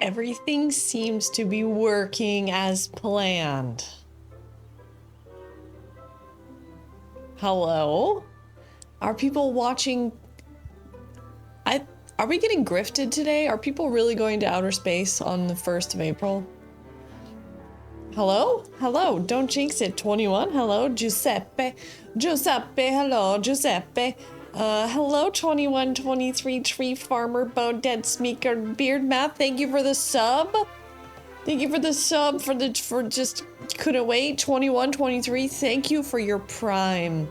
Everything seems to be working as planned. Hello? Are people watching? Are we getting grifted today? Are people really going to outer space on the 1st of April? Hello? Hello, don't jinx it. 21, hello, Giuseppe. Giuseppe, hello, Giuseppe. Hello, 21, 23, Tree Farmer, Bo, Dead Smeeker, Beard Math, thank you for the sub. Thank you for the sub, for just, couldn't wait. 21, 23, thank you for your prime.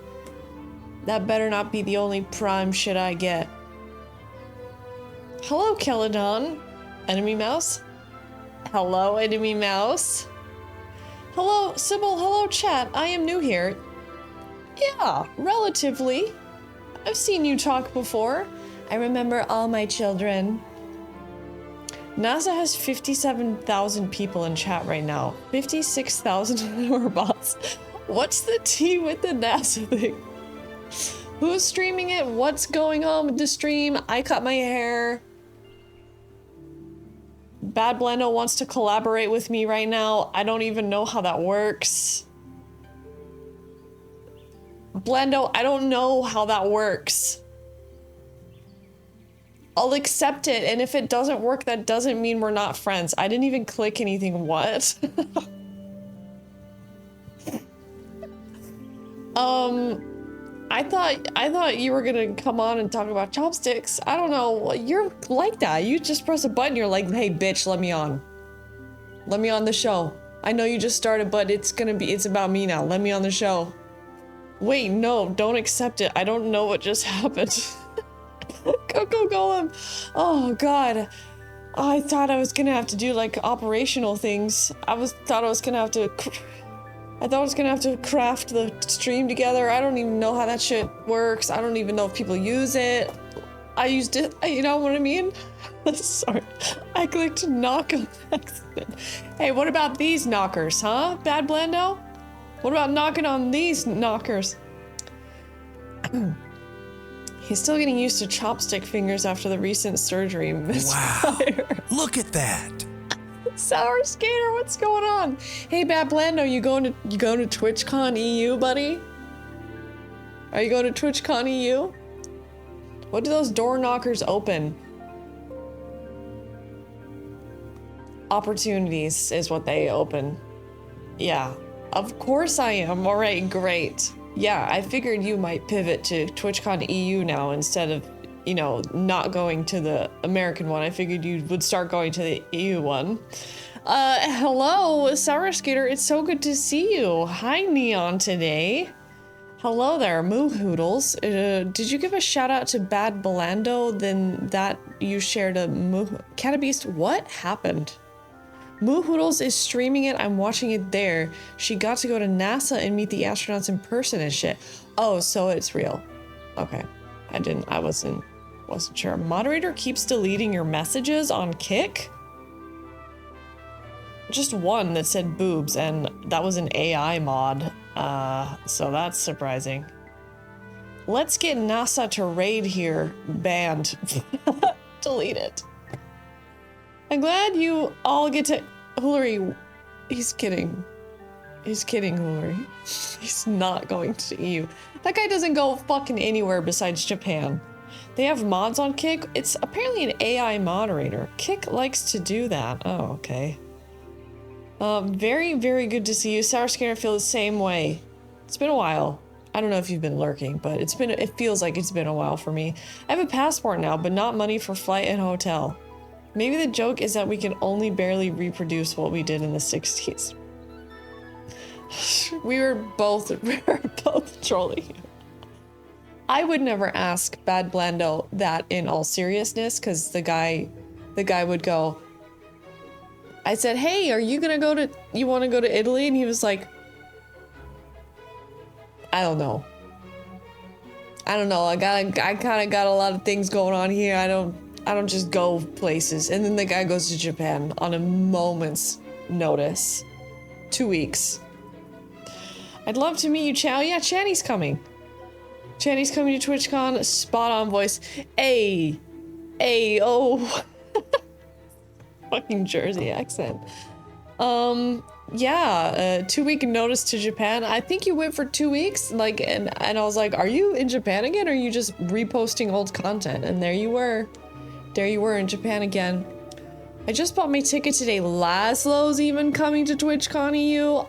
That better not be the only prime shit I get. Hello, Keladon. Enemy mouse? Hello, enemy mouse. Hello, Sybil. Hello, chat. I am new here. Yeah, relatively. I've seen you talk before. I remember all my children. NASA has 57,000 people in chat right now. 56,000 are bots. What's the tea with the NASA thing? Who's streaming it? What's going on with the stream? I cut my hair. Bad Blendo wants to collaborate with me right now. I don't even know how that works. Blendo, I don't know how that works. I'll accept it, and if it doesn't work, that doesn't mean we're not friends. I didn't even click anything. What? I thought you were gonna come on and talk about chopsticks. I don't know. You're like that. You just press a button. You're like, hey, bitch, let me on. Let me on the show. I know you just started, but it's about me now. Let me on the show. Wait, no, don't accept it. I don't know what just happened. Go Golem. Oh, God. I thought I was gonna have to do like operational things. I thought I was gonna have to craft the stream together. I don't even know how that shit works. I don't even know if people use it. I used it, you know what I mean? Sorry, I clicked knock on accident. Hey, what about these knockers, huh? Bad Blendo? What about knocking on these knockers? He's still getting used to chopstick fingers after the recent surgery. Wow, look at that. Sour Skater, what's going on? Hey, Bad Blando, you going to TwitchCon EU, buddy? Are you going to TwitchCon EU? What do those door knockers open? Opportunities is what they open. Yeah, of course I am. All right, great. Yeah, I figured you might pivot to TwitchCon EU now instead of, you know, not going to the American one. I figured you would start going to the EU one. Hello, Sour Skater. It's so good to see you. Hi, Neon today. Hello there, Moo Hoodles. Did you give a shout out to Bad Blando? Then that you shared a Moo Catabeast. What happened? Moo Hoodles is streaming it. I'm watching it there. She got to go to NASA and meet the astronauts in person and shit. Oh, so it's real. Okay. I wasn't sure. Moderator keeps deleting your messages on Kick? Just one that said boobs, and that was an AI mod. So that's surprising. Let's get NASA to raid here. Banned. Delete it. I'm glad you all get to... Hillary, he's kidding. He's kidding, Hillary. He's not going to EU. That guy doesn't go fucking anywhere besides Japan. They have mods on Kick. It's apparently an AI moderator. Kick likes to do that. Oh, okay. Very, very good to see you. Sour Scanner feel the same way. It's been a while. I don't know if you've been lurking, but it feels like it's been a while for me. I have a passport now, but not money for flight and hotel. Maybe the joke is that we can only barely reproduce what we did in the 60s. We were both trolling you. I would never ask Bad Blando that in all seriousness, because the guy would go, I said, hey, you want to go to Italy? And he was like, I don't know. I kind of got a lot of things going on here. I don't just go places. And then the guy goes to Japan on a moment's notice. 2 weeks. I'd love to meet you, Chow. Yeah, Channy's coming. Channy's coming to TwitchCon. Spot on voice. Hey, oh. Fucking Jersey accent. Yeah, 2-week notice to Japan. I think you went for 2 weeks, like, and I was like, are you in Japan again, or are you just reposting old content? And there you were. There you were in Japan again. I just bought my ticket today. Laszlo's even coming to TwitchCon EU.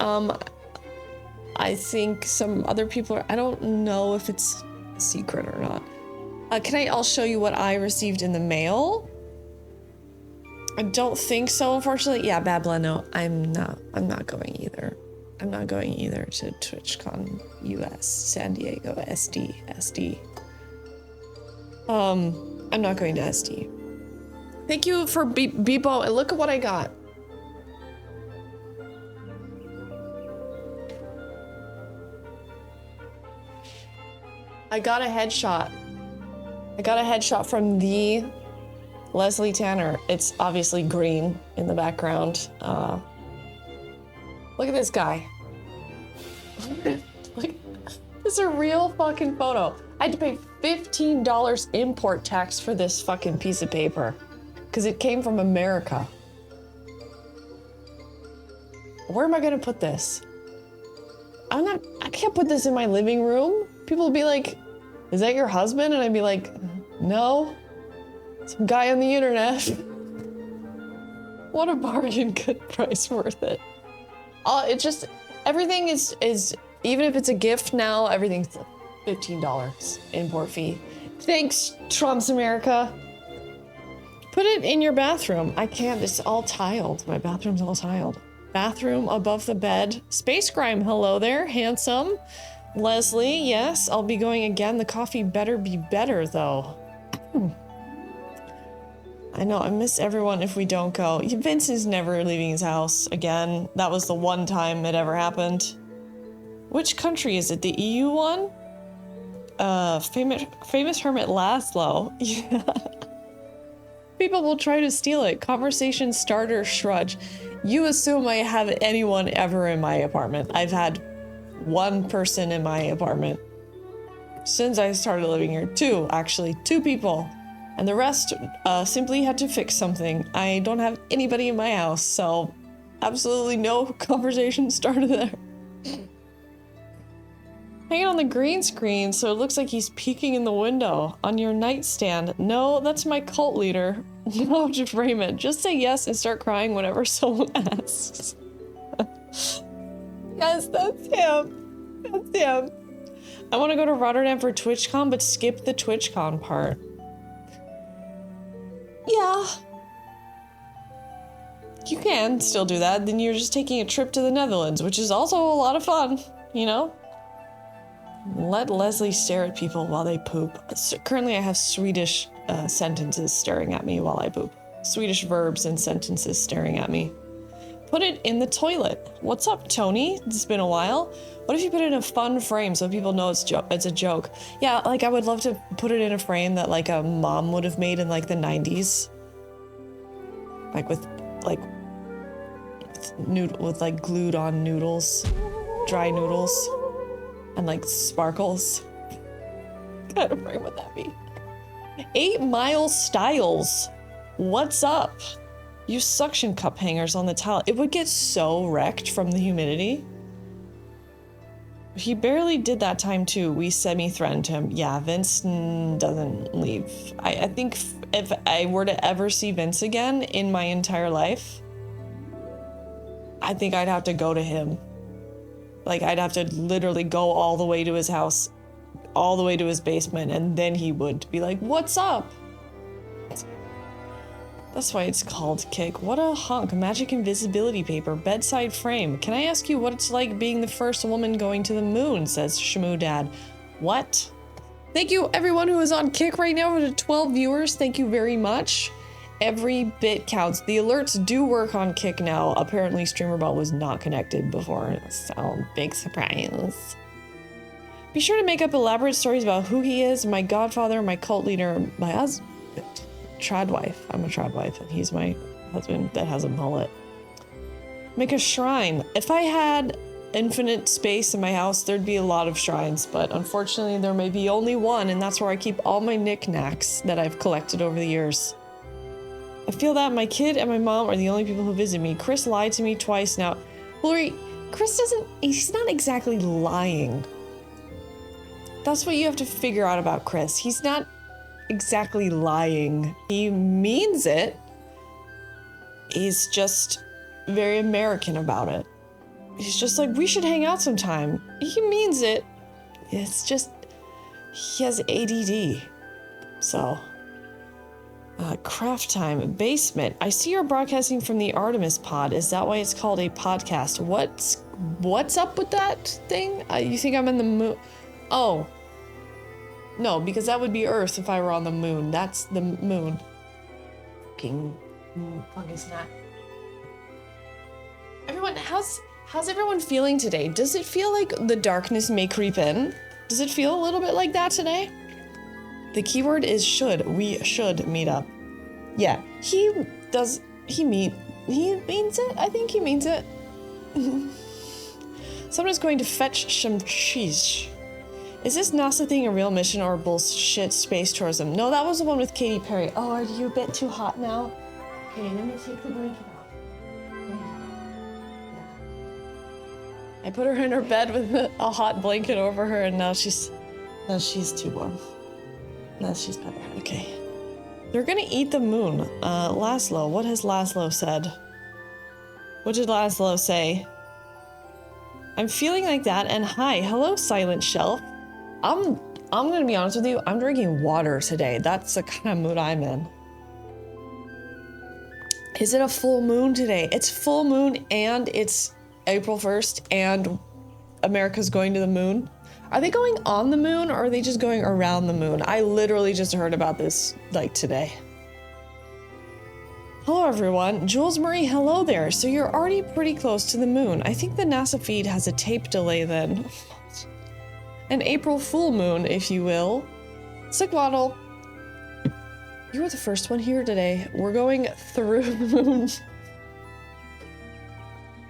I think some other people are, I don't know if it's a secret or not. I'll show you what I received in the mail. I don't think so, unfortunately. Yeah, Babla, no, I'm not going either. I'm not going either to TwitchCon US, San Diego, SD. I'm not going to SD. Thank you for Beepo, and look at what I got. I got a headshot. I got a headshot from the Leslie Tanner. It's obviously green in the background. Look at this guy. Look, this is a real fucking photo. I had to pay $15 import tax for this fucking piece of paper because it came from America. Where am I gonna put this? I can't put this in my living room. People will be like, is that your husband? And I'd be like, no. Some guy on the internet. What a bargain, good price, worth it. Everything is, even if it's a gift now, everything's $15 import fee. Thanks, Trump's America. Put it in your bathroom. I can't, it's all tiled. My bathroom's all tiled. Bathroom above the bed. Space Grime, hello there, handsome. Leslie, yes, I'll be going again. The coffee better be better, though. I know, I miss everyone if we don't go. Vince is never leaving his house again. That was the one time it ever happened. Which country is it? The EU one? Famous hermit Laszlo. Yeah. People will try to steal it. Conversation starter shrudge. You assume I have anyone ever in my apartment. I've had one person in my apartment since I started living here. Two people. And the rest simply had to fix something. I don't have anybody in my house, so absolutely no conversation started there. Hang it on the green screen so it looks like he's peeking in the window on your nightstand. No, that's my cult leader. You don't have to frame it. Just say yes and start crying whenever someone asks. Yes, that's him. That's him. I want to go to Rotterdam for TwitchCon, but skip the TwitchCon part. Yeah. You can still do that. Then you're just taking a trip to the Netherlands, which is also a lot of fun, you know? Let Leslie stare at people while they poop. Currently, I have Swedish sentences staring at me while I poop. Swedish verbs and sentences staring at me. Put it in the toilet. What's up, Tony? It's been a while. What if you put it in a fun frame so people know it's a joke? Yeah, like I would love to put it in a frame that like a mom would have made in like the 90s. Like with like glued on noodles, dry noodles, and like sparkles. What kind of frame would that be? 8 Mile Styles. What's up? Use suction cup hangers on the towel. It would get so wrecked from the humidity. He barely did that time too. We semi-threatened him. Yeah, Vince doesn't leave. I think if I were to ever see Vince again in my entire life, I think I'd have to go to him. Like, I'd have to literally go all the way to his house, all the way to his basement, and then he would be like, what's up? That's why it's called Kick. What a hunk. Magic invisibility paper. Bedside frame. Can I ask you what it's like being the first woman going to the moon, says Shamu Dad. What? Thank you everyone who is on Kick right now for the 12 viewers. Thank you very much. Every bit counts. The alerts do work on Kick now. Apparently StreamerBot was not connected before, so big surprise. Be sure to make up elaborate stories about who he is, my godfather, my cult leader, my husband. Tradwife. I'm a tradwife, and he's my husband that has a mullet. Make a shrine. If I had infinite space in my house, there'd be a lot of shrines, but unfortunately there may be only one, and that's where I keep all my knickknacks that I've collected over the years. I feel that my kid and my mom are the only people who visit me. Chris lied to me twice now. Hillary, Chris he's not exactly lying. That's what you have to figure out about Chris. He's not exactly lying. He means it. He's just very American about it. He's just like, we should hang out sometime. He means it. It's just, he has ADD. So, craft time, basement. I see you're broadcasting from the Artemis pod. Is that why it's called a podcast? What's up with that thing? You think I'm in the moon? Oh. No, because that would be Earth if I were on the moon. That's the moon. Fucking fungus gnat. Everyone, how's everyone feeling today? Does it feel like the darkness may creep in? Does it feel a little bit like that today? The keyword is should. We should meet up. Yeah, he means it. I think he means it. Someone's going to fetch some cheese. Is this NASA thing a real mission or bullshit space tourism? No, that was the one with Katy Perry. Oh, are you a bit too hot now? Okay, let me take the blanket off. I put her in her bed with a hot blanket over her, and now she's too warm. Now she's better. Okay. They're gonna eat the moon. Laszlo, what has Laszlo said? What did Laszlo say? I'm feeling like that, and hi, hello, Silent Shelf. I'm gonna be honest with you, I'm drinking water today. That's the kind of mood I'm in. Is it a full moon today? It's full moon and it's April 1st and America's going to the moon. Are they going on the moon or are they just going around the moon? I literally just heard about this like today. Hello everyone, Jules Marie, hello there. So you're already pretty close to the moon. I think the NASA feed has a tape delay then. An April Fool moon, if you will. Sick waddle. You were the first one here today. We're going through the moon.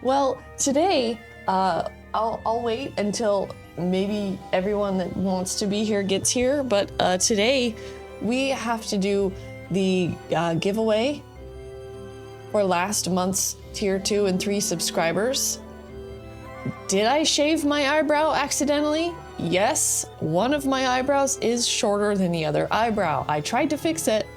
Well, today, I'll wait until maybe everyone that wants to be here gets here, but today we have to do the giveaway for last month's tier 2 and 3 subscribers. Did I shave my eyebrow accidentally? Yes, one of my eyebrows is shorter than the other eyebrow. I tried to fix it.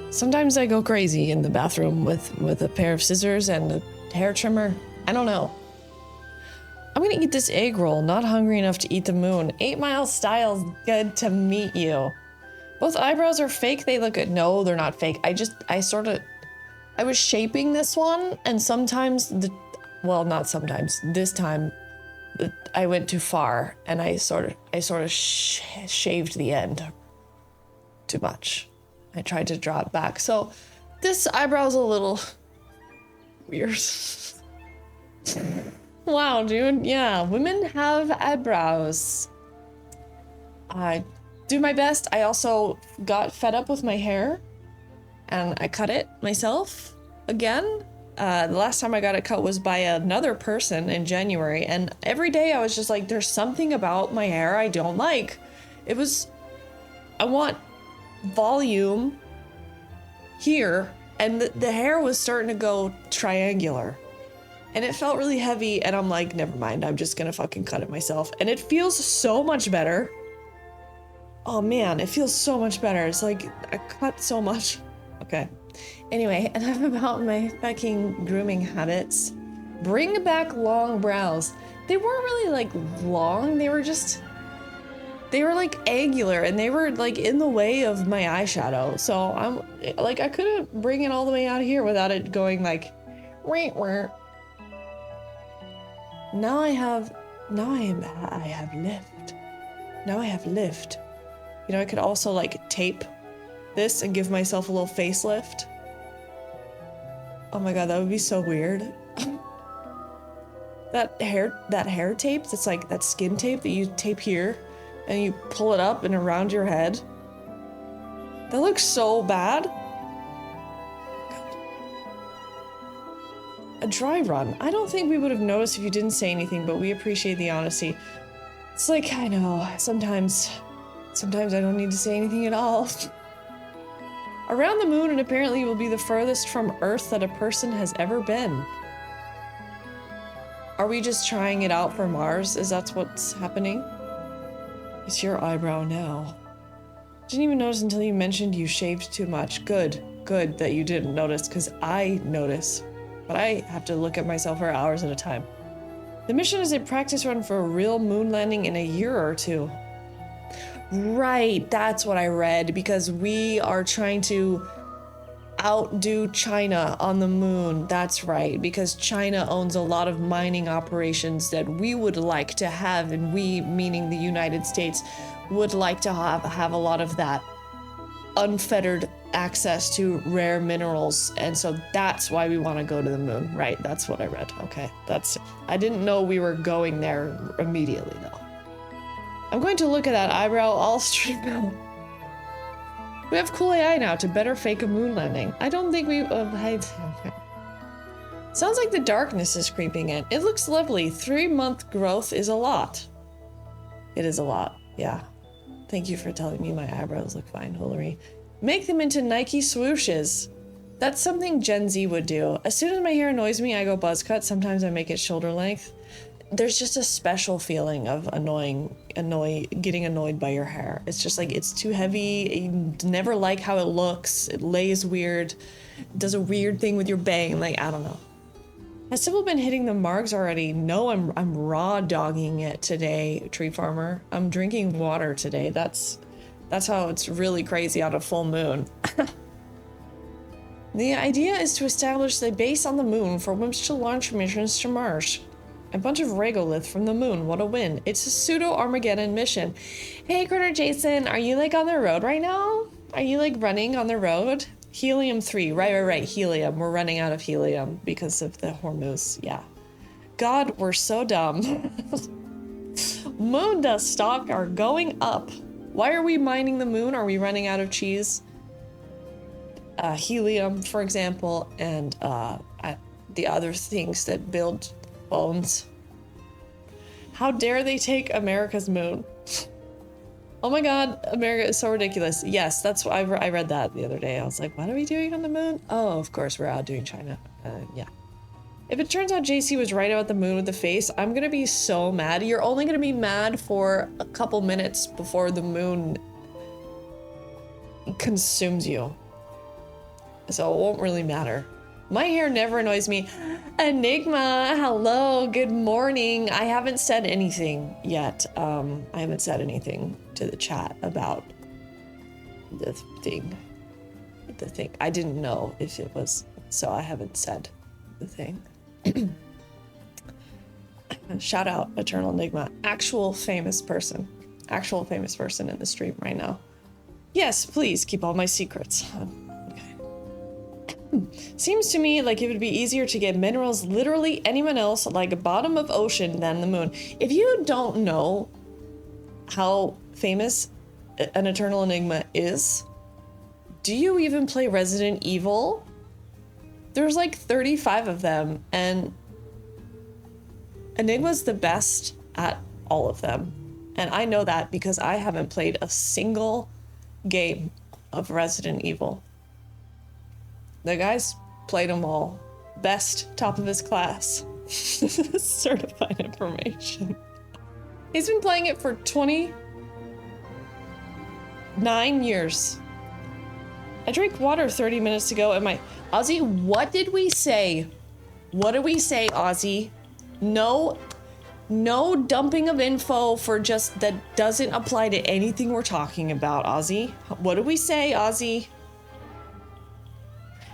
Sometimes I go crazy in the bathroom with a pair of scissors and a hair trimmer. I don't know. I'm gonna eat this egg roll, not hungry enough to eat the moon. 8 Mile Styles, good to meet you. Both eyebrows are fake, they look good. No, they're not fake. I was shaping this one and sometimes not sometimes, this time I went too far and I sort of shaved the end too much. I tried to draw it back. So this eyebrow's a little weird. Wow, dude. Yeah, women have eyebrows. I do my best. I also got fed up with my hair and I cut it myself again. The last time I got it cut was by another person in January, and every day I was just like, there's something about my hair I don't like. I want volume here, and the hair was starting to go triangular. And it felt really heavy, and I'm like, never mind, I'm just gonna fucking cut it myself. And it feels so much better. Oh man, it feels so much better. It's like, I cut so much. Okay. Anyway, enough about my fucking grooming habits. Bring back long brows. They weren't really like long, they were like angular and they were like in the way of my eyeshadow. So I'm like, I couldn't bring it all the way out here without it going like, wah. Now I have lift. Now I have lift. You know, I could also like tape this and give myself a little facelift. Oh my god, that would be so weird. that hair tape, that's like that skin tape that you tape here and you pull it up and around your head. That looks so bad. A dry run. I don't think we would have noticed if you didn't say anything, but we appreciate the honesty. It's like, I know, sometimes I don't need to say anything at all. Around the moon, and apparently will be the furthest from Earth that a person has ever been. Are we just trying it out for Mars? Is that what's happening? It's your eyebrow now. Didn't even notice until you mentioned you shaved too much. Good that you didn't notice, because I notice. But I have to look at myself for hours at a time. The mission is a practice run for a real moon landing in a year or two. Right, that's what I read, because we are trying to outdo China on the moon. That's right, because China owns a lot of mining operations that we would like to have, and we, meaning the United States, would like to have a lot of that unfettered access to rare minerals, and so that's why we want to go to the moon. Right, that's what I read. Okay, I didn't know we were going there immediately though. I'm going to look at that eyebrow all stream now. We have cool AI now to better fake a moon landing. I don't think we Sounds like the darkness is creeping in. It looks lovely. 3-month growth is a lot. It is a lot, yeah. Thank you for telling me my eyebrows look fine, Hillary. Make them into Nike swooshes. That's something Gen Z would do. As soon as my hair annoys me, I go buzz cut. Sometimes I make it shoulder length. There's just a special feeling of getting annoyed by your hair. It's just like, it's too heavy. You never like how it looks. It lays weird. It does a weird thing with your bang. Like, I don't know. Has Sybil been hitting the margs already? No, I'm raw dogging it today, tree farmer. I'm drinking water today. That's how it's really crazy on a full moon. The idea is to establish the base on the moon for which to launch missions to Mars. A bunch of regolith from the moon, what a win. It's a pseudo-Armageddon mission. Hey, Critter Jason, are you like on the road right now? Are you like running on the road? Helium-3, right, helium. We're running out of helium because of the Hormuz, yeah. God, we're so dumb. Moon dust stock are going up. Why are we mining the moon? Are we running out of cheese? Helium, for example, and the other things that build bones. How dare they take America's moon? Oh my god, America is so ridiculous. Yes, that's what I read that the other day. I was like, what are we doing on the moon? Oh, of course, we're outdoing China. Yeah. If it turns out JC was right about the moon with the face, I'm gonna be so mad. You're only gonna be mad for a couple minutes before the moon consumes you. So it won't really matter. My hair never annoys me. Enigma, hello, good morning. I haven't said anything yet. I haven't said anything to the chat about the thing. I didn't know if it was, so I haven't said the thing. Shout out Eternal Enigma. Actual famous person in the stream right now. Yes, please keep all my secrets. Seems to me like it would be easier to get minerals literally anyone else like bottom of ocean than the moon. If you don't know how famous an Eternal Enigma is, do you even play Resident Evil? There's like 35 of them, and Enigma's the best at all of them. And I know that because I haven't played a single game of Resident Evil. The guy's played them all. Best, top of his class. Certified information. He's been playing it for 29 years. I drank water 30 minutes ago and my... Ozzy, what did we say? What did we say, Ozzy? No dumping of info for just that doesn't apply to anything we're talking about, Ozzy. What did we say, Ozzy?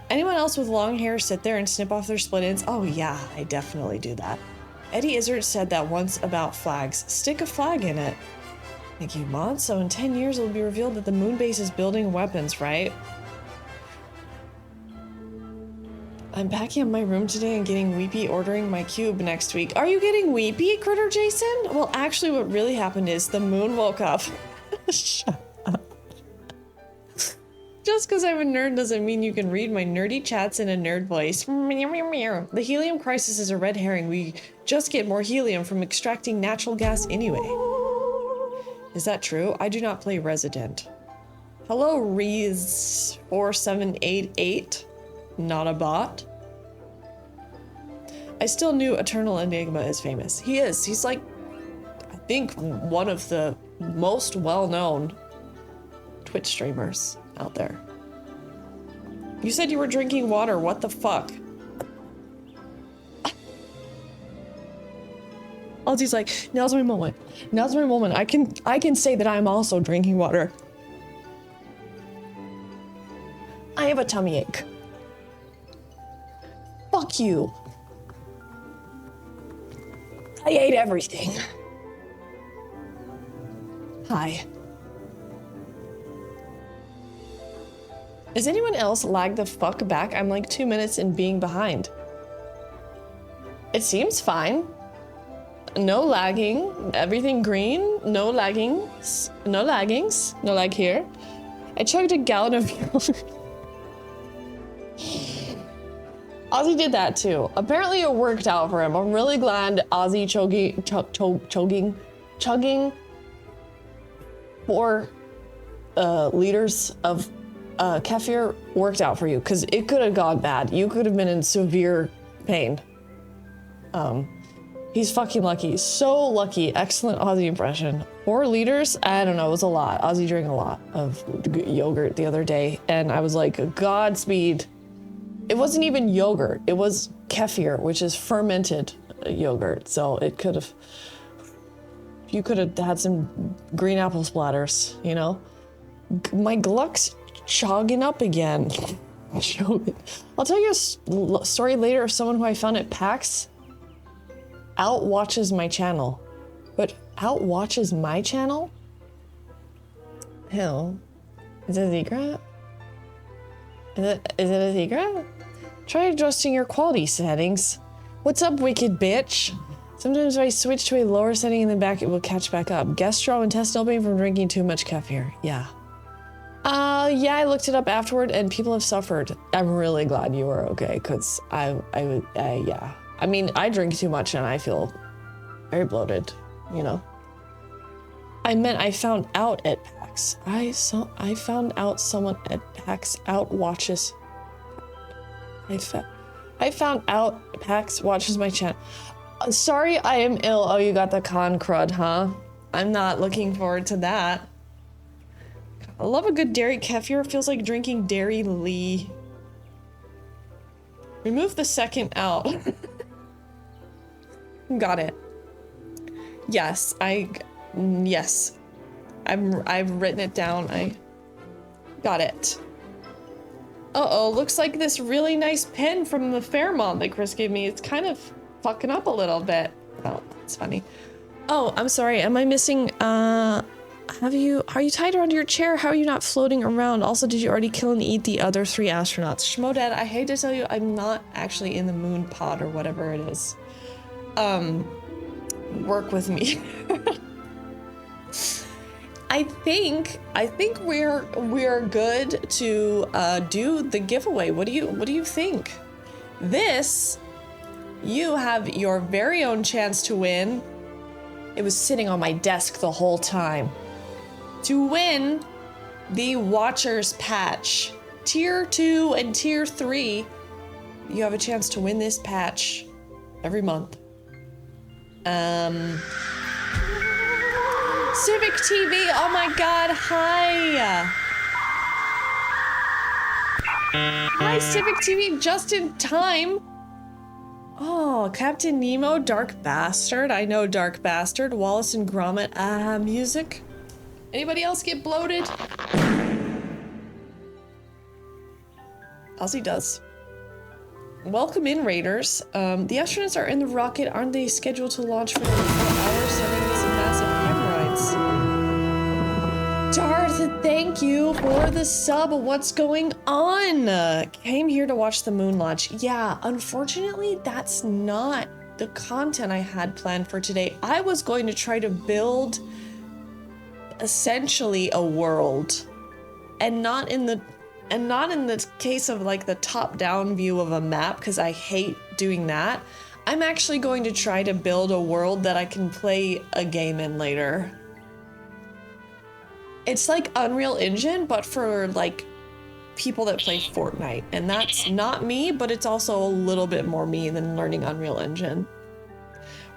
Anyone else with long hair sit there and snip off their split ends? Oh yeah, I definitely do that. Eddie Izzard said that once about flags. Stick a flag in it. Thank you, Mod. So in 10 years, it'll be revealed that the moon base is building weapons, right? I'm packing up my room today and getting weepy ordering my cube next week. Are you getting weepy, Critter Jason? Well, actually what really happened is the moon woke up. Shut up. Just because I'm a nerd doesn't mean you can read my nerdy chats in a nerd voice. The helium crisis is a red herring. We just get more helium from extracting natural gas anyway. Is that true? I do not play Resident. Hello, Reese4788. Not a bot. I still knew Eternal Enigma is famous. He is. He's like, I think, one of the most well-known Twitch streamers out there. You said you were drinking water. What the fuck? Ozzy's like, now's my moment. Now's my moment. I can say that I'm also drinking water. I have a tummy ache. Fuck you. I ate everything. Hi. Is anyone else lag the fuck back? I'm like 2 minutes in being behind. It seems fine. No lagging. Everything green. No laggings. No laggings. No lag here. I chugged a gallon of milk. Ozzy did that too. Apparently it worked out for him. I'm really glad Ozzy chugging 4 liters of kefir worked out for you, because it could have gone bad. You could have been in severe pain. He's fucking lucky. So lucky. Excellent Ozzy impression. 4 liters? I don't know. It was a lot. Ozzy drank a lot of yogurt the other day, and I was like, Godspeed. It wasn't even yogurt. It was kefir, which is fermented yogurt. So it could have... You could have had some green apple splatters, you know? My Gluck's chogging up again. I'll tell you a story later of someone who I found at PAX. Outwatches my channel. But outwatches my channel? Hell. Is it a secret? Is it a secret? Try adjusting your quality settings. What's up, wicked bitch? Sometimes if I switch to a lower setting in the back, it will catch back up. Gastrointestinal pain from drinking too much kefir. Yeah. Yeah, I looked it up afterward and people have suffered. I'm really glad you were okay, because yeah. I mean, I drink too much and I feel very bloated, you know? I meant I found out at PAX. I found out someone at PAX outwatches. I found out PAX watches my channel. Sorry, I am ill. Oh, you got the con crud, huh? I'm not looking forward to that. I love a good dairy kefir. It feels like drinking Dairy Lee. Remove the second out. Got it. Yes, yes. I've written it down. I got it. Uh-oh, looks like this really nice pen from the Fairmont that Chris gave me. It's kind of fucking up a little bit. Oh, it's funny. Oh, I'm sorry. Am I missing, are you tied around your chair? How are you not floating around? Also, did you already kill and eat the other 3 astronauts? Schmodad, I hate to tell you, I'm not actually in the moon pod or whatever it is. Work with me. I think we're good to do the giveaway. What do you think? This, you have your very own chance to win. It was sitting on my desk the whole time. To win the Watchers patch, Tier 2 and Tier 3, you have a chance to win this patch every month. Civic TV, oh my god, hi! Hi, Civic TV, just in time! Oh, Captain Nemo, Dark Bastard, I know Dark Bastard, Wallace and Gromit, music. Anybody else get bloated? Ozzy does. Welcome in, Raiders. The astronauts are in the rocket. Aren't they scheduled to launch for 24 hours? Sending this a massive hemorrhoids. Darth, thank you for the sub. What's going on? Came here to watch the moon launch. Yeah, unfortunately, that's not the content I had planned for today. I was going to try to build essentially a world, and not in the case of like the top-down view of a map, because I hate doing that. I'm actually going to try to build a world that I can play a game in later. It's like Unreal Engine, but for like people that play Fortnite. And that's not me, but it's also a little bit more me than learning Unreal Engine.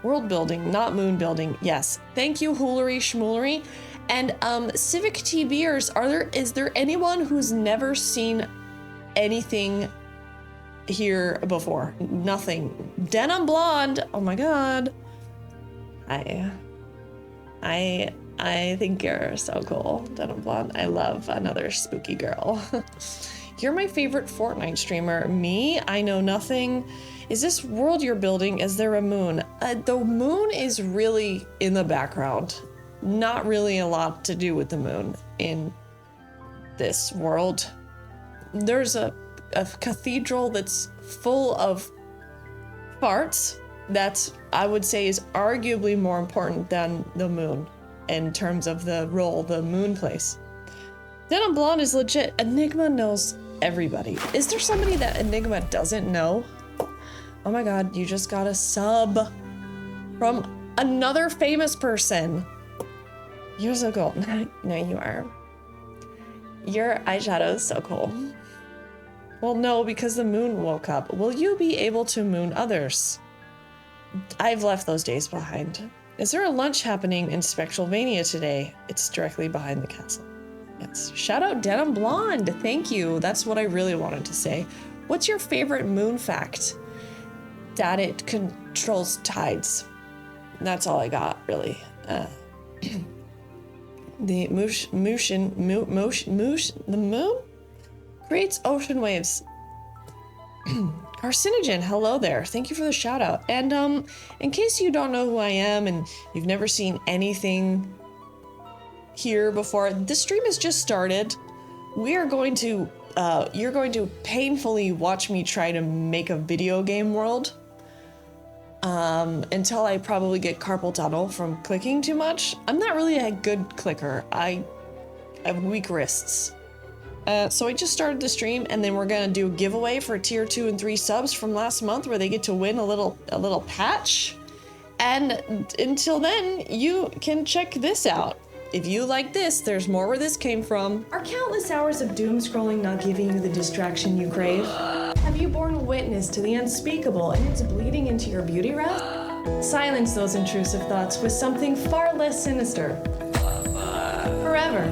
World building, not moon building. Yes. Thank you, Hoolery Schmoolery. And Civic TBers, is there anyone who's never seen anything here before? Nothing. Denim Blonde. Oh my god. I think you're so cool, Denim Blonde. I love another spooky girl. You're my favorite Fortnite streamer. Me? I know nothing. Is this world you're building? Is there a moon? The moon is really in the background. Not really a lot to do with the moon in this world. There's a cathedral that's full of farts that I would say is arguably more important than the moon in terms of the role the moon plays. Denim Blonde is legit. Enigma knows everybody. Is there somebody that Enigma doesn't know? Oh my god, you just got a sub from another famous person. You're so cool. No, you are. Your eyeshadow is so cool. Well, no, because the moon woke up. Will you be able to moon others? I've left those days behind. Is there a lunch happening in Spectralvania today? It's directly behind the castle. Yes. Shout out Denim Blonde. Thank you. That's what I really wanted to say. What's your favorite moon fact? That it controls tides. That's all I got, really. The moon creates ocean waves. Carcinogen, hello there. Thank you for the shout out. And in case you don't know who I am and you've never seen anything here before, this stream has just started. We are going to, you're going to painfully watch me try to make a video game world. Until I probably get carpal tunnel from clicking too much. I'm not really a good clicker. I have weak wrists. So I just started the stream, and then we're gonna do a giveaway for tier 2 and 3 subs from last month, where they get to win a little patch. And until then, you can check this out. If you like this, there's more where this came from. Are countless hours of doom scrolling not giving you the distraction you crave? Have you borne witness to the unspeakable and it's bleeding into your beauty rest? Silence those intrusive thoughts with something far less sinister. Forever.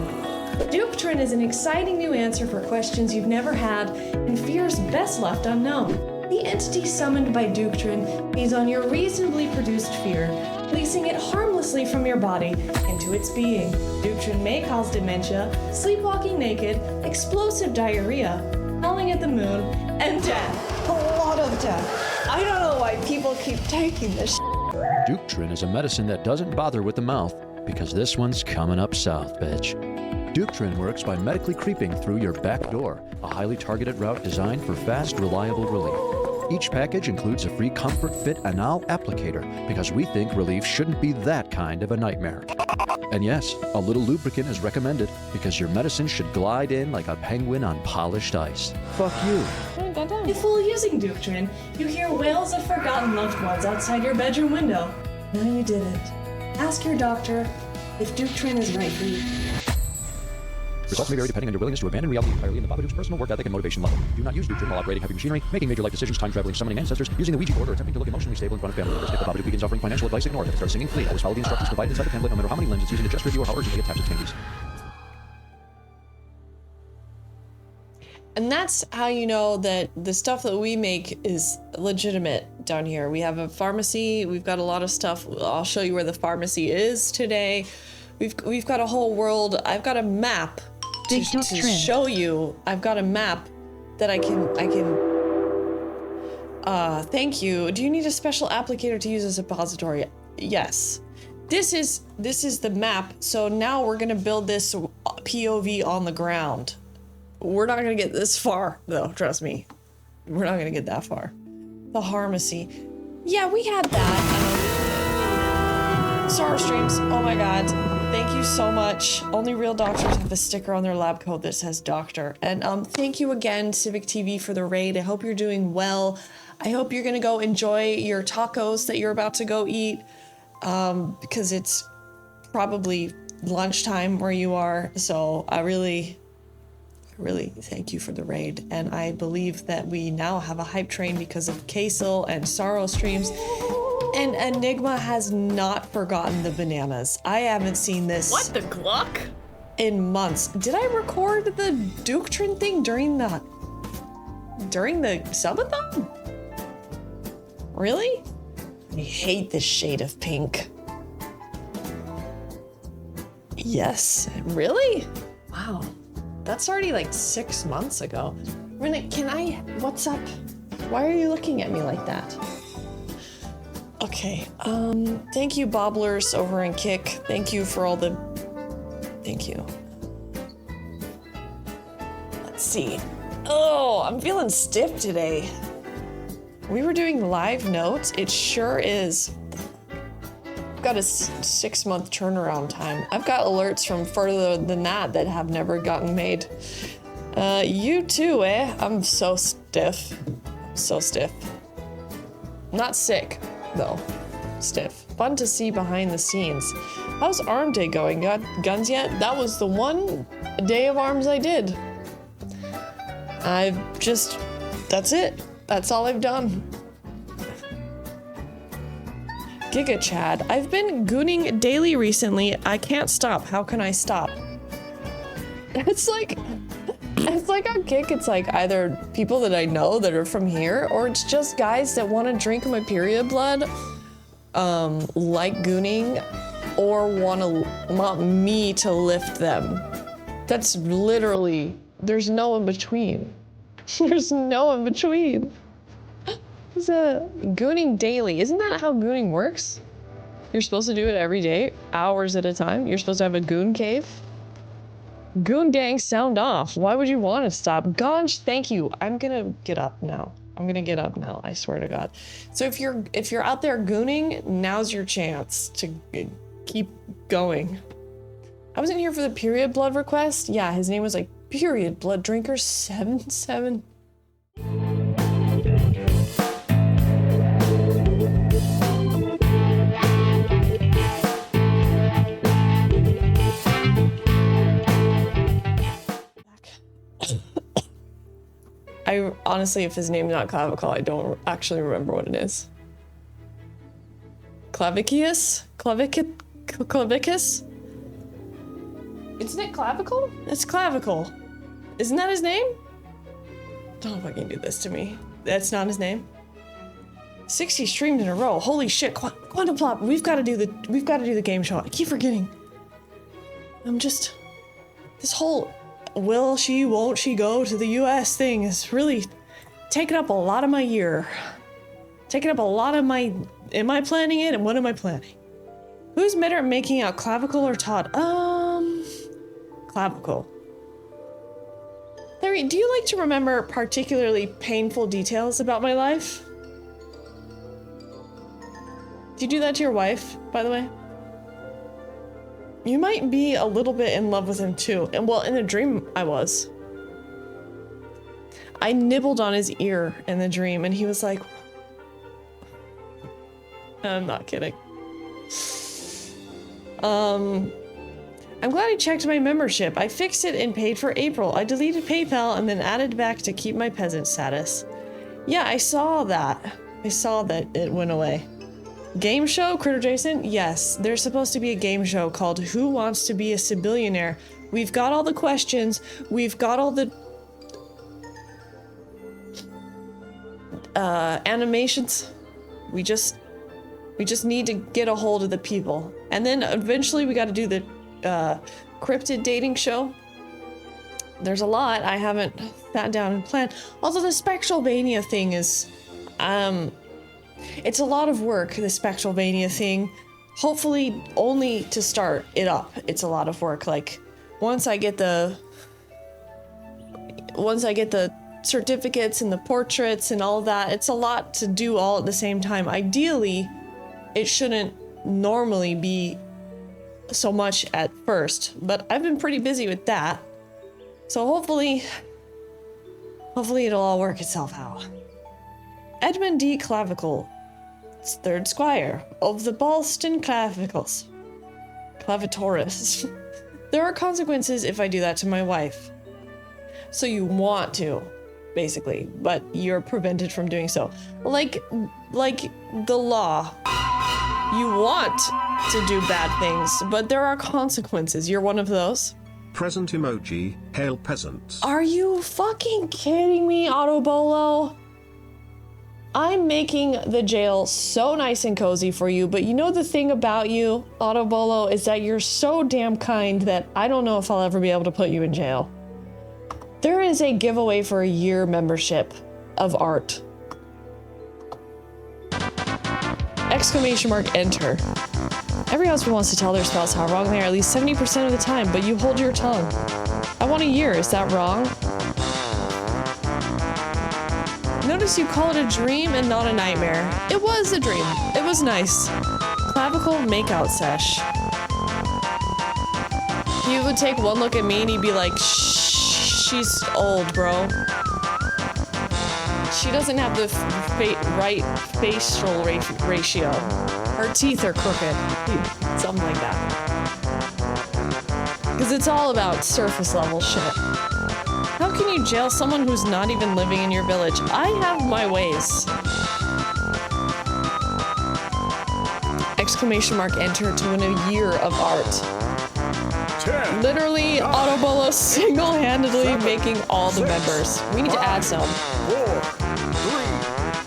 Duptrin is an exciting new answer for questions you've never had and fears best left unknown. The entity summoned by Duptrin feeds on your reasonably produced fear, releasing it harmlessly from your body into its being. Duptrin may cause dementia, sleepwalking naked, explosive diarrhea, howling at the moon, and death. A lot of death. I don't know why people keep taking this shit. Duptrin is a medicine that doesn't bother with the mouth, because this one's coming up south, bitch. Duptrin works by medically creeping through your back door, a highly targeted route designed for fast, reliable relief. Each package includes a free Comfort Fit Anal applicator, because we think relief shouldn't be that kind of a nightmare. And yes, a little lubricant is recommended, because your medicine should glide in like a penguin on polished ice. Fuck you. If while using Duptrin, you hear wails of forgotten loved ones outside your bedroom window, no, you didn't. Ask your doctor if Duptrin is right for you. Results may vary depending on your willingness to abandon reality entirely and the Babadook's personal work ethic and motivation level. Do not use Duptrin while operating heavy machinery, making major life decisions, time traveling, summoning ancestors, using the Ouija board, or attempting to look emotionally stable in front of family members. If the Babadook begins offering financial advice, ignore it. If it starts singing, flee. Always follow the instructions provided inside the pamphlet, no matter how many limbs it's using to just review or how urgently it taps its fingers. And that's how you know that the stuff that we make is legitimate down here. We have a pharmacy. We've got a lot of stuff. I'll show you where the pharmacy is today. We've got a whole world. I've got a map to show you. I've got a map that I can thank you. Do you need a special applicator to use a suppository? Yes. This is the map. So now we're gonna build this POV on the ground. We're not gonna get this far though, trust me. We're not gonna get that far. The pharmacy. Yeah, we had that. Star streams, oh my god. Thank you so much. Only real doctors have a sticker on their lab coat that says doctor. And thank you again, Civic TV, for the raid. I hope you're doing well. I hope you're gonna go enjoy your tacos that you're about to go eat, because it's probably lunchtime where you are. So I really thank you for the raid. And I believe that we now have a hype train because of Kasil and Sorrow streams. And Enigma has not forgotten the bananas. I haven't seen this. What the Gluck? In months. Did I record the Duktrin thing during the subathon? Really? I hate this shade of pink. Yes, really? Wow, that's already like 6 months ago. Renee, what's up? Why are you looking at me like that? Okay, thank you, Bobblers over in Kick. Thank you for all the... Thank you. Let's see. Oh, I'm feeling stiff today. We were doing live notes. It sure is. I've got a 6-month turnaround time. I've got alerts from further than that have never gotten made. You too, eh? I'm so stiff. So stiff. Not sick, though. Stiff. Fun to see behind the scenes. How's Arm Day going? Got guns yet? That was the one day of arms I did. That's it. That's all I've done. Giga Chad. I've been gooning daily recently. I can't stop. How can I stop? It's like on Kick, it's like either people that I know that are from here, or it's just guys that want to drink my period blood, like gooning, or want me to lift them. That's literally, there's no in between. There's no in between. It's gooning daily. Isn't that how gooning works? You're supposed to do it every day, hours at a time. You're supposed to have a goon cave. Goon dang, sound off. Why would you want to stop? Gonch, thank you. I'm gonna get up now. I swear to God. So if you're out there gooning, now's your chance to keep going. I wasn't here for the period blood request. Yeah, his name was like Period Blood Drinker 77. I honestly, if his name's not Clavicle, I don't actually remember what it is. Clavicus? Clavicus? Isn't it Clavicle? It's Clavicle. Isn't that his name? Don't fucking do this to me. That's not his name. 60 streams in a row. Holy shit, Quantum Plop. We've got to do the game show. I keep forgetting. This whole will she, won't she go to the US thing is really taking up a lot of my year. Taking up a lot of my, am I planning it and what am I planning? Who's better at making out Clavicle or Todd? Clavicle. Larry, do you like to remember particularly painful details about my life? Do you do that to your wife, by the way? You might be a little bit in love with him too. And well, in the dream, I was. I nibbled on his ear in the dream and he was like, I'm not kidding. I'm glad I checked my membership. I fixed it and paid for April. I deleted PayPal and then added back to keep my peasant status. Yeah, I saw that. I saw that it went away. Game show, Critter Jason? Yes, there's supposed to be a game show called Who Wants to Be a Sibillionaire? We've got all the questions. We've got all the animations. We just need to get a hold of the people. And then eventually we got to do the cryptid dating show. There's a lot. I haven't sat down and planned. Although the Spectralvania thing is, it's a lot of work, the Spectralvania thing. Hopefully only to start it up, it's a lot of work. Like, once I get the certificates and the portraits and all that, it's a lot to do all at the same time. Ideally, it shouldn't normally be so much at first, but I've been pretty busy with that. So hopefully it'll all work itself out. Edmund D. Clavicle, 3rd Squire of the Ballston Clavicles. clavitoris. There are consequences if I do that to my wife. So you want to, basically, but you're prevented from doing so. Like the law. You want to do bad things, but there are consequences. You're one of those? Present emoji, hail peasants. Are you fucking kidding me, Autobolo? I'm making the jail so nice and cozy for you, but you know the thing about you, Autobolo, is that you're so damn kind that I don't know if I'll ever be able to put you in jail. There is a giveaway for a year membership of art. Exclamation mark, enter. Every husband wants to tell their spouse how wrong they are at least 70% of the time, but you hold your tongue. I want a year, is that wrong? Notice you call it a dream and not a nightmare. It was a dream. It was nice. Clavicle makeout sesh. You would take one look at me and he'd be like, shh, she's old, bro. She doesn't have the right facial ratio. Her teeth are crooked. Something like that. Because it's all about surface level shit. How can you jail someone who's not even living in your village? I have my ways. Exclamation mark, enter to win a year of art. 10, Literally, 9, Autobolo single-handedly 7, making all the 6, members. We need to add 5, some. 4,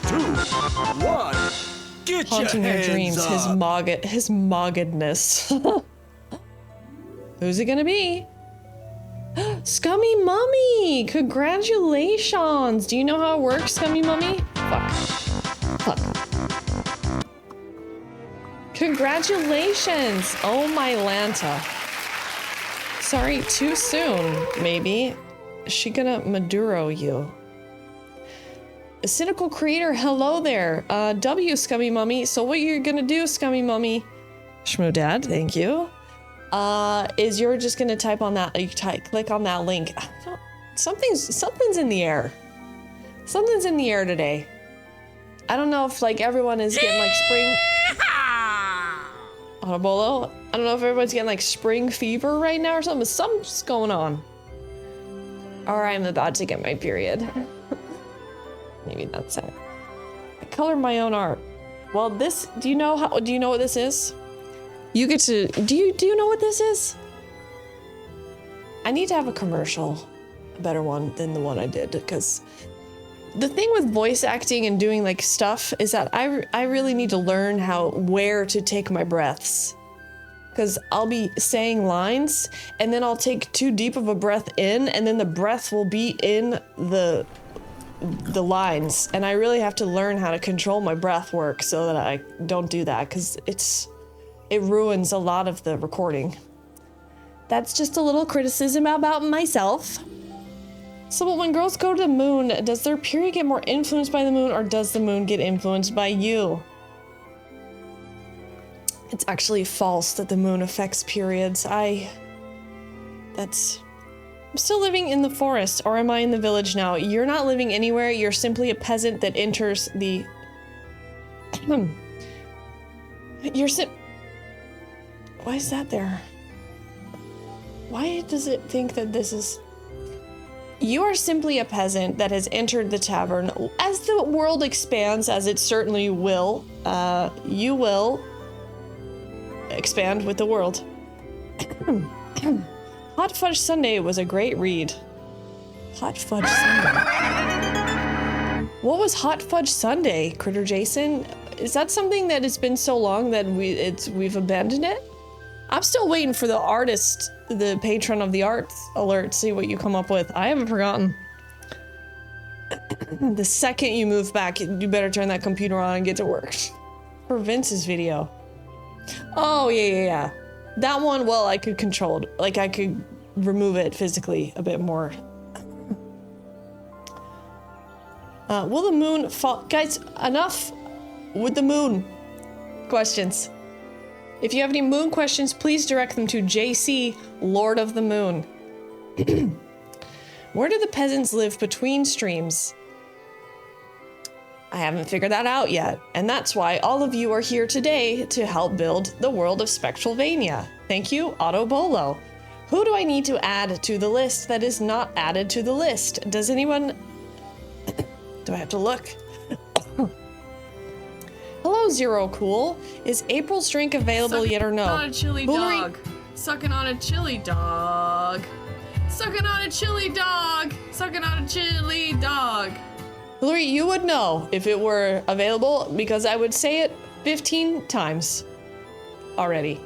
3, 2, 1. Get Haunting your their dreams, hands his up. moggedness. Who's it gonna be? Scummy Mummy! Congratulations! Do you know how it works, Scummy Mummy? Fuck. Congratulations! Oh my Lanta. Sorry, too soon, maybe. Is she gonna Maduro you? A cynical creator, hello there. W, Scummy Mummy. So what you're gonna do, Scummy Mummy, Shmoo Dad, thank you, is you're just gonna type on that, click on that link. Something's in the air. Something's in the air today. I don't know if like everyone is getting like spring. Autobolo, I don't know if everyone's getting like spring fever right now or something, but something's going on. Or I'm about to get my period. Maybe that's it. I color my own art. Well, this, do you know what this is? You get to, do you know what this is? I need to have a commercial, a better one than the one I did, because the thing with voice acting and doing like stuff is that I really need to learn where to take my breaths. Because I'll be saying lines and then I'll take too deep of a breath in and then the breath will be in the lines, and I really have to learn how to control my breath work so that I don't do that, because it ruins a lot of the recording. That's just a little criticism about myself. So when girls go to the moon, does their period get more influenced by the moon, or does the moon get influenced by you? It's actually false that the moon affects periods. I'm still living in the forest, or am I in the village now? You're not living anywhere, you're simply a peasant that enters the... Why is that there? Why does it think that this is... You are simply a peasant that has entered the tavern. As the world expands, as it certainly will, you will expand with the world. Hot Fudge Sundae was a great read. Hot Fudge Sundae. What was Hot Fudge Sundae, Critter Jason? Is that something that has been so long that we've abandoned it? I'm still waiting for the artist, the patron of the arts alert, see what you come up with. I haven't forgotten. The second you move back, you better turn that computer on and get to work. For Vince's video. Oh, yeah. That one, well, I could control it. Like, I could remove it physically a bit more. Will the moon fall? Guys, enough with the moon questions. If you have any moon questions, please direct them to JC, Lord of the Moon. Where do the peasants live between streams? I haven't figured that out yet, and that's why all of you are here today to help build the world of Spectralvania. Thank you, Otto Bolo. Who do I need to add to the list that is not added to the list? Does anyone... Do I have to look? Hello, Zero Cool. Is April's drink available yet or no? Sucking on a chili dog. Sucking on a chili dog. Sucking on a chili dog. Sucking on a chili dog. Hillary, you would know if it were available because I would say it 15 times already.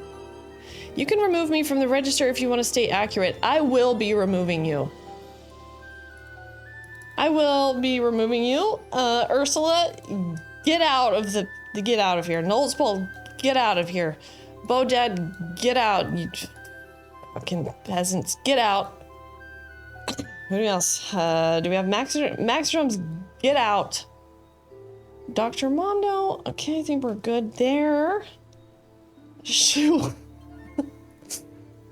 You can remove me from the register if you want to stay accurate. I will be removing you. I will be removing you. Ursula, get out of get out of here. Knowles Pole, get out of here. Bodad, get out. You fucking peasants, get out. Who else? Do we have Max Drums? Get out. Dr. Mondo. Okay, I think we're good there. Shoot.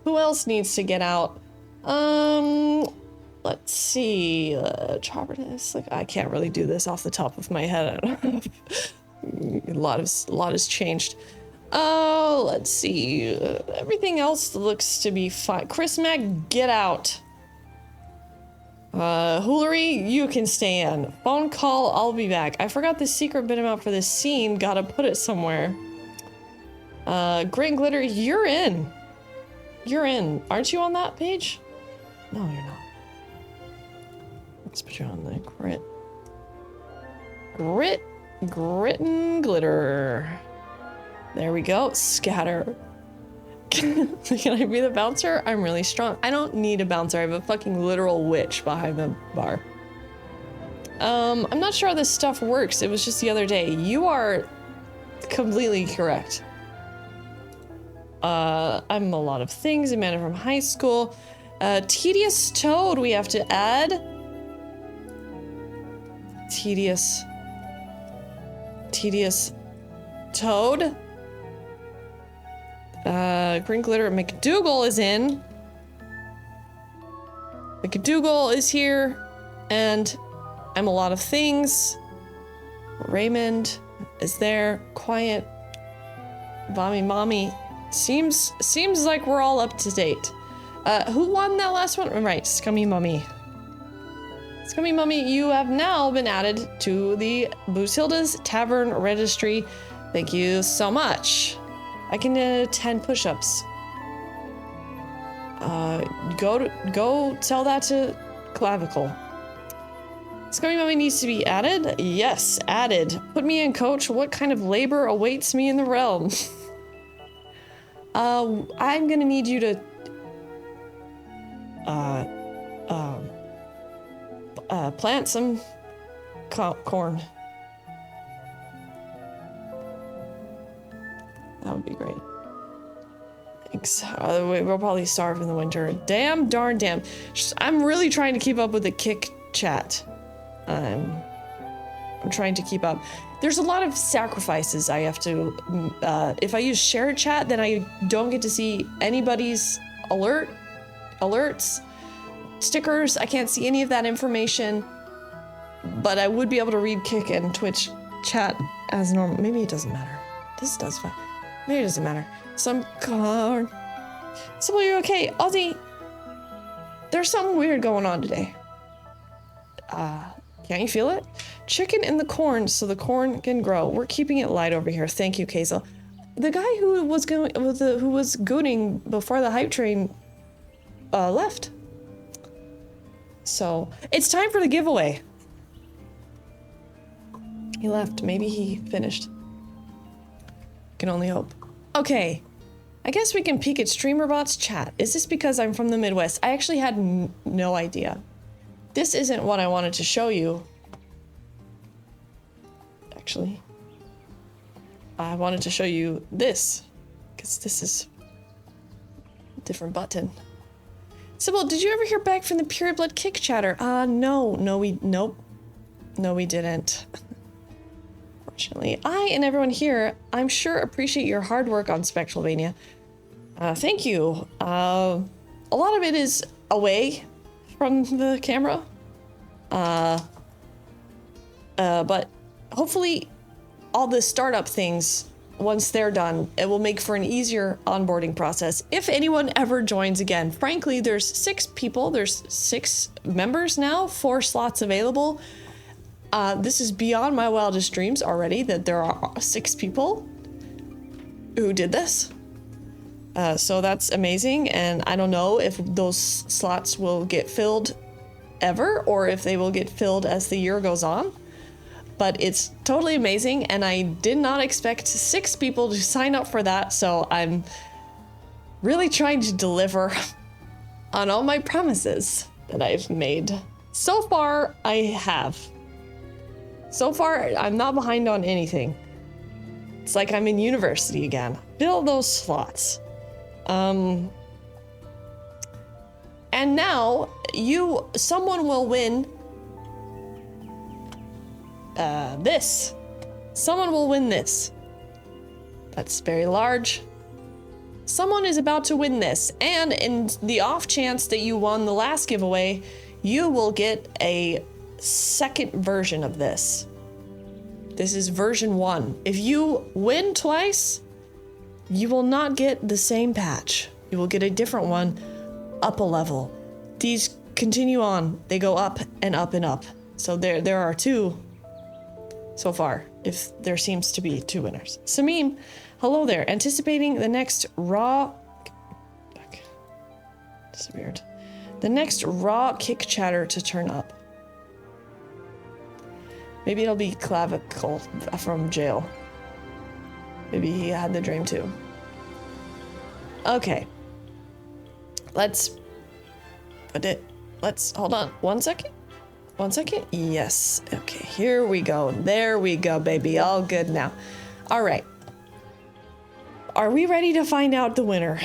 Who else needs to get out? Let's see. Choppertus. Like, I can't really do this off the top of my head. A lot has changed. Oh, let's see. Everything else looks to be fine. Chris Mac, get out. Hoolery, you can stay in. Phone call, I'll be back. I forgot the secret bit amount for this scene. Gotta put it somewhere. Grit and Glitter, you're in. You're in. Aren't you on that page? No, you're not. Let's put you on the Grit. Grit and Glitter. There we go. Scatter. Can I be the bouncer? I'm really strong. I don't need a bouncer. I have a fucking literal witch behind the bar. I'm not sure how this stuff works. It was just the other day. You are completely correct. I'm a lot of things. Amanda from high school. Tedious Toad we have to add. Tedious Toad. Green Glitter McDougal is in. McDougal is here. And I'm a lot of things. Raymond is there. Quiet. Vommy Mommy. Seems like we're all up to date. Who won that last one? Right, Scummy Mummy. Scummy Mummy, you have now been added to the Booshilda's Tavern Registry. Thank you so much. I can do 10 push-ups. Go tell that to Clavicle. Scummy Mummy needs to be added? Yes, added. Put me in, coach. What kind of labor awaits me in the realm? I'm gonna need you to plant some corn. That would be great. Thanks. We'll probably starve in the winter. Damn, darn, damn. I'm really trying to keep up with the kick chat. I'm trying to keep up. There's a lot of sacrifices I have to, if I use shared chat, then I don't get to see anybody's alerts, stickers. I can't see any of that information, but I would be able to read Kick and Twitch chat as normal. Maybe it doesn't matter. This does fine. Maybe it doesn't matter. Some car. So are you okay? Ozzy, there's something weird going on today. Can't you feel it? Chicken in the corn so the corn can grow. We're keeping it light over here. Thank you, Kazel. The guy who was gooning before the hype train left. So it's time for the giveaway. He left. Maybe he finished. Can only hope. Okay. I guess we can peek at StreamerBot's chat. Is this because I'm from the Midwest? I actually had no idea. This isn't what I wanted to show you. Actually, I wanted to show you this, because this is a different button. Sybil, did you ever hear back from the Pure Blood Kick chatter? Nope. No, we didn't. Fortunately, I and everyone here, I'm sure, appreciate your hard work on Spectralvania. Thank you. A lot of it is away from the camera. But hopefully all the startup things, once they're done, it will make for an easier onboarding process. If anyone ever joins again, frankly, there's 6 people, there's 6 members now, 4 slots available. This is beyond my wildest dreams already that there are 6 people who did this. So that's amazing. And I don't know if those slots will get filled ever or if they will get filled as the year goes on. But it's totally amazing, and I did not expect 6 people to sign up for that, so I'm really trying to deliver on all my promises that I've made. So far, I have. So far, I'm not behind on anything. It's like I'm in university again. Fill those slots. And now, someone will win this. Someone will win this. That's very large. Someone is about to win this, and in the off chance that you won the last giveaway, you will get a second version of this. This is version 1. If you win twice, you will not get the same patch. You will get a different one, up a level. These continue on. They go up and up and up. So there are 2 so far, if there seems to be 2 winners. Samim, hello there. Anticipating the next raw... Disappeared. The next raw kick chatter to turn up. Maybe it'll be Clavicle from jail. Maybe he had the dream too. Okay. Let's hold on 1 second. 1 second. Yes. Okay, here we go. There we go, baby. All good now. All right. Are we ready to find out the winner?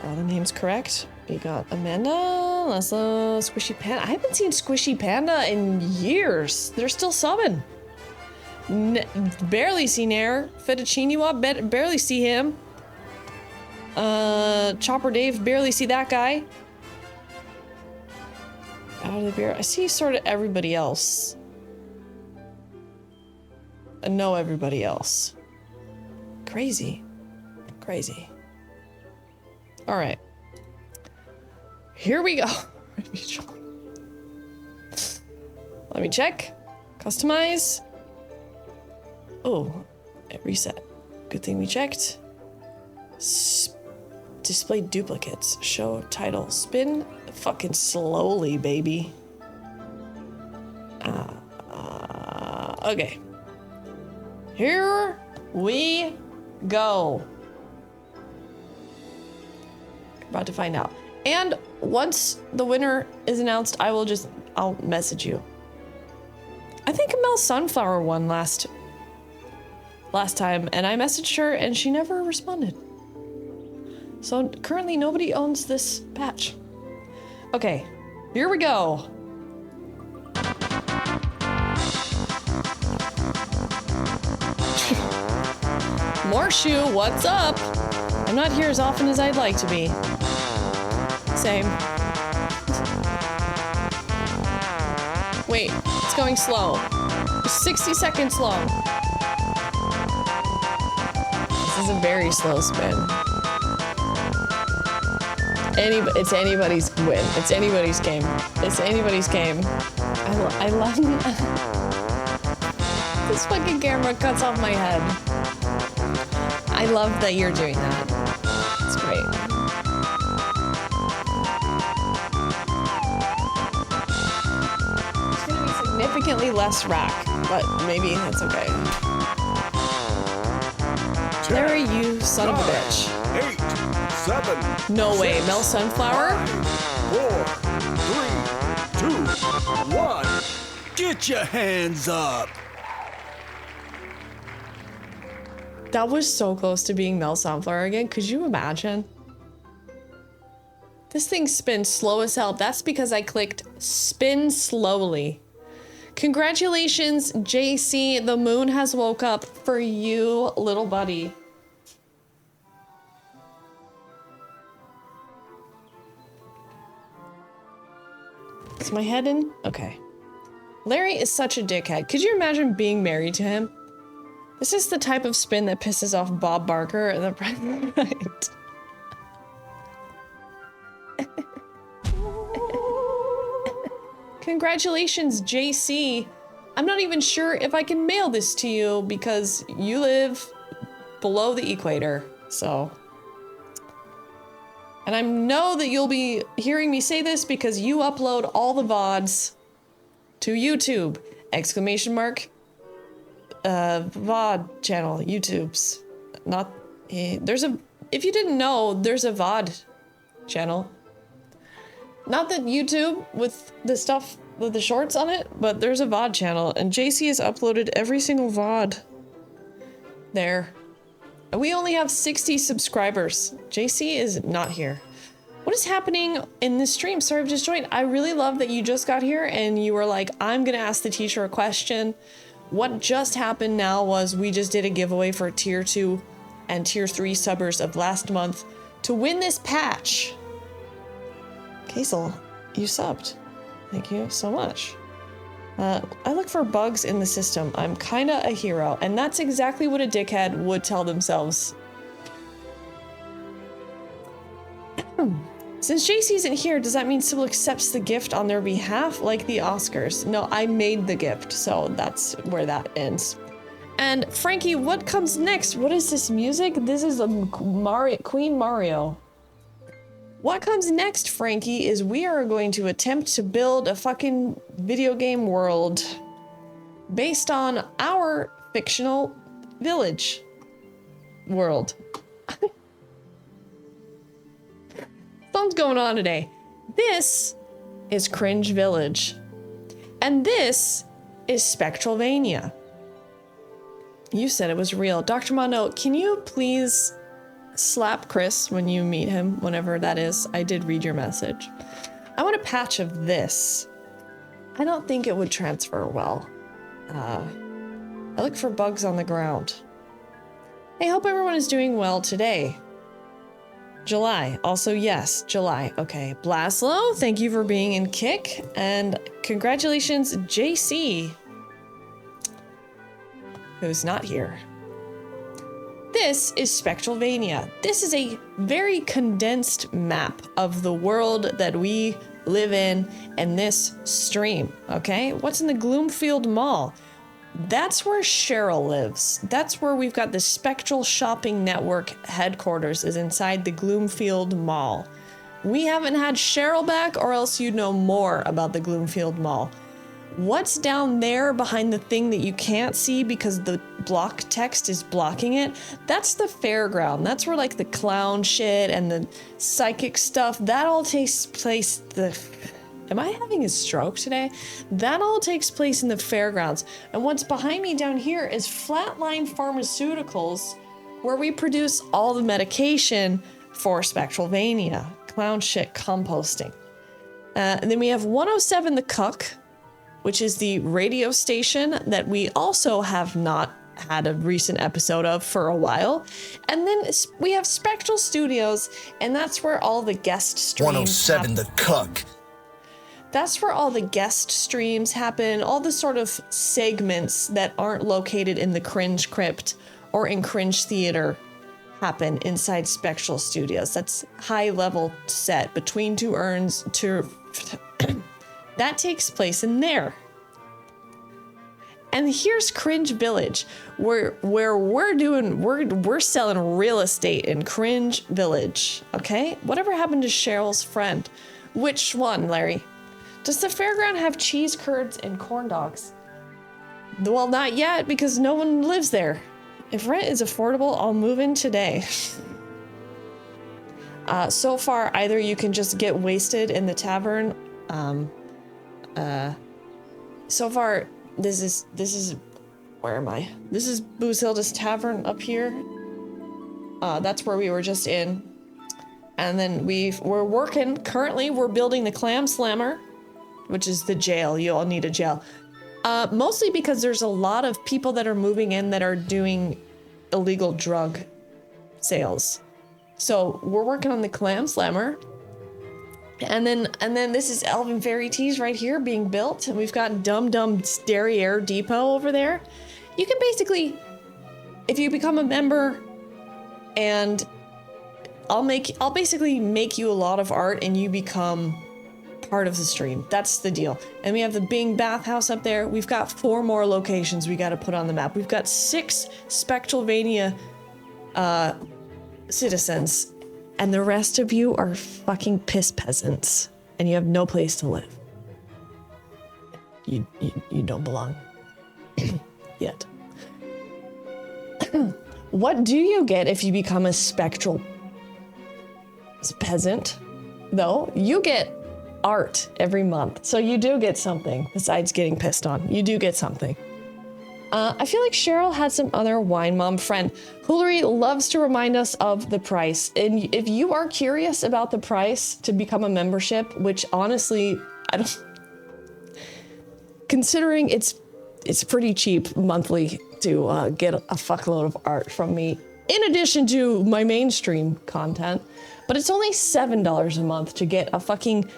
Are all the names correct? We got Amanda, Leslie, Squishy Panda. I haven't seen Squishy Panda in years. They're still subbing. Barely seen Air. Fettuccine Wap, barely see him. Chopper Dave, barely see that guy. Out of the beer. I see sort of everybody else. I know everybody else. Crazy. Crazy. All right. Here we go. Let me check. Customize. Oh, reset. Good thing we checked. Display duplicates. Show title. Spin fucking slowly, baby. Okay. Here we go. About to find out. And once the winner is announced, I'll message you. I think Mel Sunflower won last time, and I messaged her and she never responded. So currently nobody owns this patch. Okay, here we go. Morshoe, what's up? I'm not here as often as I'd like to be. Same. Wait, it's going slow. 60 seconds long. This is a very slow spin. It's anybody's win. It's anybody's game. It's anybody's game. I love this fucking camera cuts off my head. I love that you're doing that. It's great. It's gonna be significantly less rack, but maybe that's okay. There are you, son of a bitch. 8, 7. No way, Mel Sunflower? 4, 3, 2, 1. Get your hands up. That was so close to being Mel Sunflower again. Could you imagine? This thing spins slow as hell. That's because I clicked spin slowly. Congratulations, JC. The moon has woke up for you, little buddy. Is my head in? Okay. Larry is such a dickhead. Could you imagine being married to him? This is the type of spin that pisses off Bob Barker and the president. Right. Congratulations, JC. I'm not even sure if I can mail this to you because you live below the equator, so. And I know that you'll be hearing me say this because you upload all the VODs to YouTube. Exclamation mark. VOD channel, YouTube's. Not, there's a, if you didn't know, there's a VOD channel. Not that YouTube with the stuff with the shorts on it, but there's a VOD channel, and JC has uploaded every single VOD there. And we only have 60 subscribers. JC is not here. What is happening in this stream? Sorry, I've just joined. I really love that you just got here and you were like, I'm gonna ask the teacher a question. What just happened now was we just did a giveaway for tier 2 and tier 3 subbers of last month to win this patch. Kazel, you subbed. Thank you so much. I look for bugs in the system. I'm kinda a hero, and that's exactly what a dickhead would tell themselves. Since JC isn't here, does that mean Sybil accepts the gift on their behalf, like the Oscars? No, I made the gift, so that's where that ends. And Frankie, what comes next? What is this music? This is a Queen Mario. What comes next, Frankie, is we are going to attempt to build a fucking video game world based on our fictional village world. Something's going on today. This is Cringe Village. And this is Spectralvania. You said it was real. Dr. Mondo, can you please slap Chris when you meet him, whenever that is? I did read your message. I want a patch of this. I don't think it would transfer well. I look for bugs on the ground. I hope everyone is doing well today. July. Also, yes, July. Okay. Blaslow, thank you for being in Kick. And congratulations, JC, who's not here. This is Spectralvania. This is a very condensed map of the world that we live in this stream, okay? What's in the Gloomfield Mall? That's where Cheryl lives. That's where we've got the Spectral Shopping Network headquarters, is inside the Gloomfield Mall. We haven't had Cheryl back, or else you'd know more about the Gloomfield Mall. What's down there behind the thing that you can't see because the block text is blocking it? That's the fairground. That's where like the clown shit and the psychic stuff, that all takes place. Am I having a stroke today? That all takes place in the fairgrounds. And what's behind me down here is Flatline Pharmaceuticals, where we produce all the medication for Spectralvania. Clown shit composting. And then we have 107 The Cuck, which is the radio station that we also have not had a recent episode of for a while. And then we have Spectral Studios, and that's where all the guest streams 107 The Cuck. That's where all the guest streams happen, all the sort of segments that aren't located in the Cringe Crypt or in Cringe Theater happen inside Spectral Studios. That's high level set between two urns to that takes place in there. And here's Cringe Village, where we're selling real estate in Cringe Village, okay? Whatever happened to Cheryl's friend? Which one, Larry? Does the fairground have cheese curds and corn dogs? Well, not yet, because no one lives there. If rent is affordable, I'll move in today. So far, either you can just get wasted in the tavern. So far, this is, where am I? This is Boozhilda's Tavern up here. That's where we were just in. And then we're working, currently we're building the Clam Slammer, which is the jail. You all need a jail. Mostly because there's a lot of people that are moving in that are doing illegal drug sales. So we're working on the Clam Slammer. And then this is Elven Fairy Teas right here being built. And we've got Dum Dum Derriere Depot over there. You can basically, if you become a member, and I'll basically make you a lot of art and you become part of the stream. That's the deal. And we have the Bing bathhouse up there. We've got 4 more locations we got to put on the map. We've got 6 Spectralvania citizens, and the rest of you are fucking piss peasants, and you have no place to live. You don't belong. Yet. What do you get if you become a spectral peasant? Though, you get art every month. So you do get something besides getting pissed on. You do get something. I feel like Cheryl had some other wine mom friend. Hoolery loves to remind us of the price. And if you are curious about the price to become a membership, which honestly, I don't... Considering it's pretty cheap monthly to get a fuckload of art from me, in addition to my mainstream content, but it's only $7 a month to get a fucking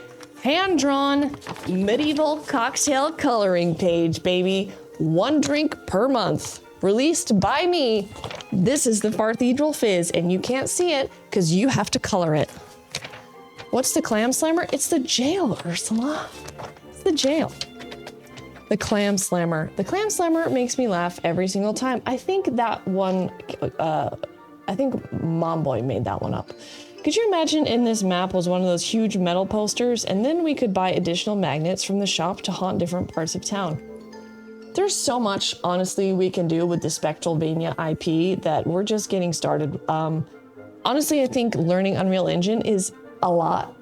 hand-drawn medieval cocktail coloring page, baby. 1 drink per month. Released by me. This is the Farthedral Fizz, and you can't see it because you have to color it. What's the clam slammer? It's the jail, Ursula. It's the jail. The clam slammer. The clam slammer makes me laugh every single time. I think that one, I think Momboy made that one up. Could you imagine in this map was one of those huge metal posters, and then we could buy additional magnets from the shop to haunt different parts of town? There's so much, honestly, we can do with the Spectralvania IP that we're just getting started. Honestly, I think learning Unreal Engine is a lot.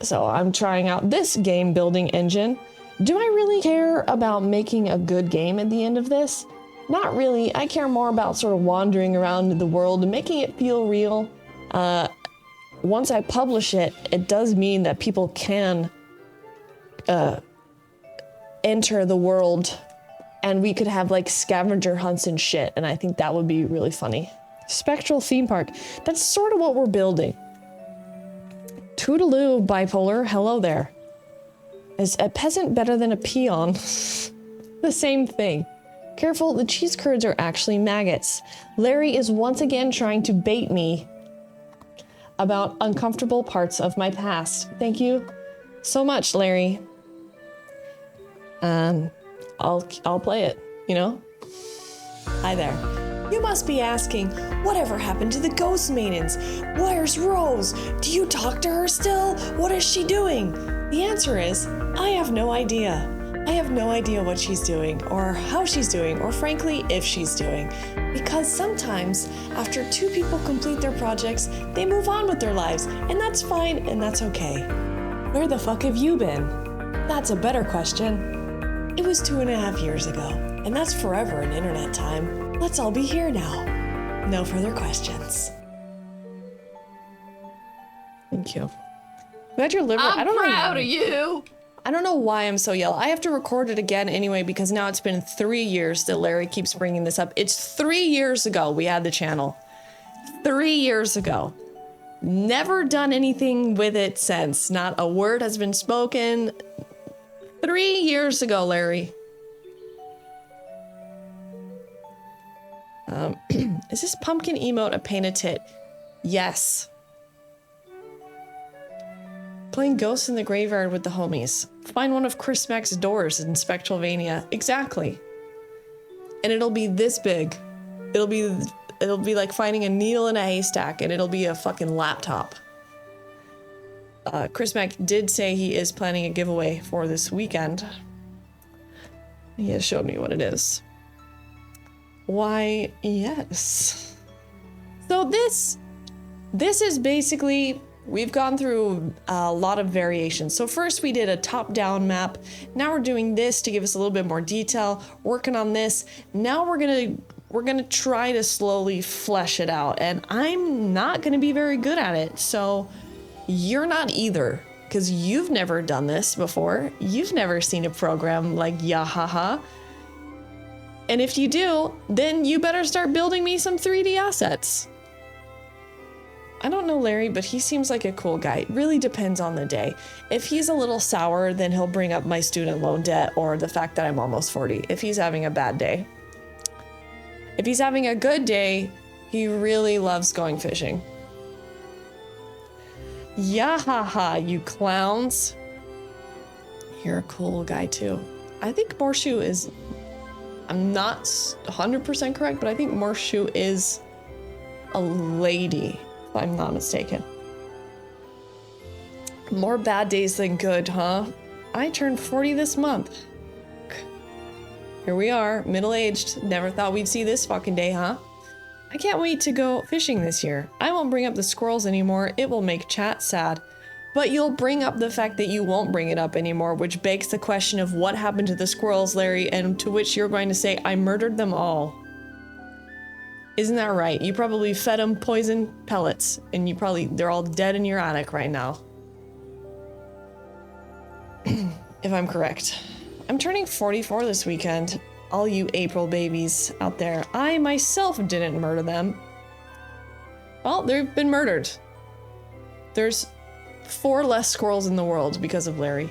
So I'm trying out this game building engine. Do I really care about making a good game at the end of this? Not really. I care more about sort of wandering around the world and making it feel real. Once I publish it, it does mean that people can enter the world, and we could have like scavenger hunts and shit, and I think that would be really funny. Spectral theme park. That's sort of what we're building. Toodaloo, bipolar. Hello there. Is a peasant better than a peon? The same thing. Careful, the cheese curds are actually maggots. Larry is once again trying to bait me about uncomfortable parts of my past. Thank you so much, Larry. I'll play it, you know? Hi there. You must be asking, whatever happened to the ghost maidens? Where's Rose? Do you talk to her still? What is she doing? The answer is, I have no idea. I have no idea what she's doing, or how she's doing, or frankly, if she's doing. Because sometimes, after 2 people complete their projects, they move on with their lives, and that's fine, and that's okay. Where the fuck have you been? That's a better question. It was 2.5 years ago, and that's forever in internet time. Let's all be here now. No further questions. Thank you. Glad your liver. I'm proud of you. I don't know why I'm so yellow. I have to record it again anyway because now it's been 3 years that Larry keeps bringing this up. It's 3 years ago we had the channel. 3 years ago. Never done anything with it since. Not a word has been spoken. 3 years ago, Larry. Is this pumpkin emote a pain a tit? Yes. Playing Ghosts in the Graveyard with the homies. Find one of Chris Mack's doors in Spectralvania. Exactly. And it'll be this big. It'll be like finding a needle in a haystack, and it'll be a fucking laptop. Chris Mack did say he is planning a giveaway for this weekend. He has showed me what it is. Why, yes. So this is basically, we've gone through a lot of variations. So first we did a top-down map. Now we're doing this to give us a little bit more detail, working on this. Now we're gonna try to slowly flesh it out, and I'm not gonna be very good at it. So you're not either, because you've never done this before. You've never seen a program like Yahaha. And if you do, then you better start building me some 3D assets. I don't know Larry, but he seems like a cool guy. It really depends on the day. If he's a little sour, then he'll bring up my student loan debt or the fact that I'm almost 40, if he's having a bad day. If he's having a good day, he really loves going fishing. Yahaha, you clowns. You're a cool guy too. I think Morshu is, I'm not 100% correct, but I think Morshu is a lady, if I'm not mistaken. More bad days than good, huh? I turned 40 this month. Here we are, middle-aged. Never thought we'd see this fucking day, huh? I can't wait to go fishing this year. I won't bring up the squirrels anymore. It will make chat sad. But you'll bring up the fact that you won't bring it up anymore, which begs the question of what happened to the squirrels, Larry, and to which you're going to say, I murdered them all. Isn't that right? You probably fed them poison pellets, and they're all dead in your attic right now. If I'm correct. I'm turning 44 this weekend. All you April babies out there. I myself didn't murder them. Well, they've been murdered. There's 4 less squirrels in the world because of Larry.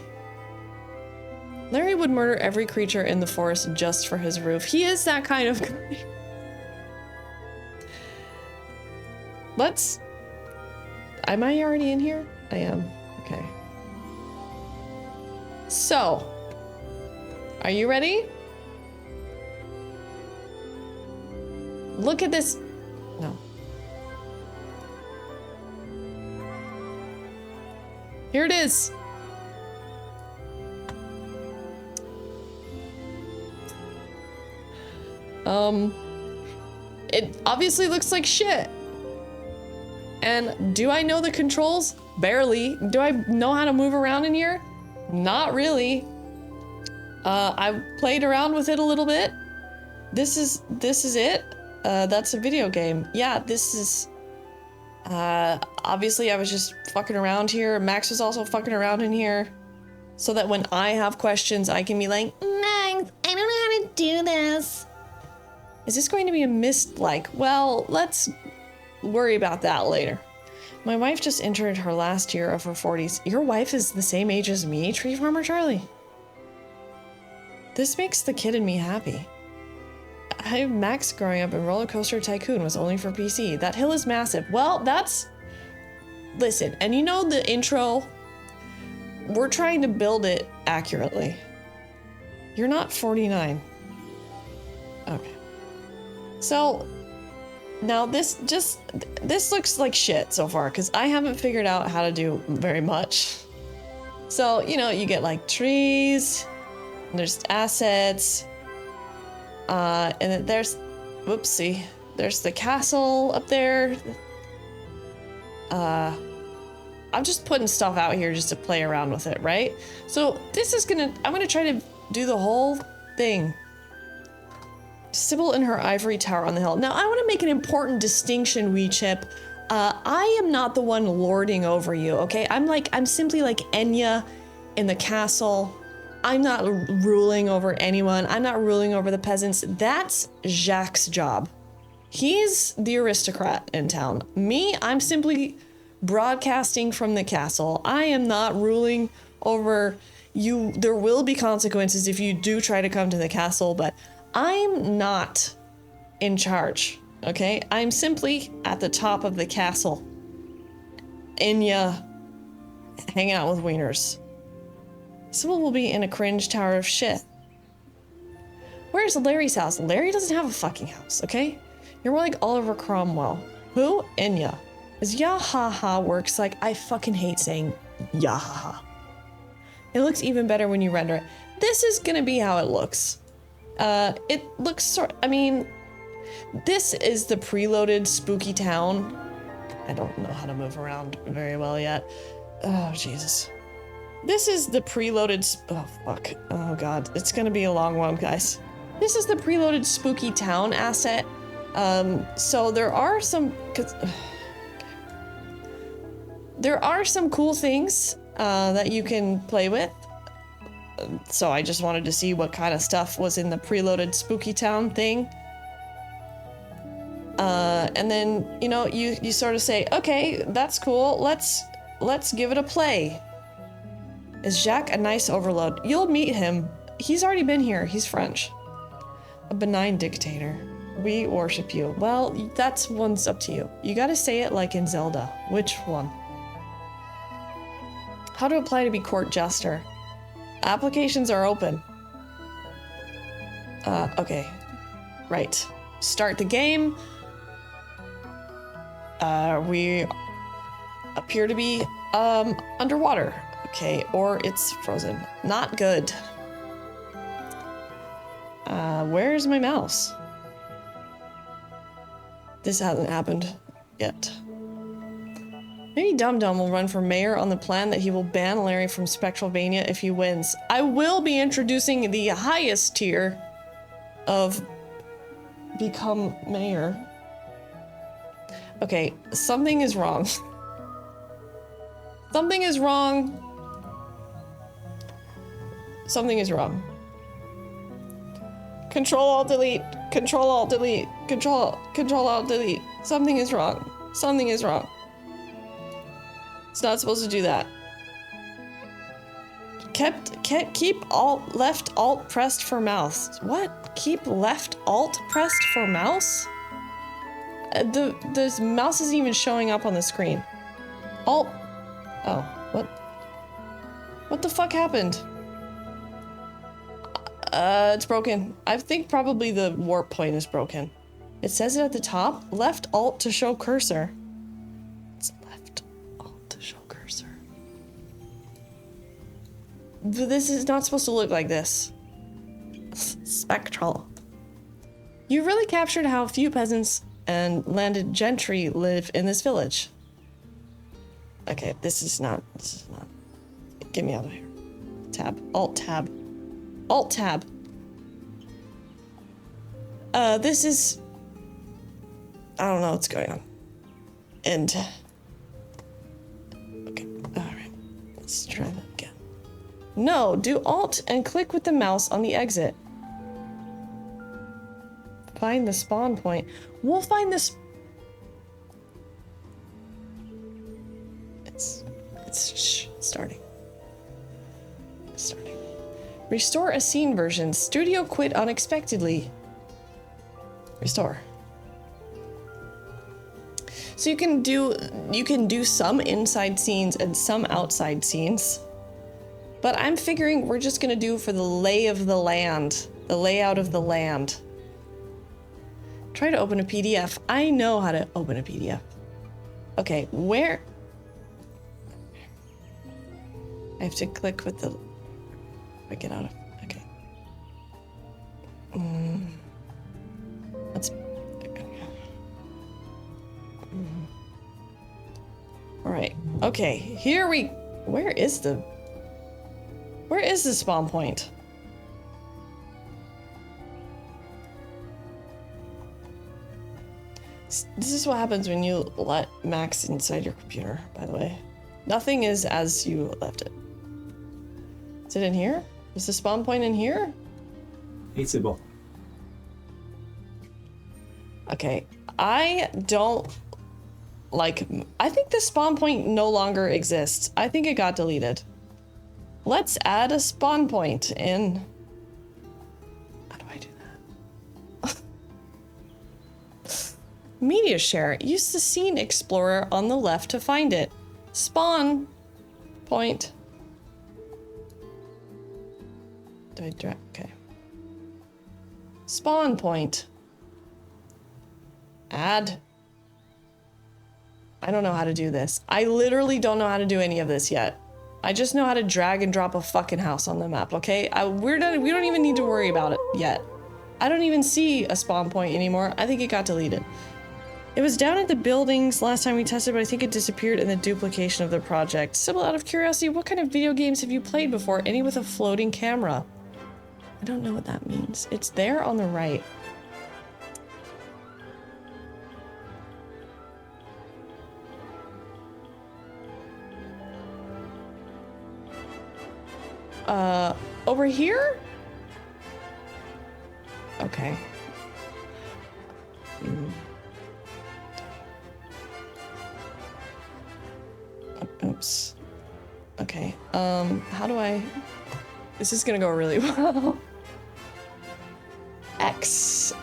Larry would murder every creature in the forest just for his roof. He is that kind of guy. Am I already in here? I am. Okay. So, are you ready? Look at this. No. Here it is. It obviously looks like shit. And do I know the controls? Barely. Do I know how to move around in here? Not really. I've played around with it a little bit. This is it. That's a video game. Yeah, this is... obviously I was just fucking around here. Max was also fucking around in here. So that when I have questions, I can be like, Max, I don't know how to do this. Is this going to be a mist-like? Well, let's worry about that later. My wife just entered her last year of her 40s. Your wife is the same age as me, Tree Farmer Charlie. This makes the kid in me happy. Max growing up in Roller Coaster Tycoon was only for PC. That hill is massive. Well, listen, and you know the intro? We're trying to build it accurately. You're not 49. Okay. So, now this looks like shit so far, because I haven't figured out how to do very much. So, you get like trees, and there's assets, and then there's the castle up there. I'm just putting stuff out here just to play around with it, right? So I'm gonna try to do the whole thing. Sybil in her ivory tower on the hill. Now, I want to make an important distinction, wee chip. I am not the one lording over you, okay? I'm simply like Enya in the castle. I'm not ruling over anyone. I'm not ruling over the peasants. That's Jacques' job. He's the aristocrat in town. Me, I'm simply broadcasting from the castle. I am not ruling over you. There will be consequences if you do try to come to the castle, but I'm not in charge, okay? I'm simply at the top of the castle. Enya, hanging out with wieners. Sybil will be in a cringe tower of shit. Where's Larry's house? Larry doesn't have a fucking house, okay? You're more like Oliver Cromwell. Who? Enya. As yahaha works like I fucking hate saying yahaha. It looks even better when you render it. This is gonna be how it looks. It looks this is the preloaded spooky town. I don't know how to move around very well yet. Oh, Jesus. This is the preloaded, oh, fuck. Oh, God. It's gonna be a long one, guys. This is the preloaded spooky town asset. So there are some cool things, that you can play with. So I just wanted to see what kind of stuff was in the preloaded spooky town thing. And then, you know, you sort of say, okay, that's cool. Let's give it a play. Is Jacques a nice overload? You'll meet him. He's already been here. He's French. A benign dictator. We worship you. Well, that's one's up to you. You gotta say it like in Zelda. Which one? How to apply to be court jester. Applications are open. Okay. Right. Start the game. We appear to be, underwater. Okay, or it's frozen. Not good. Where's my mouse? This hasn't happened yet. Maybe Dum Dum will run for mayor on the plan that he will ban Larry from Spectralvania if he wins. I will be introducing the highest tier of become mayor. Okay, something is wrong. Something is wrong. Something is wrong. Control-Alt-Delete. Control-Alt-Delete. Control-Alt-Delete. Something is wrong. Something is wrong. It's not supposed to do that. Keep left alt pressed for mouse. What? Keep left alt pressed for mouse? The mouse isn't even showing up on the screen. Alt. Oh, what? What the fuck happened? It's broken. I think probably the warp point is broken. It says it at the top. Left alt to show cursor. It's left alt to show cursor. This is not supposed to look like this. Spectral. You really captured how few peasants and landed gentry live in this village. Okay, this is not. Get me out of here. Tab. Alt tab. Alt tab. This is. I don't know what's going on. And. Okay, alright. Let's try that again. No, do Alt and click with the mouse on the exit. Find the spawn point. We'll find this. It's starting. It's starting. Restore a scene version. Studio quit unexpectedly. Restore. So you can do some inside scenes and some outside scenes. But I'm figuring we're just gonna do for the lay of the land, the layout of the land. Try to open a PDF. I know how to open a PDF. Okay, where? I have to click with the. I get out of. Okay. Let's. All right. Okay. Here we. Where is the spawn point? This is what happens when you let Max inside your computer, by the way. Nothing is as you left it. Is it in here? Is the spawn point in here? Hey, Sybil. Okay. I don't like... I think the spawn point no longer exists. I think it got deleted. Let's add a spawn point in... How do I do that? Media share. Use the scene explorer on the left to find it. Spawn point. Do I drag? Okay. Spawn point. Add. I don't know how to do this. I literally don't know how to do any of this yet. I just know how to drag and drop a fucking house on the map, okay? We don't even need to worry about it yet. I don't even see a spawn point anymore. I think it got deleted. It was down at the buildings last time we tested, but I think it disappeared in the duplication of the project. Sybil, out of curiosity, what kind of video games have you played before? Any with a floating camera? I don't know what that means. It's there on the right. Over here? Okay. How do I... This is gonna go really well. X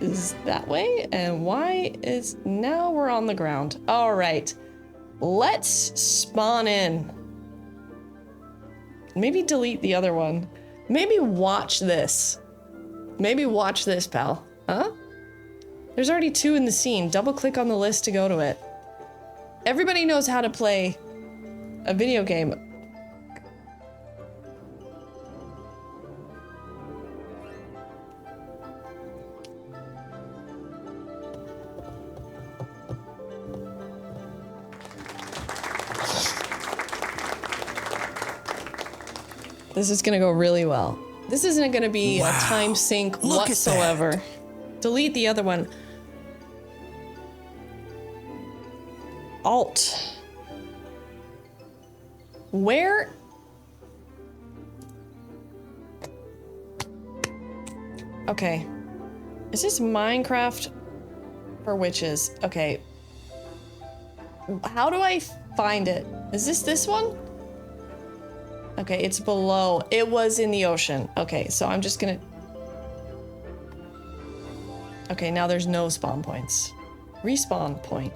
is that way, and Y is... Now we're on the ground. All right. Let's spawn in. Maybe delete the other one. Maybe watch this. Maybe watch this, pal. Huh? There's already 2 in the scene. Double click on the list to go to it. Everybody knows how to play a video game. This is gonna go really well. This isn't gonna be a time sink whatsoever. Delete the other one. Alt. Where? Okay. Is this Minecraft for witches? Okay. How do I find it? Is this one? Okay, it's below. It was in the ocean. Okay, so I'm just gonna... Okay, now there's no spawn points. Respawn point.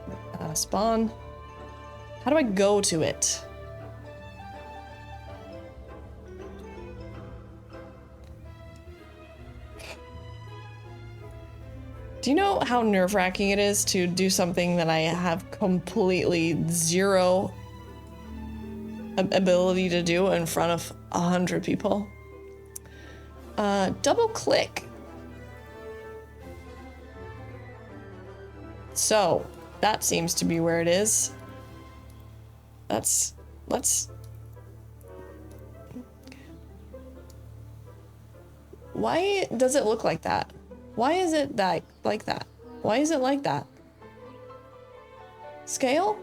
Spawn. How do I go to it? Do you know how nerve-wracking it is to do something that I have completely zero ability to do in front of 100 people? Double click. So that seems to be where it is. Let's why does it look like that? Why is it that like that? Why is it like that? Scale?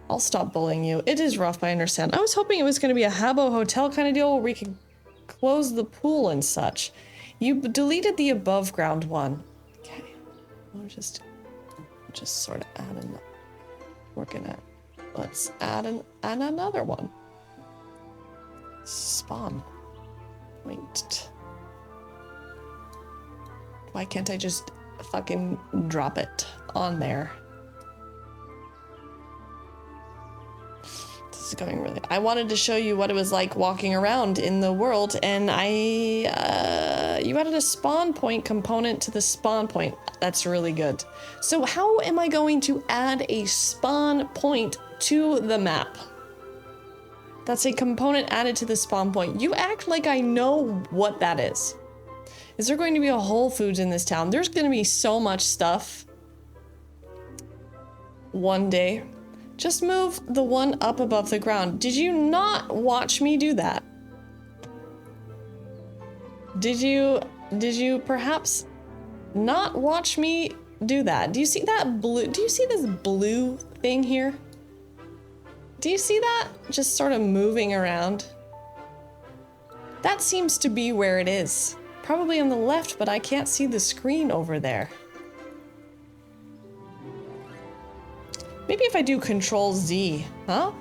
I'll stop bullying you. It is rough, I understand. I was hoping it was going to be a Habbo Hotel kind of deal where we could close the pool and such. You deleted the above ground one. Okay. I'll just sort of add another. Working at. Let's add another one. Spawn. Wait. Why can't I just fucking drop it on there? This is going really... I wanted to show you what it was like walking around in the world, and you added a spawn point component to the spawn point. That's really good. So how am I going to add a spawn point to the map? That's a component added to the spawn point. You act like I know what that is. Is there going to be a Whole Foods in this town? There's going to be so much stuff. One day. Just move the one up above the ground. Did you not watch me do that? Did you perhaps not watch me do that? Do you see that blue? Do you see this blue thing here? Do you see that? Just sort of moving around. That seems to be where it is. Probably on the left, but I can't see the screen over there. Maybe if I do Control Z, huh?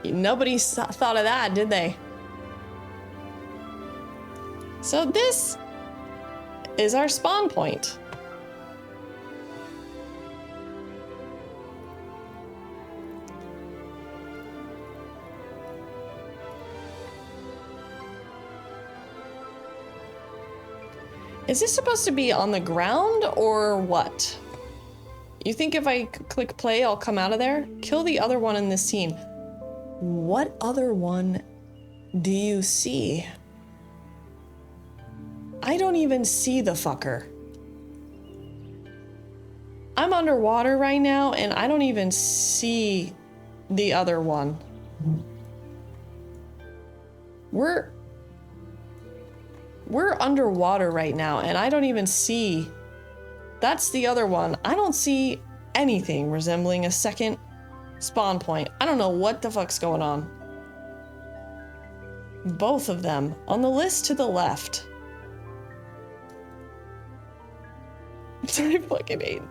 Nobody thought of that, did they? So this is our spawn point. Is this supposed to be on the ground or what? You think if I click play, I'll come out of there? Kill the other one in this scene. What other one do you see? I don't even see the fucker. I'm underwater right now and I don't even see the other one. We're underwater right now, and I don't even see... That's the other one. I don't see anything resembling a second spawn point. I don't know what the fuck's going on. Both of them on the list to the left. I fucking hate...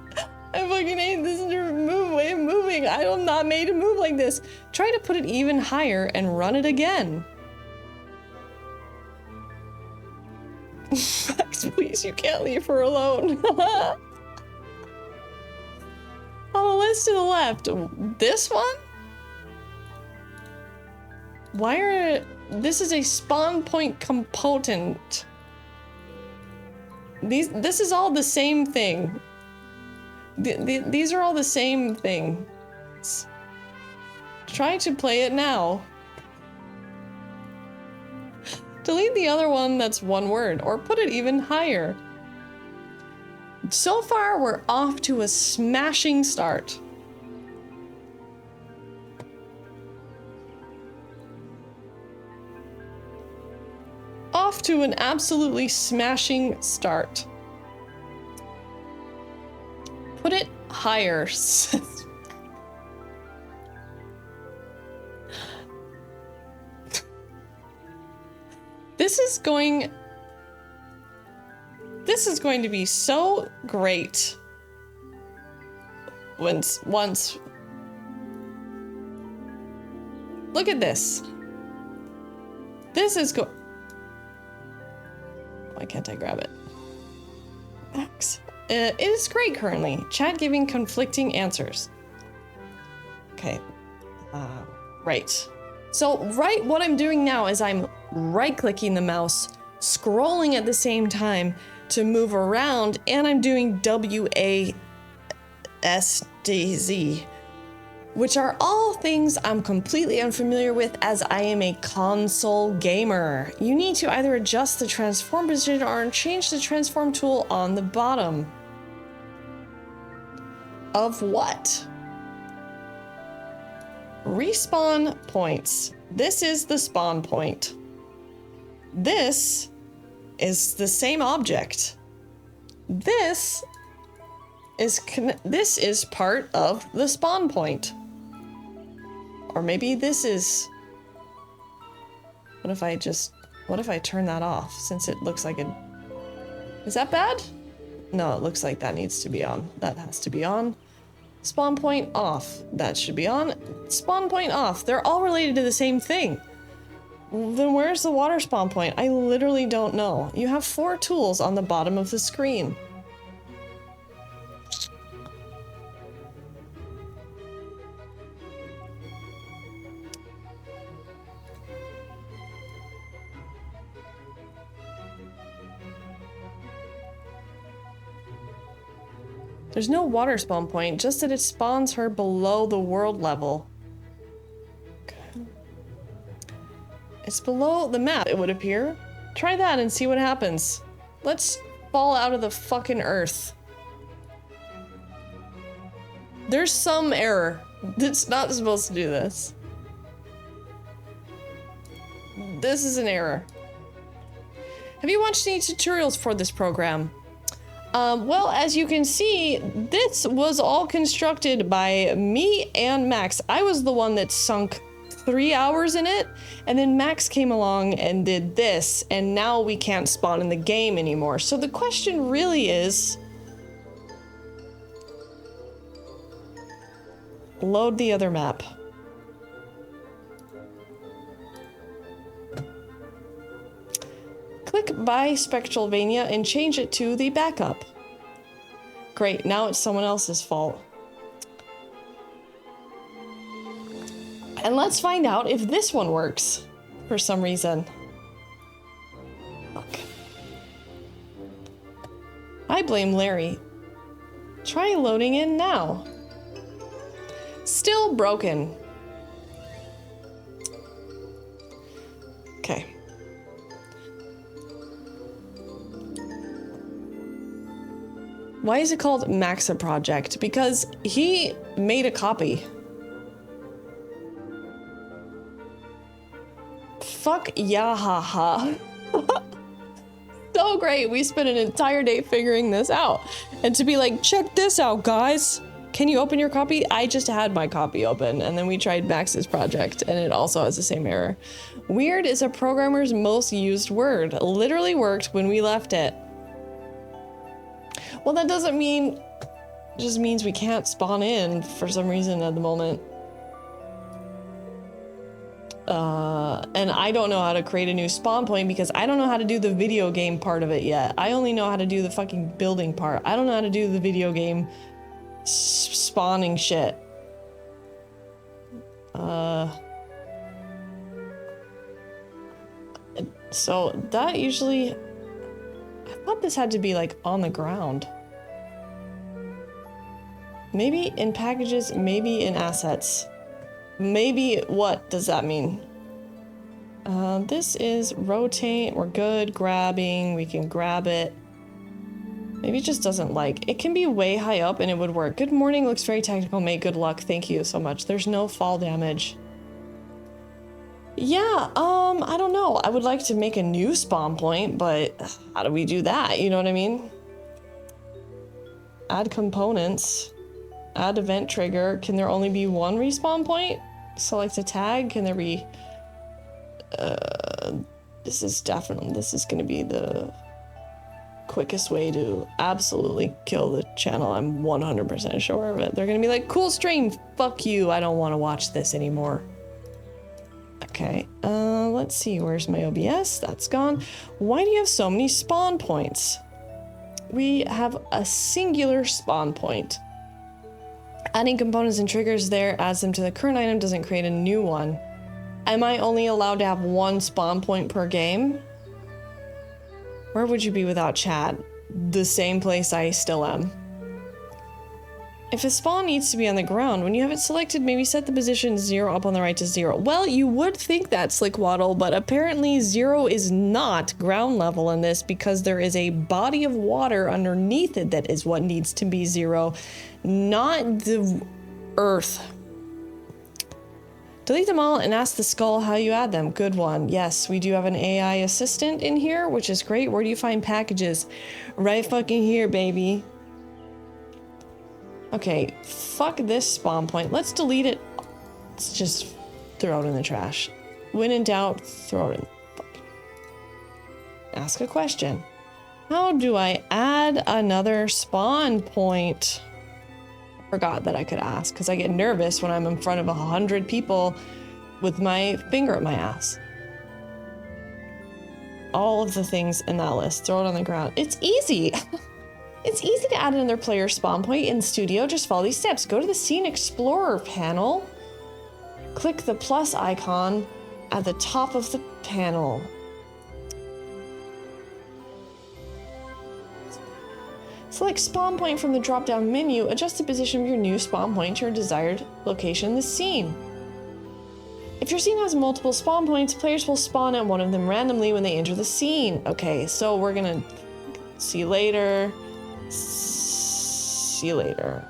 I fucking hate this way of moving. I'm not made to move like this. Try to put it even higher and run it again. Max, please, you can't leave her alone. On the list to the left, this one? Why are... This is a spawn point component. This is all the same thing. These are all the same thing. Try to play it now. Delete the other one that's one word, or put it even higher. So far, we're off to a smashing start. Off to an absolutely smashing start. Put it higher. This is going to be so great once look at this. This is why can't I grab it? Max. It is great currently. Chat giving conflicting answers. Okay. Right. So, what I'm doing now is I'm right-clicking the mouse, scrolling at the same time to move around, and I'm doing WASDZ, which are all things I'm completely unfamiliar with as I am a console gamer. You need to either adjust the transform position or change the transform tool on the bottom. Of what? Respawn points. This is the spawn point. This is the same object. This is part of the spawn point. Or maybe this is... What if I turn that off, since it looks like it... Is that bad? No, it looks like that needs to be on. That has to be on. Spawn point off. That should be on. Spawn point off. They're all related to the same thing. Then where's the water spawn point? I literally don't know. You have 4 tools on the bottom of the screen. There's no water spawn point, just that it spawns her below the world level. Okay. It's below the map, it would appear. Try that and see what happens. Let's fall out of the fucking earth. There's some error. It's not supposed to do this. This is an error. Have you watched any tutorials for this program? Well, as you can see, this was all constructed by me and Max. I was the one that sunk 3 hours in it, and then Max came along and did this, and now we can't spawn in the game anymore. So the question really is... Load the other map. Click Buy Spectralvania and change it to the backup. Great, now it's someone else's fault. And let's find out if this one works for some reason. Okay. I blame Larry. Try loading in now. Still broken. Okay. Why is it called Maxa Project? Because he made a copy. Fuck yeah, haha. So great, we spent an entire day figuring this out. And to be like, check this out, guys. Can you open your copy? I just had my copy open, and then we tried Max's project, and it also has the same error. Weird is a programmer's most used word. Literally worked when we left it. Well, that doesn't mean It just means we can't spawn in for some reason at the moment. And I don't know how to create a new spawn point because I don't know how to do the video game part of it yet. I only know how to do the fucking building part. I don't know how to do the video game spawning shit. So that usually, I thought this had to be like on the ground. Maybe in packages, maybe in assets. Maybe, what does that mean? This is rotate, we're good, grabbing, we can grab it. Maybe it just doesn't like, it can be way high up and it would work. Good morning, looks very technical, mate, good luck, thank you so much. There's no fall damage. Yeah, I don't know. I would like to make a new spawn point, but how do we do that? You know what I mean? Add components. Add event trigger. Can there only be one respawn point? Select a tag. Can there be... this is gonna be the quickest way to absolutely kill the channel. I'm 100% sure of it. They're gonna be like, cool stream, fuck you, I don't want to watch this anymore. Okay, let's see, where's my OBS? That's gone. Why do you have so many spawn points? We have a singular spawn point. Adding components and triggers there adds them to the current item, doesn't create a new one. Am I only allowed to have one spawn point per game? Where would you be without chat? The same place I still am. If a spawn needs to be on the ground, when you have it selected, maybe set the position 0 up on the right to 0. Well, you would think that, Slickwaddle, but apparently 0 is not ground level in this because there is a body of water underneath it that is what needs to be 0, not the earth. Delete them all and ask the skull how you add them. Good one. Yes, we do have an AI assistant in here, which is great. Where do you find packages? Right fucking here, baby. Okay, fuck this spawn point. Let's delete it. Let's just throw it in the trash. When in doubt, throw it in. Ask a question. How do I add another spawn point? Forgot that I could ask because I get nervous when I'm in front of 100 people with my finger at my ass. All of the things in that list, throw it on the ground. It's easy. It's easy to add another player spawn point in Studio. Just follow these steps. Go to the Scene Explorer panel. Click the plus icon at the top of the panel. Select spawn point from the drop-down menu. Adjust the position of your new spawn point to your desired location in the scene. If your scene has multiple spawn points, players will spawn at one of them randomly when they enter the scene. Okay, so we're gonna see you later. See you later.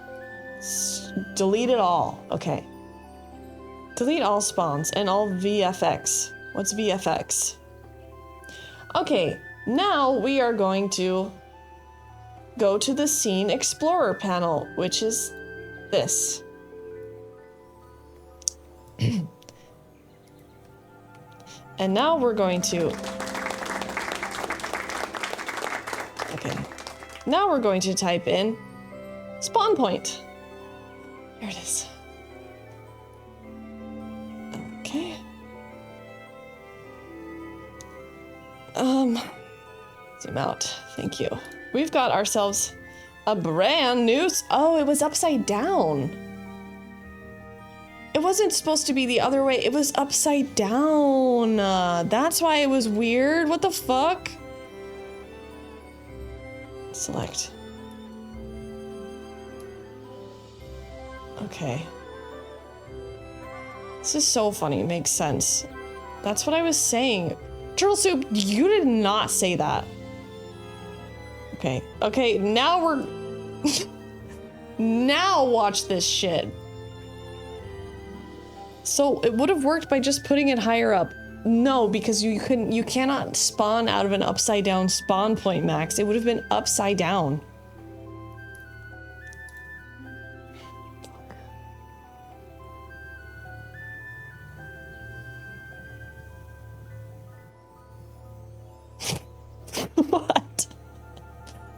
Delete it all. Okay. Delete all spawns and all VFX. What's VFX? Okay, now we are going to go to the Scene Explorer panel, which is this. And now we're going to... Okay. Now we're going to type in spawn point. There it is. Okay. Zoom out. Thank you. We've got ourselves a brand new... Oh, it was upside down. It wasn't supposed to be the other way. It was upside down. That's why it was weird. What the fuck? Select. Okay. This is so funny. It makes sense. That's what I was saying. Turtle Soup, you did not say that. Okay. Okay, now we're... Now watch this shit. So it would have worked by just putting it higher up. No, because you cannot spawn out of an upside down spawn point, Max. It would have been upside down. What?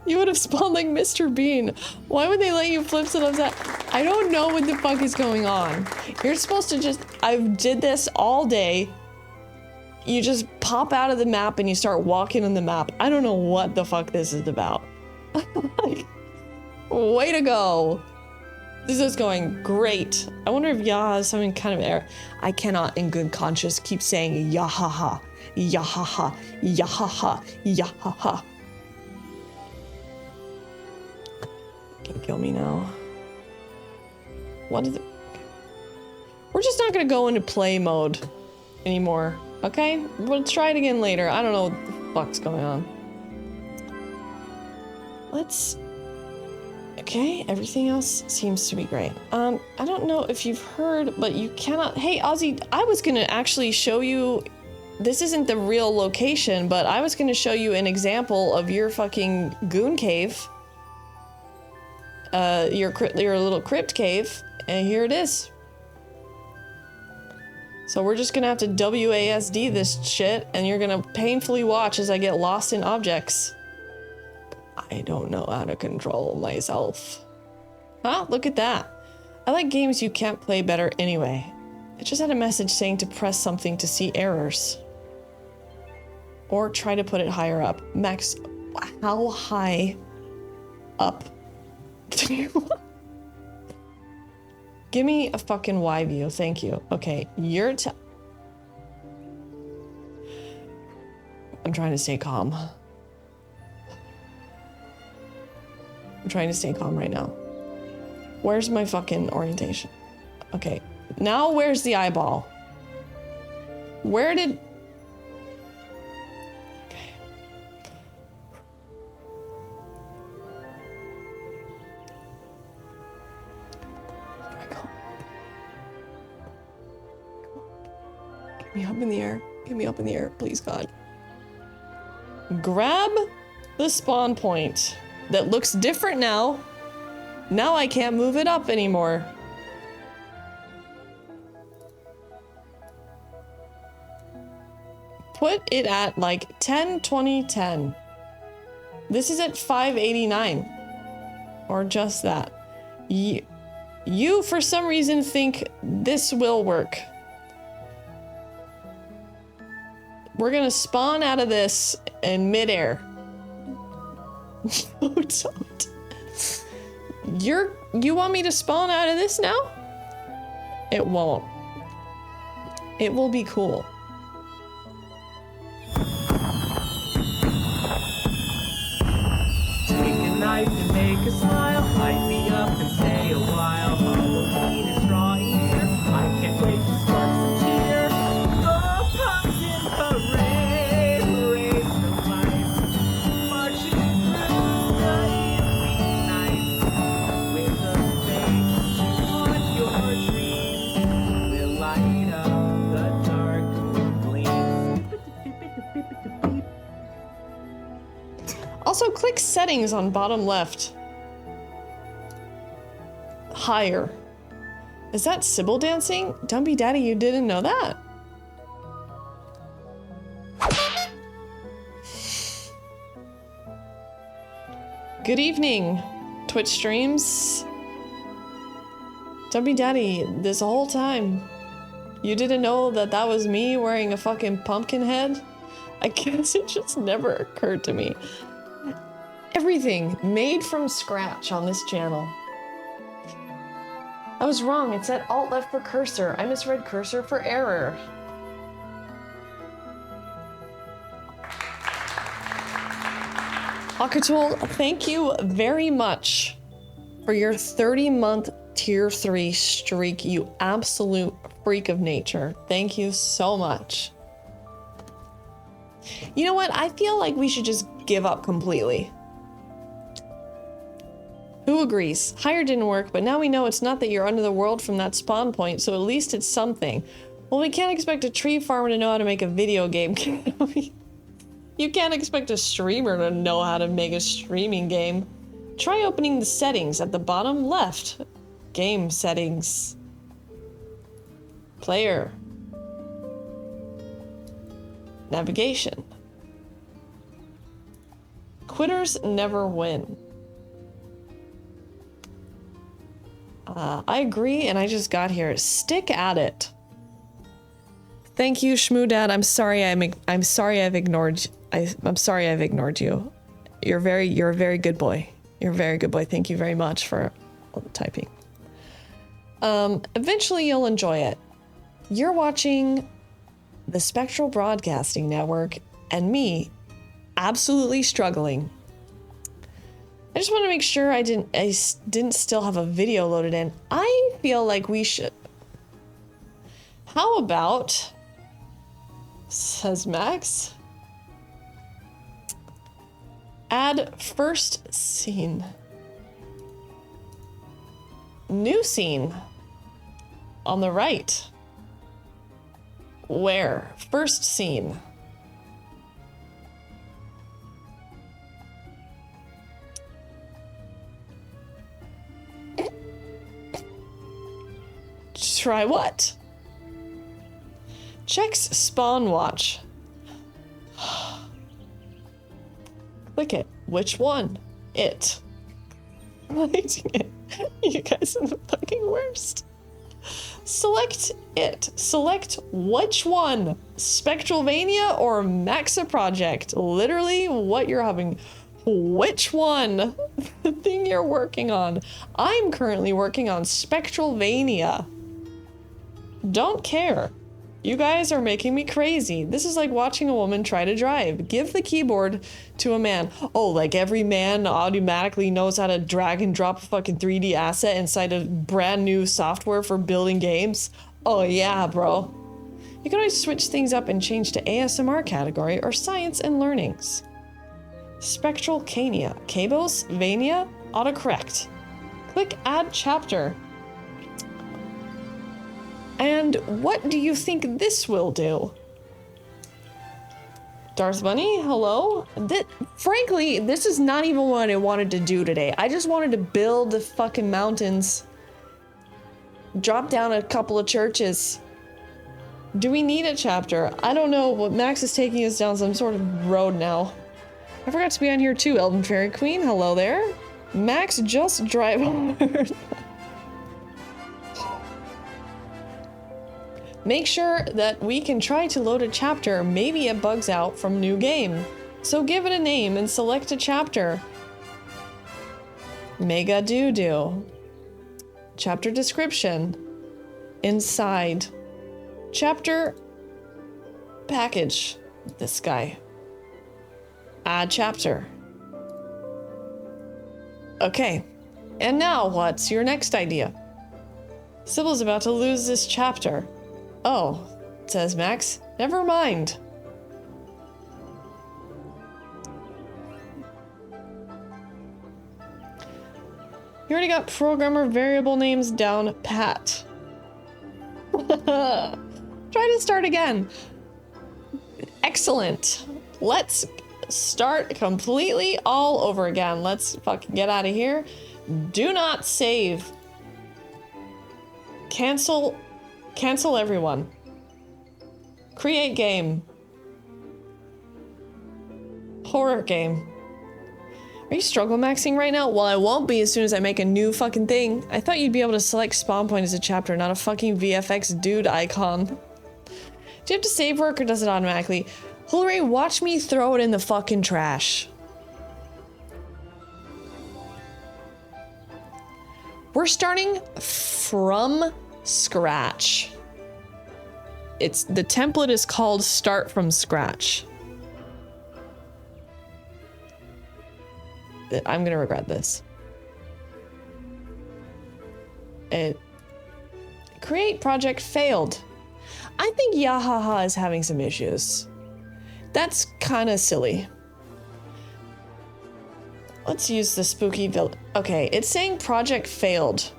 You would have spawned like Mr. Bean. Why would they let you flip it upside? I don't know what the fuck is going on. You're supposed to just, I did this all day. You just pop out of the map and you start walking on the map. I don't know what the fuck this is about. Like, way to go. This is going great. I wonder if Yaha has some kind of error. I cannot in good conscience keep saying Yahaha, Yahaha, Yahaha, Yahaha. Can't kill me now. What is it? We're just not gonna go into play mode anymore, okay? We'll try it again later. I don't know what the fuck's going on. Let's... Okay, everything else seems to be great. I don't know if you've heard, but you cannot... Hey, Ozzy, I was gonna actually show you... This isn't the real location, but I was gonna show you an example of your fucking goon cave. Your little crypt cave, and here it is. So we're just gonna have to WASD this shit, and you're gonna painfully watch as I get lost in objects. I don't know how to control myself. Huh? Look at that. I like games you can't play better anyway. It just had a message saying to press something to see errors. Or try to put it higher up. Max, how high up do you want? Give me a fucking Y view, thank you. Okay, I'm trying to stay calm. I'm trying to stay calm right now. Where's my fucking orientation? Okay, now where's the eyeball? Where did... Okay. Here I go. Get me up in the air. Get me up in the air, please, God. Grab the spawn point. That looks different now. Now I can't move it up anymore. Put it at like 10, 20, 10. This is at 589. Or just that. You for some reason think this will work. We're gonna spawn out of this in midair. No, don't. You want me to spawn out of this now? It won't. It will be cool. Take a knife and make a smile, light me up and stay a while. Halloween is drawing near, I can't wait to spark some cheer. Oh, pumpkin parade, parade for life. Marching through the evening nights with a face to haunt your dreams. We'll light up the dark gleams. Also, click settings on bottom left. Higher. Is that Sybil dancing? Dumpy Daddy, you didn't know that? Good evening, Twitch streams. Dumpy Daddy, this whole time, you didn't know that that was me wearing a fucking pumpkin head? I guess it just never occurred to me. Everything made from scratch on this channel. I was wrong, it said Alt left for cursor. I misread cursor for error. Akatul, thank you very much for your 30-month tier 3 streak, you absolute freak of nature. Thank you so much. You know what? I feel like we should just give up completely. Who agrees? Higher didn't work, but now we know it's not that you're under the world from that spawn point, so at least it's something. Well, we can't expect a tree farmer to know how to make a video game, can we? You can't expect a streamer to know how to make a streaming game. Try opening the settings at the bottom left. Game settings. Player. Quitters never win. I agree, and I just got here. Stick at it. Thank you, Shmoo Dad. I'm sorry I've ignored you. You're a very good boy. You're a very good boy. Thank you very much for all the typing. Eventually you'll enjoy it. You're watching the Spectral Broadcasting Network and me absolutely struggling. I just want to make sure I didn't still have a video loaded in. I feel like we should. How about, says Max, add first scene. New scene on the right. Where? First scene. Try what? Checks spawn watch. Click it. Which one? It. I'm hating it. You guys are the fucking worst. Select it. Select which one. Spectralvania or Maxa Project. Literally what you're having. Which one? The thing you're working on. I'm currently working on Spectralvania. Don't care. You guys are making me crazy. This is like watching a woman try to drive. Give the keyboard to a man. Oh, like every man automatically knows how to drag and drop a fucking 3D asset inside a brand new software for building games? Oh yeah, bro. You can always switch things up and change to ASMR category or science and learnings. Spectral Cania. Cables, Vania, autocorrect. Click add chapter. And what do you think this will do? Darth Bunny, hello? Frankly, this is not even what I wanted to do today. I just wanted to build the fucking mountains. Drop down a couple of churches. Do we need a chapter? I don't know, but Max is taking us down some sort of road now. I forgot to be on here too, Elven Fairy Queen. Hello there. Max, just drive over. Make sure that we can try to load a chapter. Maybe it bugs out from new game. So give it a name and select a chapter. Mega Doo-Doo. Chapter description. Inside. Chapter package. This guy. Add chapter. Okay. And now what's your next idea? Sybil's about to lose this chapter. Oh, says Max. Never mind. You already got programmer variable names down pat. Try to start again. Excellent. Let's start completely all over again. Let's fucking get out of here. Do not save. Cancel everyone. Create game. Horror game. Are you struggle maxing right now? Well, I won't be as soon as I make a new fucking thing. I thought you'd be able to select spawn point as a chapter, not a fucking VFX dude icon. Do you have to save work or does it automatically? Hillary, watch me throw it in the fucking trash. We're starting from scratch. The template is called Start from Scratch. I'm gonna regret this. Create project failed. I think Yahaha is having some issues. That's kind of silly. Let's use the spooky village. Okay, it's saying project failed.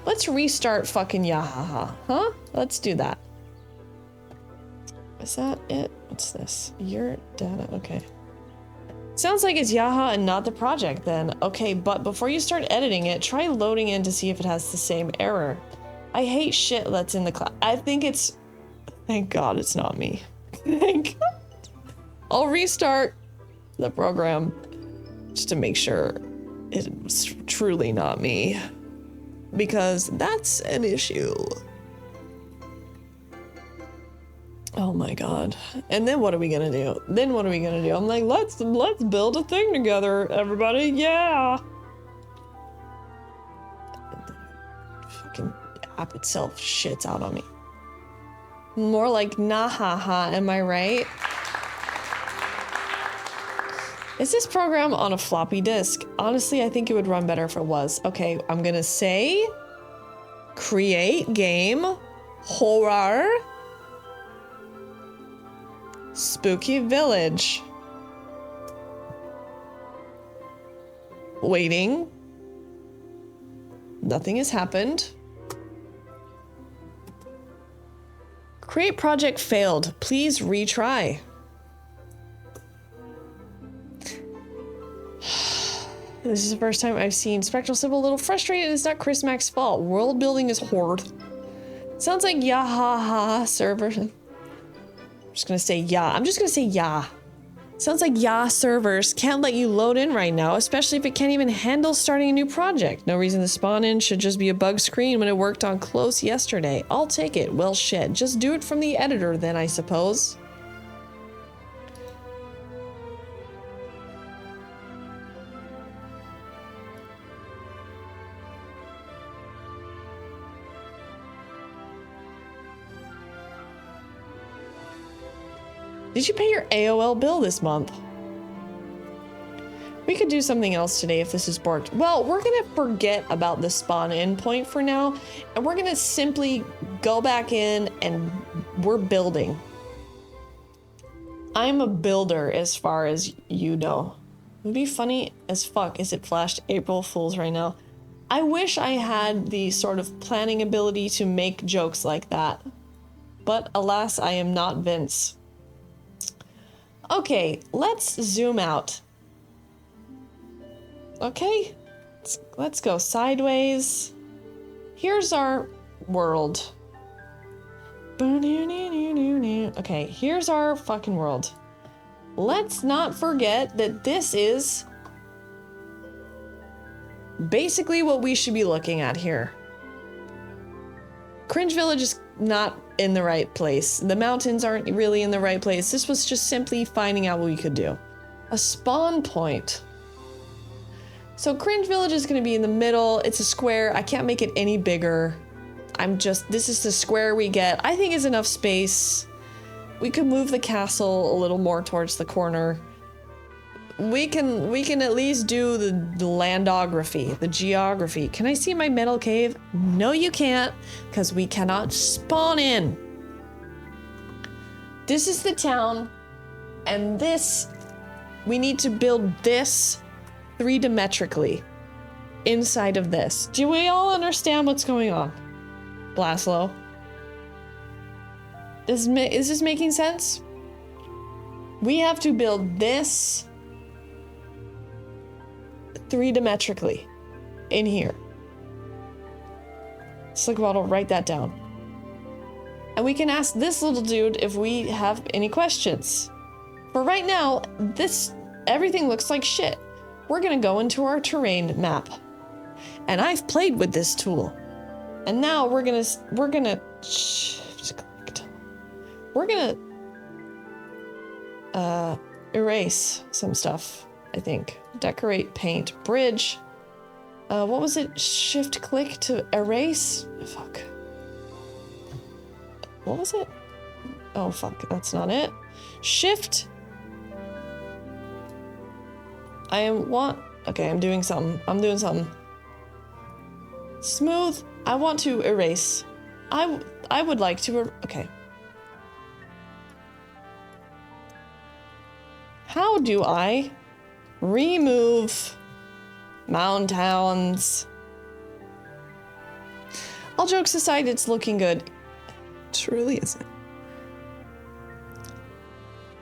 Let's restart fucking Yahaha, huh? Let's do that. Is that it? What's this? Your data, okay. Sounds like it's Yaha and not the project then. Okay, but before you start editing it, try loading in to see if it has the same error. I hate shit that's in the cloud. I think it's... Thank God it's not me. Thank God. I'll restart the program. just to make sure it's truly not me, because that's an issue. Oh my god. And then what are we gonna do? I'm like, let's build a thing together, everybody. Yeah. The fucking app itself shits out on me. More like nah ha ha, am I right? Is this program on a floppy disk? Honestly, I think it would run better if it was. Okay, I'm gonna say create game horror spooky village. Waiting. Nothing has happened. Create project failed. Please retry. This is the first time I've seen Spectral Sybil a little frustrated. It's not Chris Mack's fault. World building is hard. Sounds like Yahaha server. I'm just gonna say yeah. I'm just gonna say yeah. Sounds like yeah servers can't let you load in right now, especially if it can't even handle starting a new project. No reason to spawn in, should just be a bug screen when it worked on close yesterday. I'll take it. Well shit. Just do it from the editor then, I suppose. Did you pay your AOL bill this month? We could do something else today if this is borked. Well, we're gonna forget about the spawn in point for now, and we're gonna simply go back in and we're building. I'm a builder as far as you know. It would be funny as fuck as it flashed April Fools right now. I wish I had the sort of planning ability to make jokes like that. But alas, I am not Vince. Okay, let's zoom out. Okay, let's go sideways. Here's our world. Okay, here's our fucking world. Let's not forget that this is basically what we should be looking at here. Cringe Village is not in the right place. The mountains aren't really in the right place. This was just simply finding out what we could do. A spawn point. So Cringe Village is going to be in the middle. It's a square. I can't make it any bigger. This is the square we get. I think is enough space. We could move the castle a little more towards the corner. We can at least do the landography, the geography. Can I see my metal cave? No, you can't, because we cannot spawn in. This is the town, and we need to build this three-dimetrically inside of this. Do we all understand what's going on? Blaslow? Is this making sense? We have to build this three-dimetrically in here. Slickbot will write that down. And we can ask this little dude if we have any questions. For right now, everything looks like shit. We're gonna go into our terrain map. And I've played with this tool. And now we're gonna erase some stuff, I think. Decorate, paint, bridge. What was it? Shift click to erase? Fuck. What was it? Oh fuck, that's not it. Shift. Okay, I'm doing something. Smooth. I want to erase. I would like to, okay. How do I remove mountains? All jokes aside, it's looking good. It truly isn't.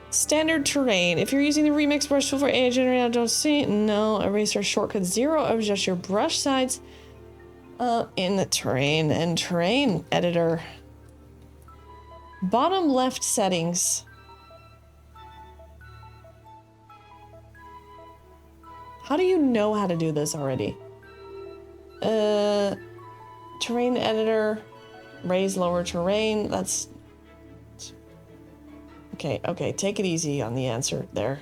Standard terrain. If you're using the remix brush tool for AI generator, don't see. No, eraser shortcut 0. Adjust your brush size in the terrain and terrain editor. Bottom left settings. How do you know how to do this already? Terrain editor, raise lower terrain. That's okay. Okay, take it easy on the answer there.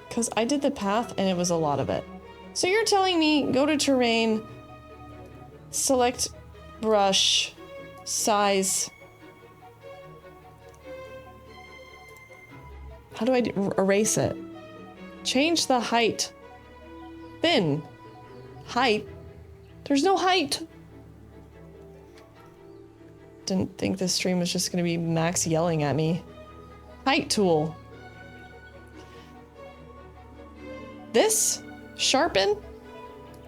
Because I did the path and it was a lot of it. So you're telling me go to terrain, select brush, size. How do I erase it? Change the height. Thin. Height. There's no height. Didn't think this stream was just gonna be Max yelling at me. Height tool. This, sharpen,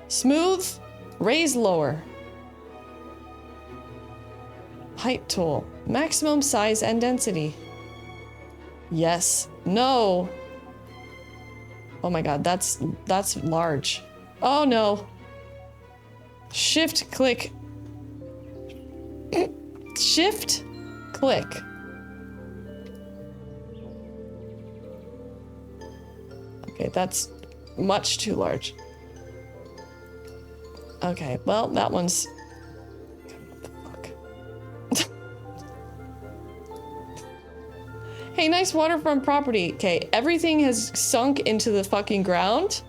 smooth, raise lower. Height tool, maximum size and density. Yes, no. Oh my God, that's large. Oh no. Shift click. Shift click. Okay, that's much too large. Okay, well, that one's... What the fuck? Hey, nice waterfront property. Okay, everything has sunk into the fucking ground.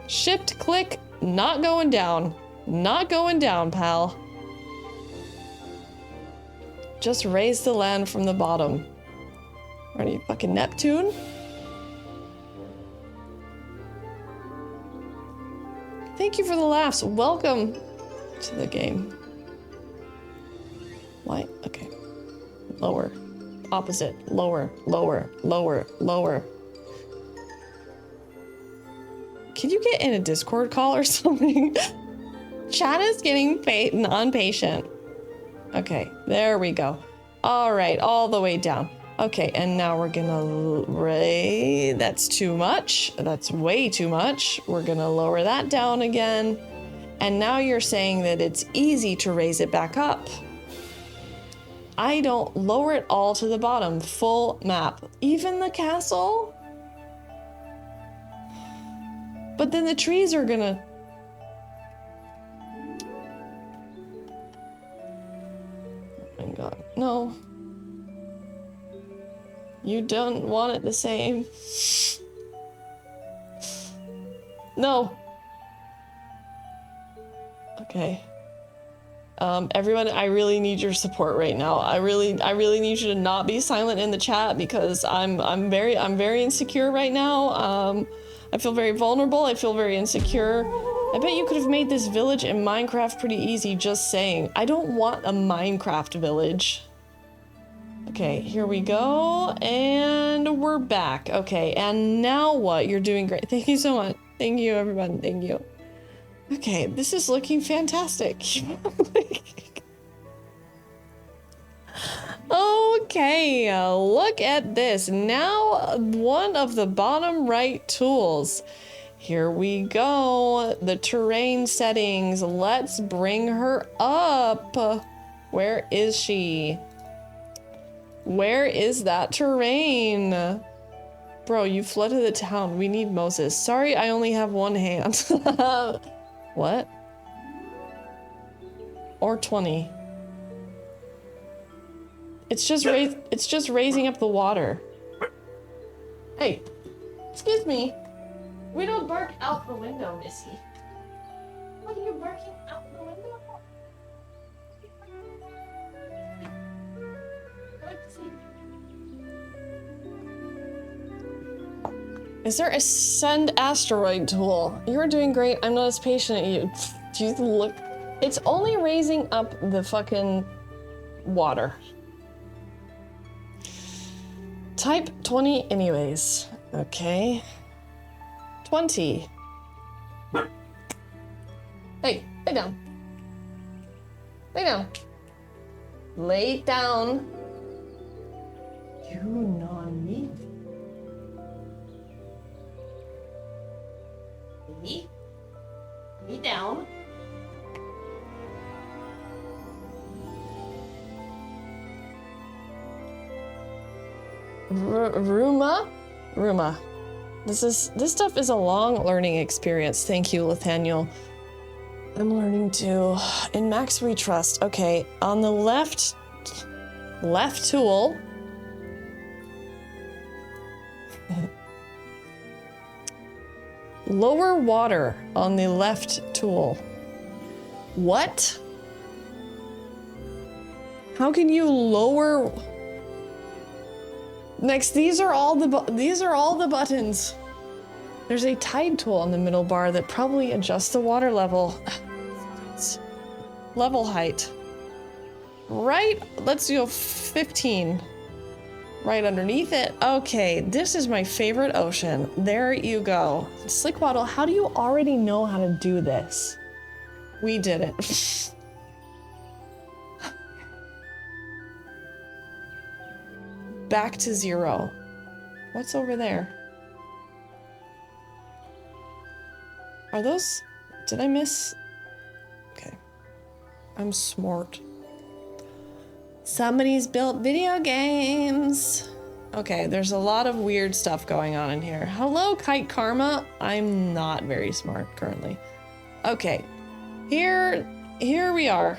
Shift click, not going down. Not going down, pal. Just raise the land from the bottom. Are you fucking Neptune? Thank you for the laughs. Welcome to the game. Why? Okay. Lower. Opposite. Lower. Lower. Lower. Lower. Can you get in a Discord call or something? Chat is getting impatient. Okay, there we go. All right, all the way down. Okay, and now we're gonna that's too much. That's way too much. We're gonna lower that down again. And now you're saying that it's easy to raise it back up. I don't lower it all to the bottom. Full map. Even the castle? But then the trees are gonna... Oh my God, no. You don't want it the same. No. Okay. Everyone, I really need your support right now. I really need you to not be silent in the chat because I'm very insecure right now. I feel very vulnerable. I feel very insecure. I bet you could have made this village in Minecraft pretty easy, just saying. I don't want a Minecraft village. Okay, here we go, and we're back. Okay, and now what? You're doing great. Thank you so much. Thank you, everyone. Thank you. Okay, this is looking fantastic. Okay, look at this. Now, one of the bottom right tools. Here we go. The terrain settings. Let's bring her up. Where is she? Where is that terrain? Bro, you flooded the town. We need Moses. Sorry, I only have one hand. What? Or 20. It's just raising up the water. Hey, excuse me. We don't bark out the window, Missy. What are you barking out the window? Is there a send asteroid tool? You're doing great. I'm not as patient as you. Do you look? It's only raising up the fucking water. Type 20 anyways. Okay. 20. Hey, lay down. Lay down. Lay down. You non-me. Me down. Ruma. This stuff is a long learning experience. Thank you, Nathaniel. I'm learning too. In Max we trust. Okay, on the left tool. Lower water on the left tool. What? How can you lower? Next, these are all the buttons. There's a tide tool on the middle bar that probably adjusts the water level. Level height. Right, let's go 15. Right underneath it. Okay, this is my favorite ocean. There you go. Slickwaddle, how do you already know how to do this? We did it. Back to 0. What's over there? Are those... Did I miss? Okay. I'm smart. Somebody's built video games. Okay, there's a lot of weird stuff going on in here. Hello, Kite Karma. I'm not very smart currently. Okay. Here we are.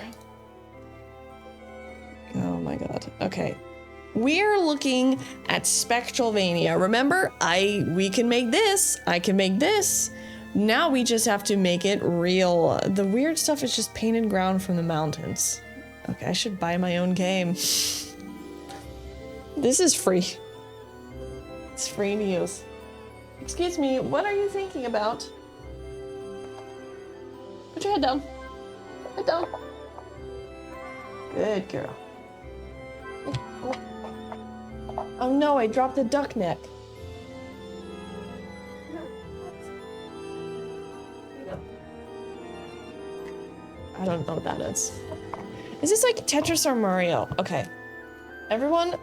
Oh my god. Okay. We're looking at Spectralvania. Remember, we can make this. I can make this. Now we just have to make it real. The weird stuff is just painted ground from the mountains. Okay, I should buy my own game. This is free. It's free to use. Excuse me, what are you thinking about? Put your head down. Head down. Good girl. Oh no, I dropped the duck neck. I don't know what that is. Is this like Tetris or Mario? Okay. Everyone,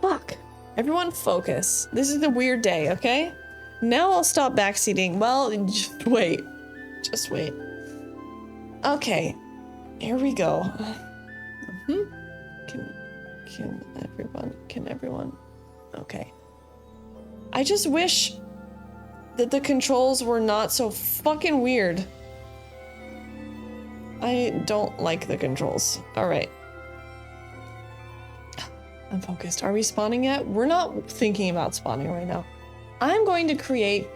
fuck. Everyone focus. This is a weird day, okay? Now I'll stop backseating. Well, just wait. Just wait. Okay. Here we go. Can everyone? Okay. I just wish that the controls were not so fucking weird. I don't like the controls. All right. I'm focused. Are we spawning yet? We're not thinking about spawning right now. I'm going to create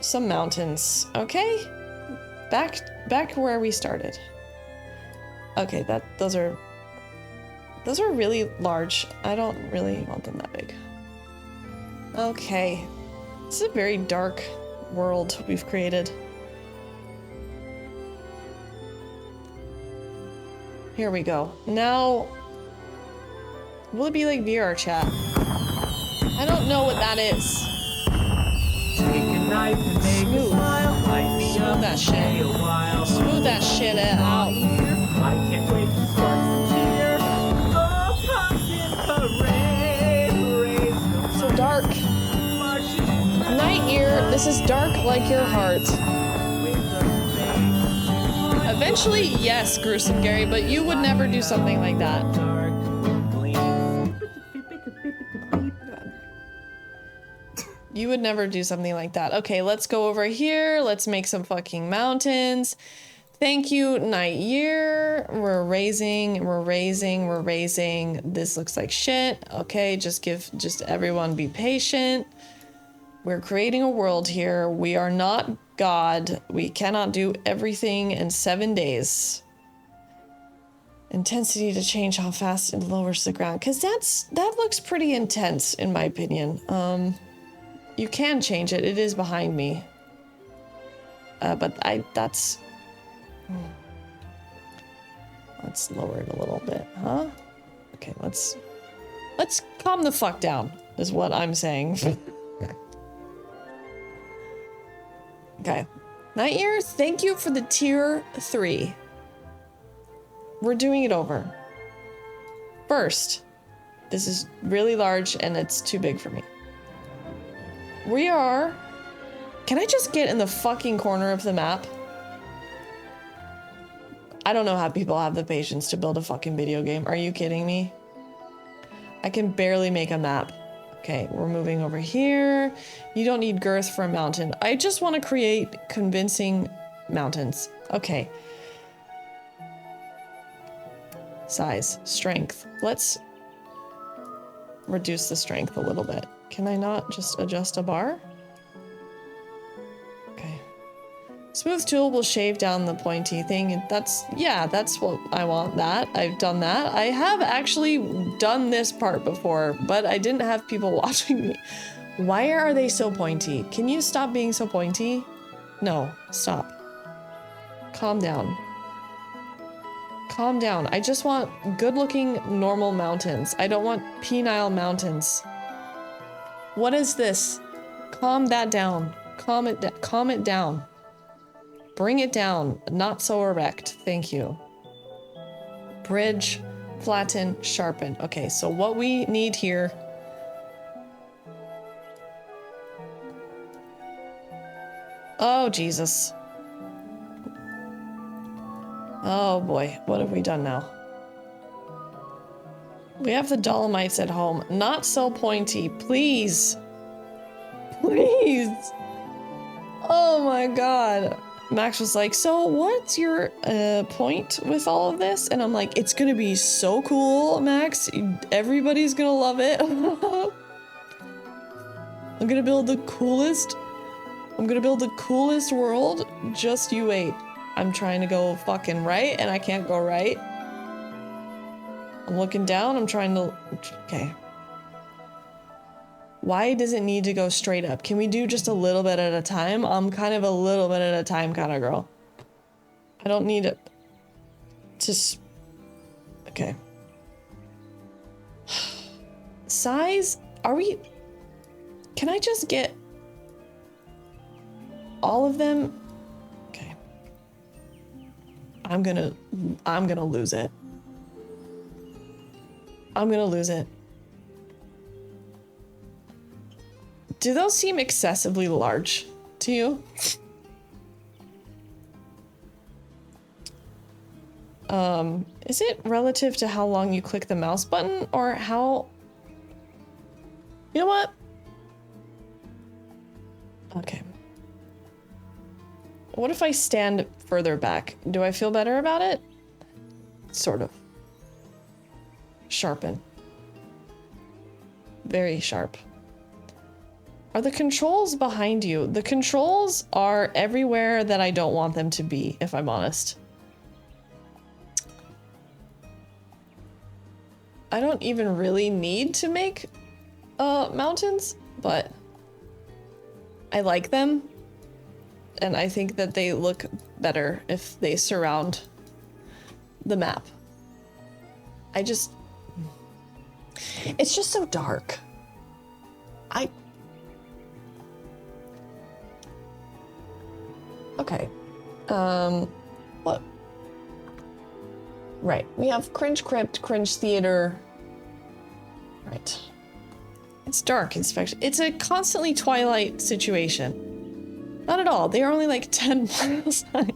some mountains, okay? Back where we started. Okay, those are really large. I don't really want them that big. Okay. This is a very dark world we've created. Here we go. Now, will it be like VR chat? I don't know what that is. Take a knife and make a smile. Light me up that and shit. stay a while. Smooth that shit out. I can't wait to start some cheer. Oh, pumpkin parade. So dark. Night Ear, this is dark like your heart. Eventually, yes, Gruesome Gary, but you would never do something like that. You would never do something like that. Okay, let's go over here. Let's make some fucking mountains. Thank you, Night Year. We're raising. This looks like shit. Okay, just everyone be patient. We're creating a world here. We are not God. We cannot do everything in 7 days. Intensity to change how fast it lowers the ground. Because that looks pretty intense, in my opinion. You can change it. It is behind me. But that's... Let's lower it a little bit, huh? Okay, let's calm the fuck down, is what I'm saying. Okay. Night Year, thank you for the tier 3. We're doing it over. First, this is really large and it's too big for me. We are... Can I just get in the fucking corner of the map? I don't know how people have the patience to build a fucking video game. Are you kidding me? I can barely make a map. Okay, we're moving over here. You don't need girth for a mountain. I just want to create convincing mountains. Okay. Size, strength. Let's reduce the strength a little bit. Can I not just adjust a bar? Okay. Smooth tool will shave down the pointy thing. And that's what I want. I've done that. I have actually done this part before, but I didn't have people watching me. Why are they so pointy? Can you stop being so pointy? No, stop. Calm down. Calm down. I just want good-looking, normal mountains. I don't want penile mountains. What is this? Calm that down. Calm it down. Bring it down. Not so erect. Thank you. Bridge, flatten, sharpen. Okay, so what we need here... Oh, Jesus. Oh boy, what have we done now? We have the Dolomites at home. Not so pointy, please. Please. Oh my God. Max was like, so what's your point with all of this? And I'm like, it's gonna be so cool, Max. Everybody's gonna love it. I'm gonna build the coolest world. Just you wait. I'm trying to go fucking right and I can't go right. I'm looking down, I'm trying to... Okay. Why does it need to go straight up? Can we do just a little bit at a time? I'm kind of a little bit at a time kind of girl. I don't need it to... Okay. Size? Are we... Can I just get all of them? Okay. I'm gonna lose it. I'm gonna lose it. Do those seem excessively large to you? Is it relative to how long you click the mouse button or how... You know what? Okay. What if I stand further back? Do I feel better about it? Sort of. Sharpen. Very sharp. Are the controls behind you? The controls are everywhere that I don't want them to be, if I'm honest. I don't even really need to make mountains, but I like them. And I think that they look better if they surround the map. It's just so dark. Okay. What? Right. We have Cringe Crypt, Cringe Theater. Right. It's dark. It's a constantly Twilight situation. Not at all. They are only like 10 miles high.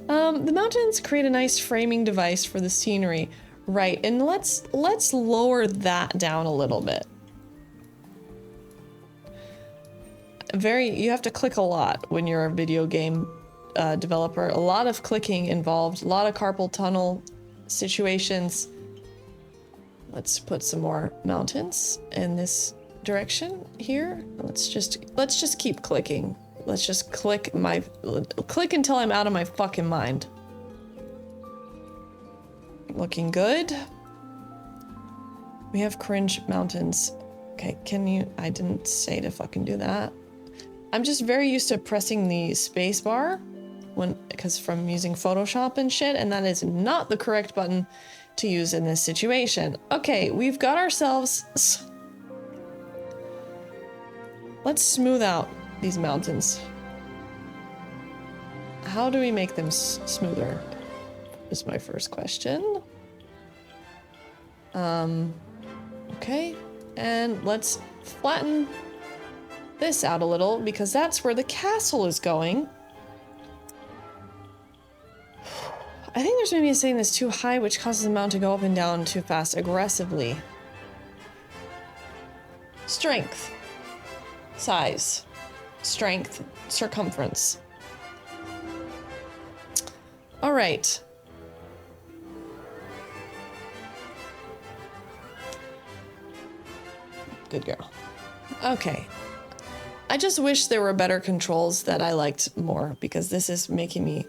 The mountains create a nice framing device for the scenery. Right, and let's lower that down a little bit. You have to click a lot when you're a video game developer. A lot of clicking involved, a lot of carpal tunnel situations. Let's put some more mountains in this direction here. Let's just keep clicking. Let's just click until I'm out of my fucking mind. Looking good. We have cringe mountains. Okay, I didn't say to fucking do that. I'm just very used to pressing the space bar because from using Photoshop and shit, and that is not the correct button to use in this situation. Okay, we've got ourselves... Let's smooth out these mountains. How do we make them smoother? Is my first question. Okay, and let's flatten this out a little because that's where the castle is going. I think there's maybe a saying that's too high, which causes the mountain to go up and down too fast, aggressively. Strength. Size. Strength. Circumference. All right. Good girl. Okay. I just wish there were better controls that I liked more, because this is making me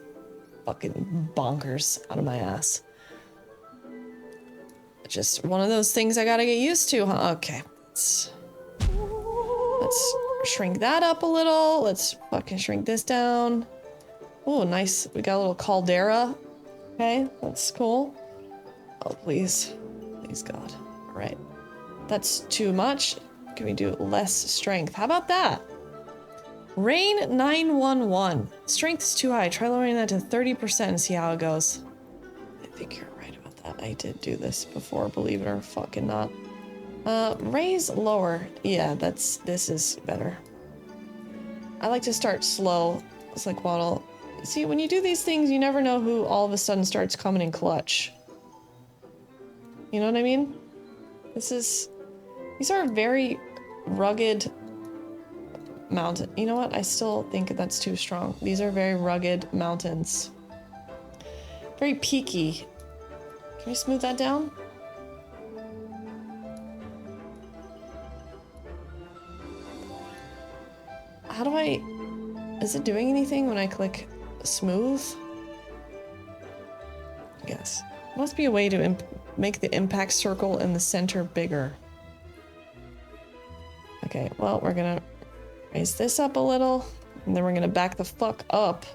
fucking bonkers out of my ass. Just one of those things I gotta get used to, huh? Okay. Let's shrink that up a little. Let's fucking shrink this down. Oh, nice. We got a little caldera. Okay, that's cool. Oh, please. Please, God. All right. That's too much. Can we do less strength? How about that? Rain 911. Strength is too high. Try lowering that to 30% and see how it goes. I think you're right about that. I did do this before, believe it or fucking not. Raise lower. Yeah, this is better. I like to start slow. It's like waddle. See, when you do these things, you never know who all of a sudden starts coming in clutch. You know what I mean? These are very rugged mountain. You know what? I still think that's too strong. These are very rugged mountains. Very peaky. Can we smooth that down? How do I... Is it doing anything when I click smooth? I guess. Must be a way to make the impact circle in the center bigger. Okay, well, we're gonna raise this up a little, and then we're gonna back the fuck up.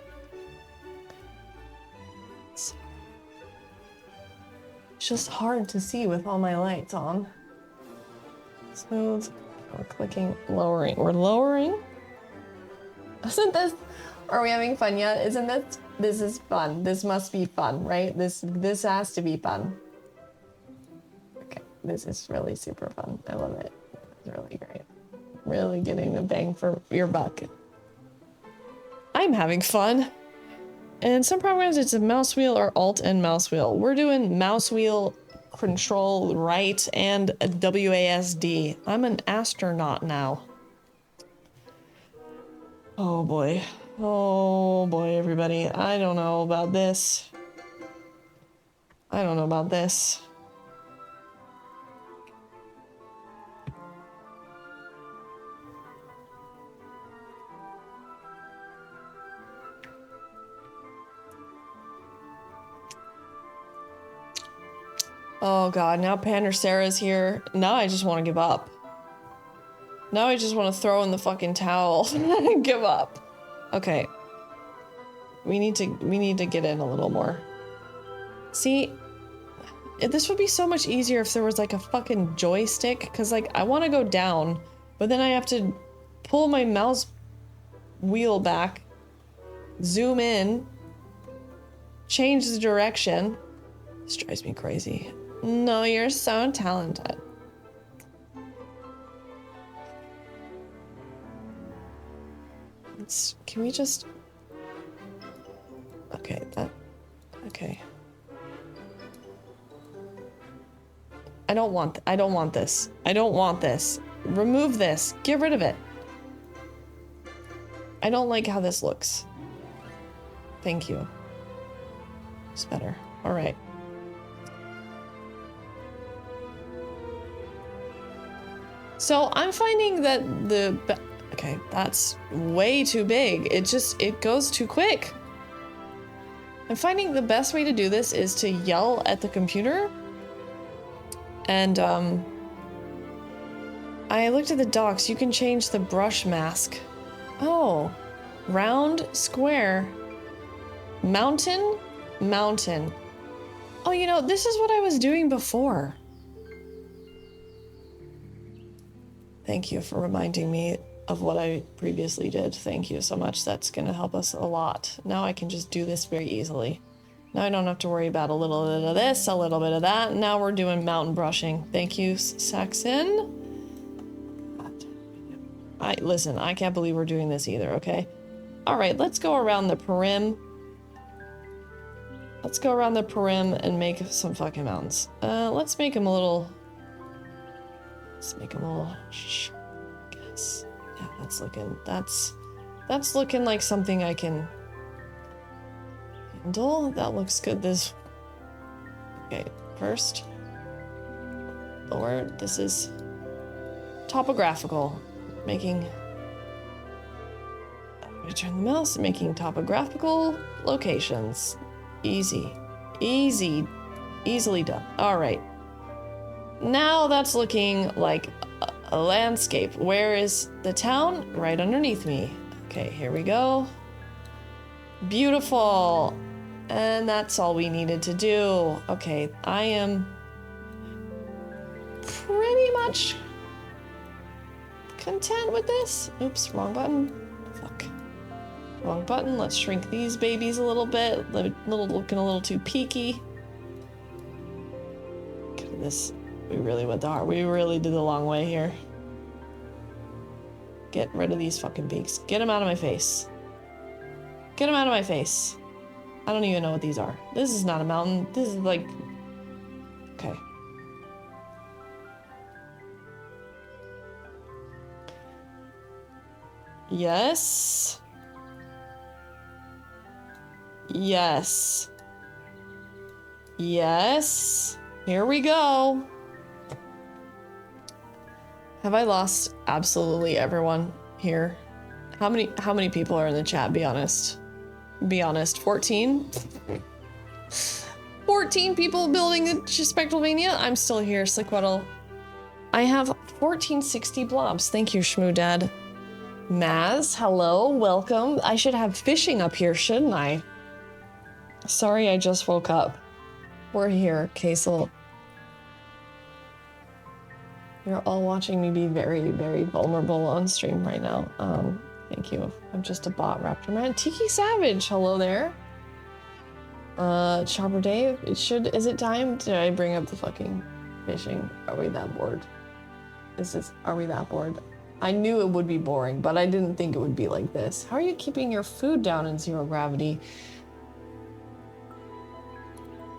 It's just hard to see with all my lights on. Smooth. We're clicking lowering. We're lowering. Isn't this... Are we having fun yet? Isn't this... This is fun. This must be fun, right? This has to be fun. Okay, this is really super fun. I love it. It's really great. Really getting the bang for your buck. I'm having fun. And in some programs, it's a mouse wheel or alt and mouse wheel. We're doing mouse wheel, control right, and a WASD. I'm an astronaut now. Oh boy. Oh boy, everybody. I don't know about this. I don't know about this. Oh god, now Pander Sarah's here. Now I just want to give up. Now I just want to throw in the fucking towel and give up. Okay. We need to get in a little more. See, this would be so much easier if there was like a fucking joystick, because like I want to go down, but then I have to pull my mouse wheel back, zoom in, change the direction. This drives me crazy. No, you're so talented. Can we just... Okay, okay. I don't want this. I don't want this. Remove this. Get rid of it. I don't like how this looks. Thank you. It's better. All right. So I'm finding that okay, that's way too big. It goes too quick. I'm finding the best way to do this is to yell at the computer. And I looked at the docs. You can change the brush mask. Oh, round, square, mountain, mountain. Oh, you know, this is what I was doing before. Thank you for reminding me of what I previously did. Thank you so much. That's going to help us a lot. Now I can just do this very easily. Now I don't have to worry about a little bit of this, a little bit of that. Now we're doing mountain brushing. Thank you, Saxon. Listen, I can't believe we're doing this either, okay? All right, let's go around the perim. Let's go around the perim and make some fucking mountains. Let's make them a little... Let's make them a little... I guess. Yeah, that's looking like something I can handle. That looks good. This... Okay, first. Lower. This is topographical. Making... I'm gonna turn the mouse, making topographical locations. Easy. Easily done. All right. Now that's looking like a landscape. Where is the town? Right underneath me. Okay, here we go. Beautiful. And that's all we needed to do. Okay, I am pretty much content with this. Oops, wrong button. Fuck. Wrong button. Let's shrink these babies a little bit. Looking a little too peaky. Okay, this, we really went the hard. We really did the long way here. Get rid of these fucking peaks. Get them out of my face. Get them out of my face. I don't even know what these are. This is not a mountain. This is like... Okay. Yes. Yes. Yes. Here we go. Have I lost absolutely everyone here? How many people are in the chat? Be honest. Be honest. 14? 14 people building Spectralvania? I'm still here, Slickwaddle. I have 1460 blobs. Thank you, Shmoo Dad. Maz, hello, welcome. I should have fishing up here, shouldn't I? Sorry, I just woke up. We're here, Kaisel. You're all watching me be very, very vulnerable on stream right now. Thank you. I'm just a bot, Raptor Man. Tiki Savage, hello there. Chopper Dave, is it time? Did I bring up the fucking fishing? Are we that bored? Are we that bored? I knew it would be boring, but I didn't think it would be like this. How are you keeping your food down in zero gravity?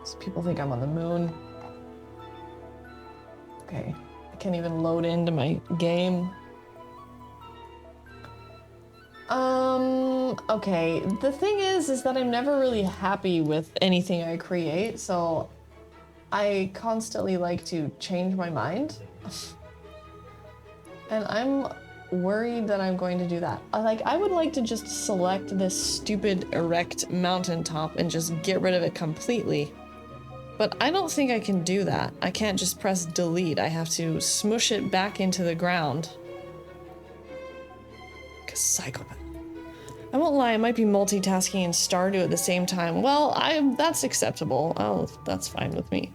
So people think I'm on the moon. Okay, I can't even load into my game. Okay, the thing is that I'm never really happy with anything I create, so I constantly like to change my mind. And I'm worried that I'm going to do that. I would like to just select this stupid erect mountaintop and just get rid of it completely. But I don't think I can do that. I can't just press delete. I have to smush it back into the ground. Like a psychopath. I won't lie, I might be multitasking and Stardew at the same time. Well, that's acceptable. Oh, that's fine with me.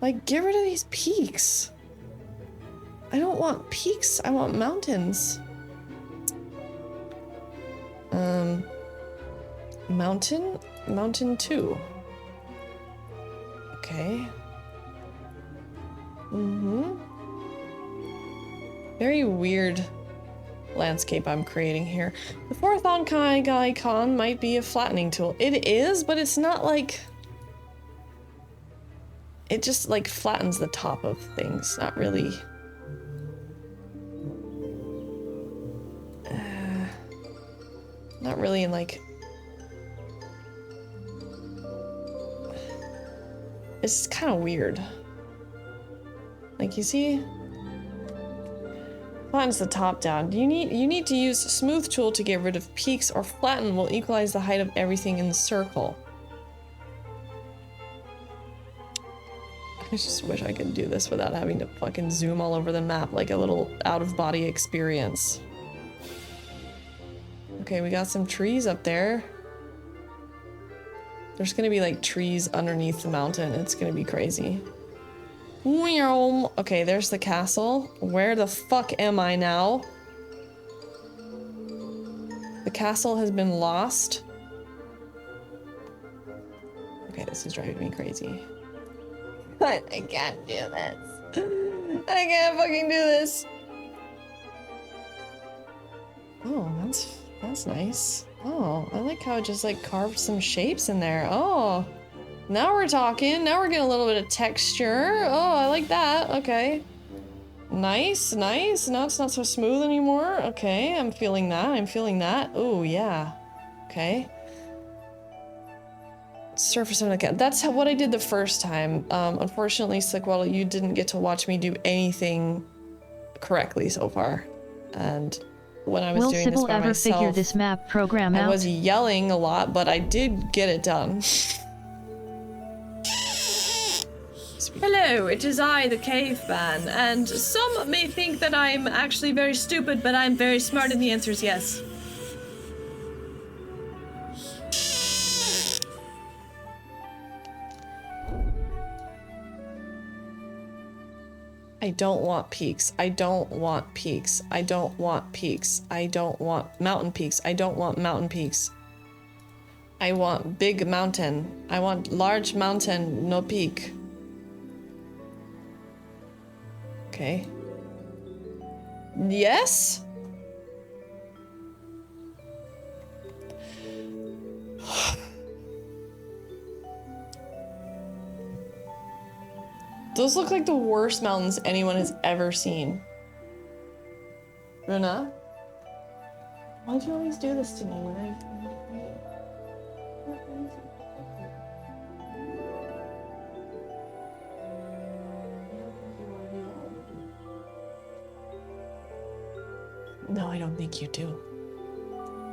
Like, get rid of these peaks. I don't want peaks, I want mountains. Mountain 2. Okay. Very weird landscape I'm creating here. The fourth icon might be a flattening tool. It is, but it's not like... It just like flattens the top of things, not really. Not really in like... It's kind of weird. Like, you see? Flattens the top down. You need to use smooth tool to get rid of peaks, or flatten will equalize the height of everything in the circle. I just wish I could do this without having to fucking zoom all over the map like a little out-of-body experience. Okay, we got some trees up there. There's gonna be like trees underneath the mountain. It's gonna be crazy. Okay, there's the castle. Where the fuck am I now? The castle has been lost. Okay, this is driving me crazy. I can't do this. I can't fucking do this. Oh, that's nice. Oh, I like how it just like carved some shapes in there. Oh, now we're talking. Now we're getting a little bit of texture. Oh, I like that. Okay. Nice, nice. Now it's not so smooth anymore. Okay, I'm feeling that. I'm feeling that. Oh, yeah. Okay. Surface on account. That's what I did the first time. Unfortunately, Slickwell, you didn't get to watch me do anything correctly so far. And when I was doing this by ever myself, figure this map program I out? was yelling a lot, but I did get it done. Hello, it is I, the caveman, and some may think that I'm actually very stupid, but I'm very smart, and the answer is yes. I don't want peaks. I don't want peaks. I don't want peaks. I don't want mountain peaks. I don't want mountain peaks. I want big mountain. I want large mountain, no peak. Okay. Yes? Those look like the worst mountains anyone has ever seen. Runa? Why'd you always do this to me when I... No, I don't think you do.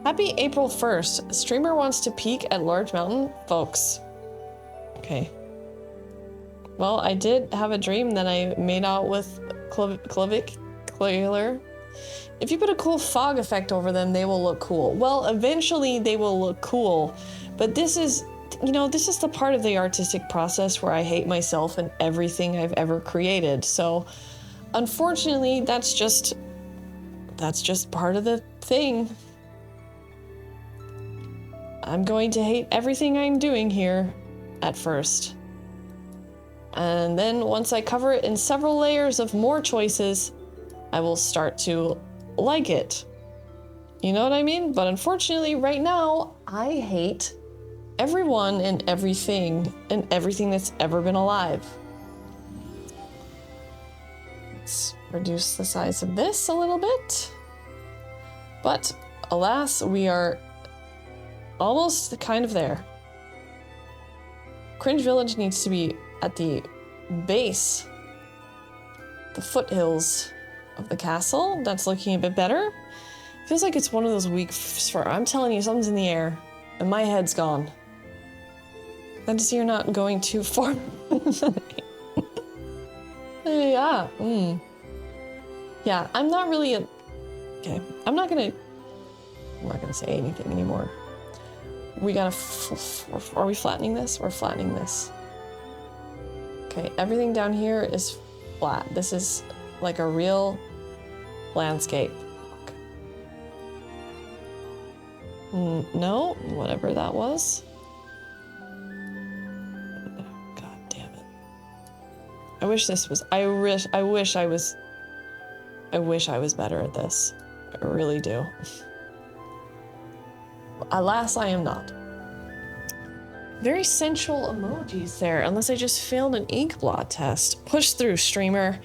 Happy April 1st. Streamer wants to peak at Large Mountain? Folks. Okay. Well, I did have a dream that I made out with Clealer. If you put a cool fog effect over them, they will look cool. Well, eventually they will look cool, but this is, you know, this is the part of the artistic process where I hate myself and everything I've ever created. So, unfortunately, that's just part of the thing. I'm going to hate everything I'm doing here at first. And then once I cover it in several layers of more choices, I will start to like it. You know what I mean? But unfortunately, right now, I hate everyone and everything that's ever been alive. Let's reduce the size of this a little bit. But alas, we are almost kind of there. Cringe Village needs to be at the base, the foothills of the castle. That's looking a bit better. Feels like it's one of those weeks for, I'm telling you, something's in the air and my head's gone. Glad to see you're not going too far. Yeah. Yeah, I'm not really a... Okay, I'm not gonna say anything anymore. We gotta... Are we flattening this? We're flattening this. Okay, everything down here is flat. This is like a real landscape. No, whatever that was. God damn it. I wish this was... I wish I was better at this. I really do. Alas, I am not. Very sensual emojis there, unless I just failed an ink blot test. Push through, streamer.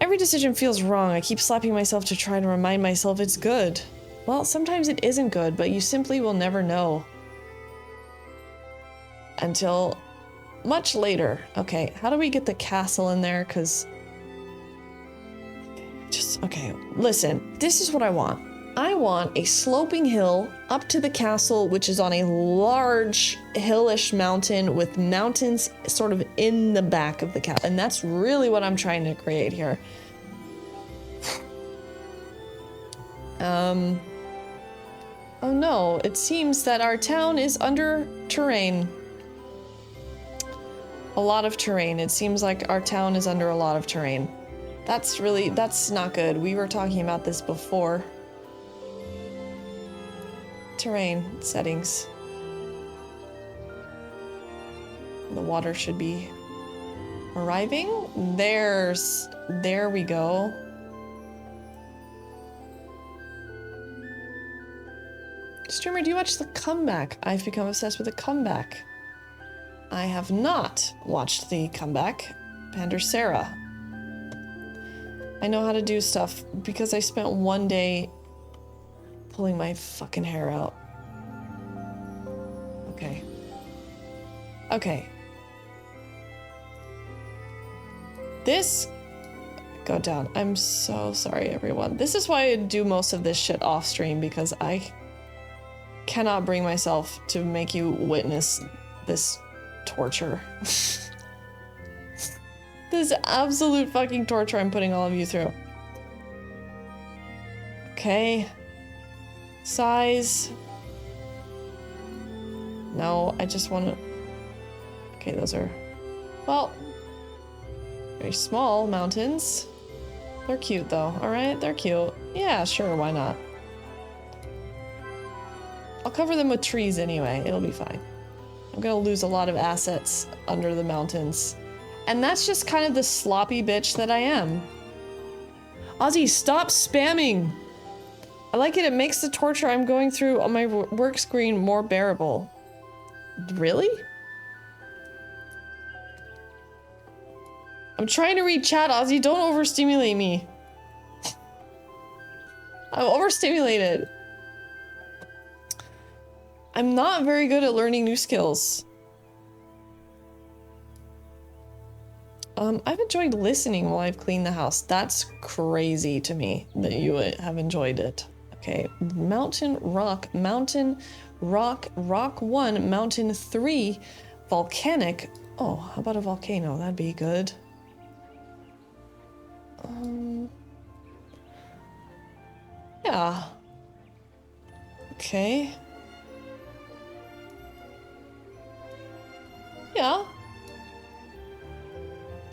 Every decision feels wrong. I keep slapping myself to try to remind myself it's good. Well, sometimes it isn't good, but you simply will never know. Until much later. Okay, how do we get the castle in there? Because... Okay, listen. This is what I want. I want a sloping hill up to the castle, which is on a large hillish mountain with mountains sort of in the back of the castle. And that's really what I'm trying to create here. Oh no, it seems that our town is under terrain. A lot of terrain. It seems like our town is under a lot of terrain. That's not good. We were talking about this before. Terrain settings. The water should be arriving. There we go. Streamer, do you watch The Comeback? I've become obsessed with The Comeback. I have not watched The Comeback. Pander Sarah. I know how to do stuff because I spent one day pulling my fucking hair out. Okay. Okay. This... Go down. I'm so sorry, everyone. This is why I do most of this shit off stream, because I cannot bring myself to make you witness this torture. This absolute fucking torture I'm putting all of you through. Okay. Size. No, I just want to... Okay, those are... Well... Very small mountains. They're cute though, alright? They're cute. Yeah, sure, why not? I'll cover them with trees anyway, it'll be fine. I'm gonna lose a lot of assets under the mountains. And that's just kind of the sloppy bitch that I am. Ozzy, stop spamming! I like it, it makes the torture I'm going through on my work screen more bearable. Really? I'm trying to read chat, Ozzy. Don't overstimulate me. I'm overstimulated. I'm not very good at learning new skills. I've enjoyed listening while I've cleaned the house. That's crazy to me that you have enjoyed it. Okay, mountain, rock, rock 1, mountain 3, volcanic. Oh, how about a volcano? That'd be good. Yeah. Okay. Yeah.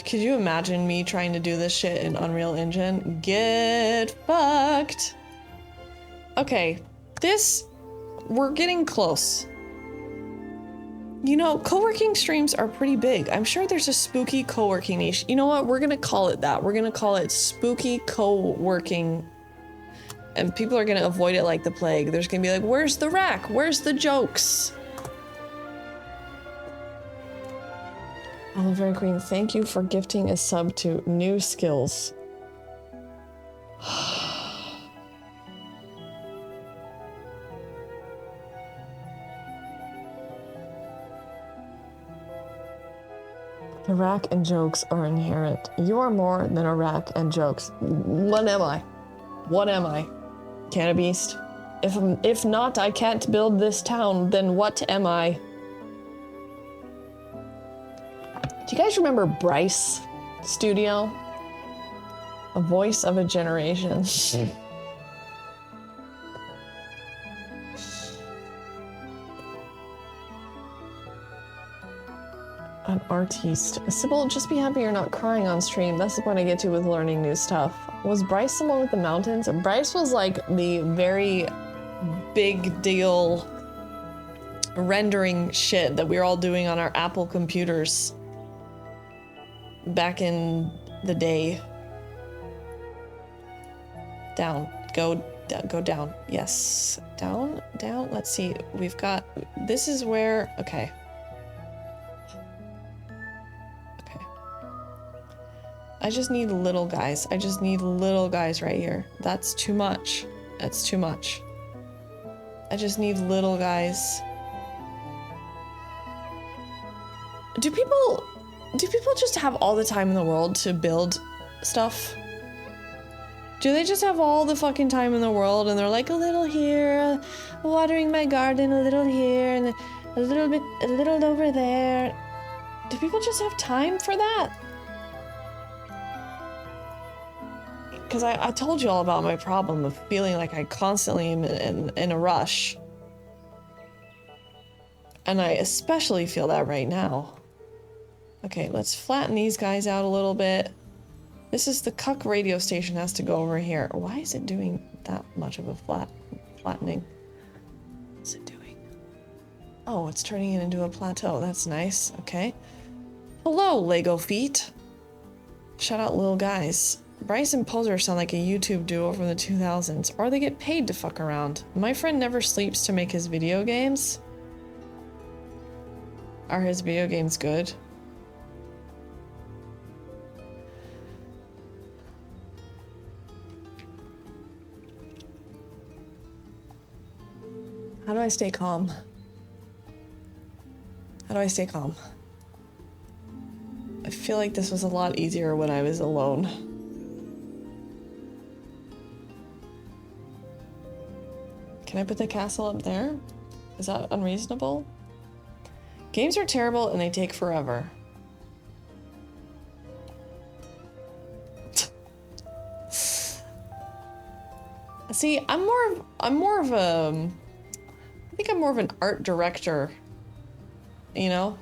Could you imagine me trying to do this shit in Unreal Engine? Get fucked. Okay, we're getting close. You know, co-working streams are pretty big. I'm sure there's a spooky co-working niche. You know what? We're gonna call it that. We're gonna call it spooky co-working. And people are gonna avoid it like the plague. There's gonna be like, where's the rack? Where's the jokes? Elvira Green, thank you for gifting a sub to New Skills. The rack and jokes are inherent. You are more than a rack and jokes. What am I? What am I? Can a beast? If not, I can't build this town, then what am I? Do you guys remember Bryce Studio? A voice of a generation. An artiste. Sybil, just be happy you're not crying on stream. That's the point I get to with learning new stuff. Was Bryce the one with the mountains? Bryce was like the very big deal rendering shit that we were all doing on our Apple computers back in the day. Down. Go down. Yes. Down. Let's see. We've got... This is where... Okay. I just need little guys. I just need little guys right here. That's too much. That's too much. I just need little guys. Do people just have all the time in the world to build stuff? Do they just have all the fucking time in the world and they're like a little here, watering my garden, a little here, and a little over there? Do people just have time for that? Because I told you all about my problem of feeling like I constantly am in a rush. And I especially feel that right now. Okay, let's flatten these guys out a little bit. This is the Cuck radio station has to go over here. Why is it doing that much of a flattening? What's it doing? Oh, it's turning it into a plateau. That's nice. Okay. Hello, Lego feet. Shout out little guys. Bryce and Poser sound like a YouTube duo from the 2000s, or they get paid to fuck around. My friend never sleeps to make his video games. Are his video games good? How do I stay calm? How do I stay calm? I feel like this was a lot easier when I was alone. Can I put the castle up there? Is that unreasonable? Games are terrible and they take forever. See, I think I'm more of an art director, you know?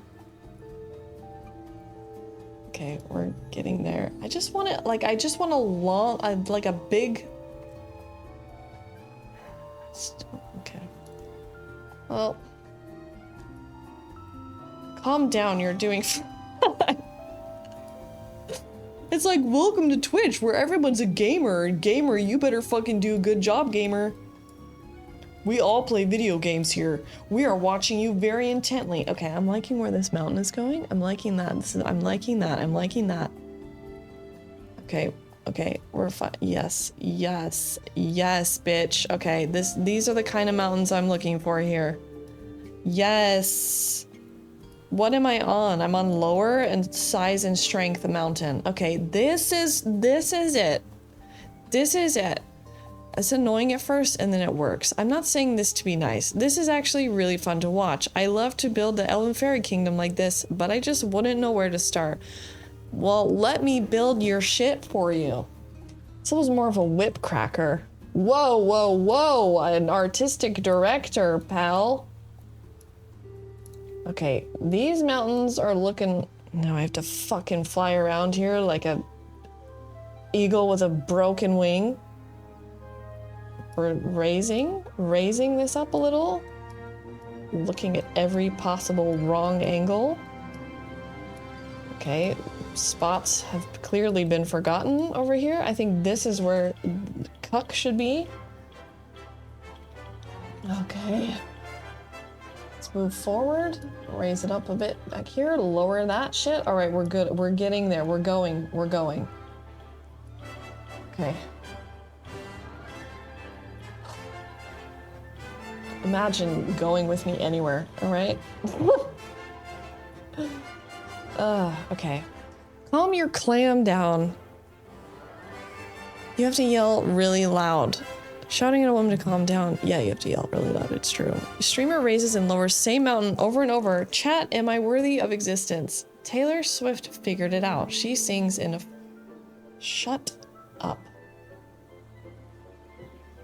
Okay, we're getting there. I just want it, like, like a big... Okay. Well... Calm down, you're doing fine. It's like, welcome to Twitch, where everyone's a gamer, and gamer, you better fucking do a good job, gamer. We all play video games here. We are watching you very intently. Okay, I'm liking where this mountain is going. I'm liking that. I'm liking that. I'm liking that. Okay, okay, we're fine. Yes, yes, yes, bitch. Okay, these are the kind of mountains I'm looking for here. Yes. What am I on? I'm on lower and size and strength mountain. Okay, this is it. This is it. It's annoying at first and then it works. I'm not saying this to be nice. This is actually really fun to watch. I love to build the Elven Fairy Kingdom like this, but I just wouldn't know where to start. Well, let me build your shit for you. This was more of a whip cracker. Whoa, whoa, whoa, an artistic director, pal. Okay, these mountains are looking... Now I have to fucking fly around here like a eagle with a broken wing. We're raising this up a little. Looking at every possible wrong angle. Okay, spots have clearly been forgotten over here. I think this is where Cuck should be. Okay. Let's move forward. Raise it up a bit back here. Lower that shit. All right, we're good. We're getting there. We're going. We're going. Okay. Imagine going with me anywhere, all right? Okay. Calm your clam down. You have to yell really loud. Shouting at a woman to calm down. Yeah, you have to yell really loud, it's true. Streamer raises and lowers same mountain over and over. Chat, am I worthy of existence? Taylor Swift figured it out. She sings in a... Shut up.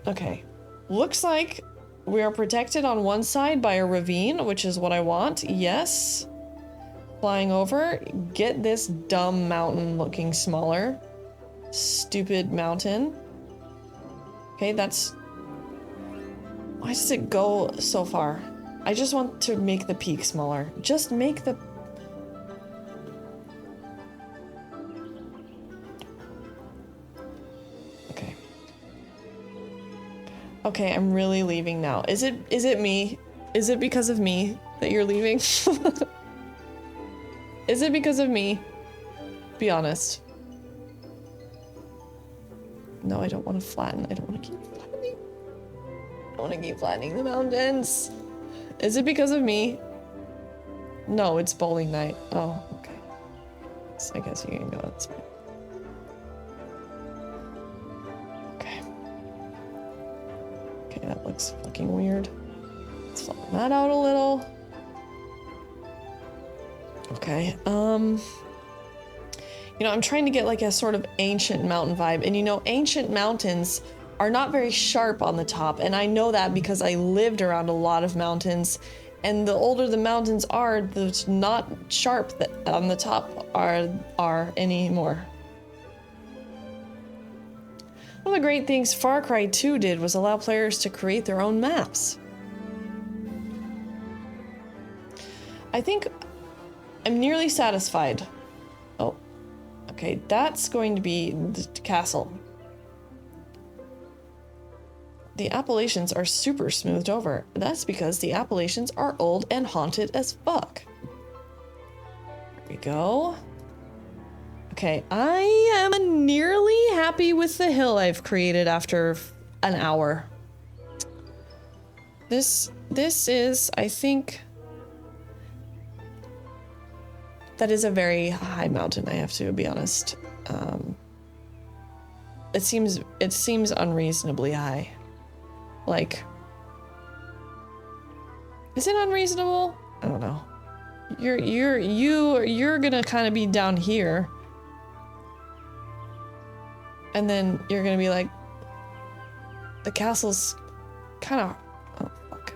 Okay. Looks like we are protected on one side by a ravine, which is what I want. Yes. Flying over. Get this dumb mountain looking smaller. Stupid mountain. Okay, that's... Why does it go so far? I just want to make the peak smaller. Just make the... Okay. Okay, I'm really leaving now. Is it me? Is it because of me that you're leaving? Is it because of me? Be honest. No, I don't want to flatten. I don't want to keep flattening. I don't want to keep flattening the mountains. Is it because of me? No, it's bowling night. Oh, okay. So I guess you can go this way. Okay. Okay, that looks fucking weird. Let's flatten that out a little. Okay, you know, I'm trying to get like a sort of ancient mountain vibe. And you know, ancient mountains are not very sharp on the top. And I know that because I lived around a lot of mountains. And the older the mountains are, the not sharp that on the top are anymore. One of the great things Far Cry 2 did was allow players to create their own maps. I think I'm nearly satisfied. Oh. Okay, that's going to be the castle. The Appalachians are super smoothed over. That's because the Appalachians are old and haunted as fuck. There we go. Okay, I am nearly happy with the hill I've created after an hour. This is, I think, that is a very high mountain, I have to be honest. It seems unreasonably high. Like, is it unreasonable? I don't know. You're gonna kind of be down here. And then you're gonna be like, the castle's kind of, oh fuck.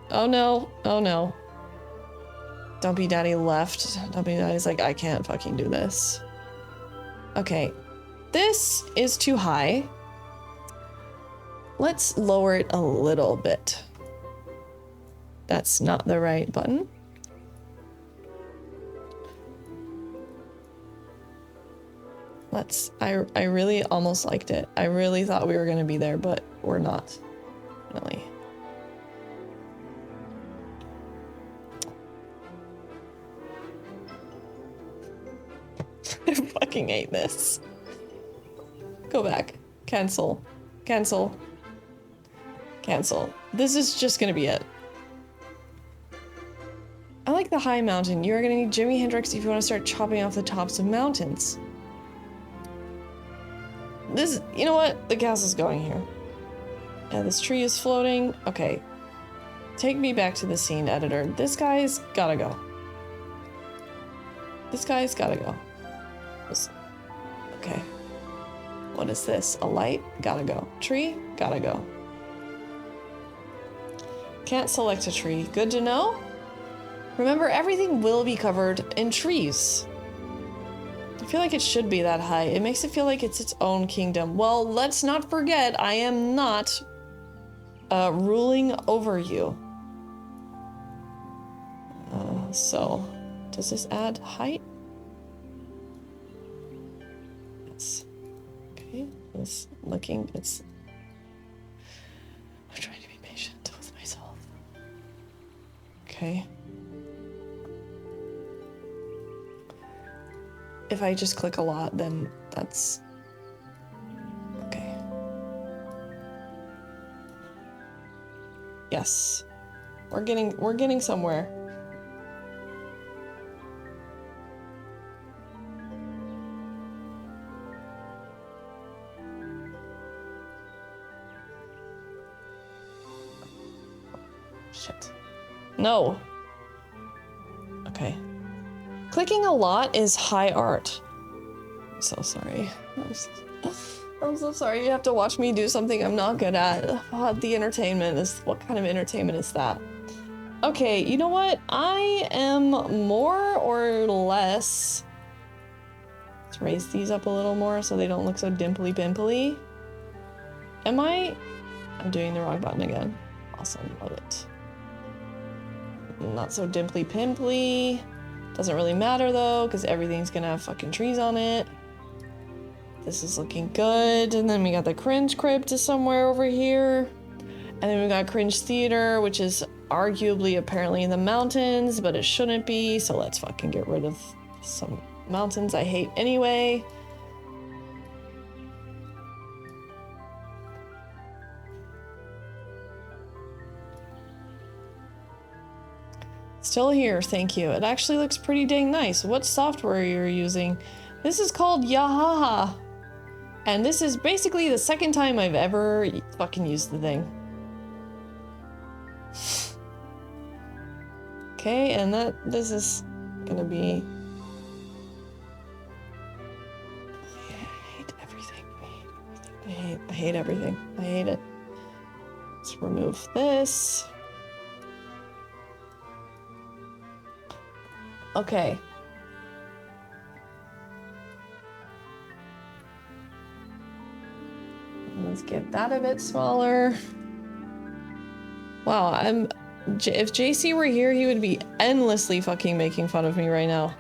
Oh no. Dumpy Daddy left. Dumpy Daddy's like, I can't fucking do this. Okay, this is too high. Let's lower it a little bit. That's not the right button. I really almost liked it. I really thought we were gonna be there, but we're not. Really. I fucking hate this. Go back. Cancel. Cancel. Cancel. This is just gonna be it. I like the high mountain. You're gonna need Jimi Hendrix if you want to start chopping off the tops of mountains. This, you know what? The castle's going here. Yeah, this tree is floating. Okay. Take me back to the scene, editor. This guy's gotta go. This guy's gotta go. Okay. What is this? A light? Gotta go. Tree? Gotta go. Can't select a tree. Good to know. Remember, everything will be covered in trees. I feel like it should be that high. It makes it feel like it's its own kingdom. Well, let's not forget, I am not ruling over you. So, does this add height? Yes. Okay, it's looking, it's... I'm trying to be patient with myself. Okay. If I just click a lot, then that's... Okay. Yes. We're getting somewhere. Shit. No. Okay. Clicking a lot is high art. I'm so sorry. I'm so sorry. You have to watch me do something I'm not good at. The entertainment is... What kind of entertainment is that? Okay, you know what? I am more or less... Let's raise these up a little more so they don't look so dimply-pimply. Am I... I'm doing the wrong button again. Awesome, love it. Not so dimply-pimply. Doesn't really matter though, because everything's gonna have fucking trees on it. This is looking good. And then we got the Cringe Crypt is somewhere over here. And then we got Cringe Theater, which is arguably apparently in the mountains, but it shouldn't be. So let's fucking get rid of some mountains I hate anyway. Still here, thank you. It actually looks pretty dang nice. What software you're using? This is called Yahaha. And this is basically the second time I've ever fucking used the thing. Okay, and this is gonna be... I hate everything. I hate everything. I hate it. Let's remove this. Okay. Let's get that a bit smaller. Wow, if JC were here, he would be endlessly fucking making fun of me right now.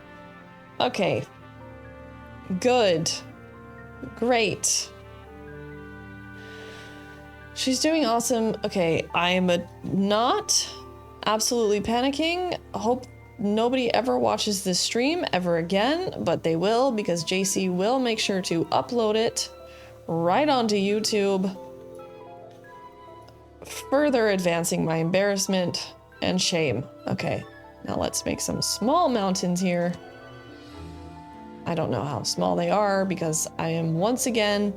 Okay. Good. Great. She's doing awesome. Okay, I am not absolutely panicking. Hope nobody ever watches this stream ever again, but they will because JC will make sure to upload it right onto YouTube, further advancing my embarrassment and shame. Okay, now let's make some small mountains here. I don't know how small they are because I am once again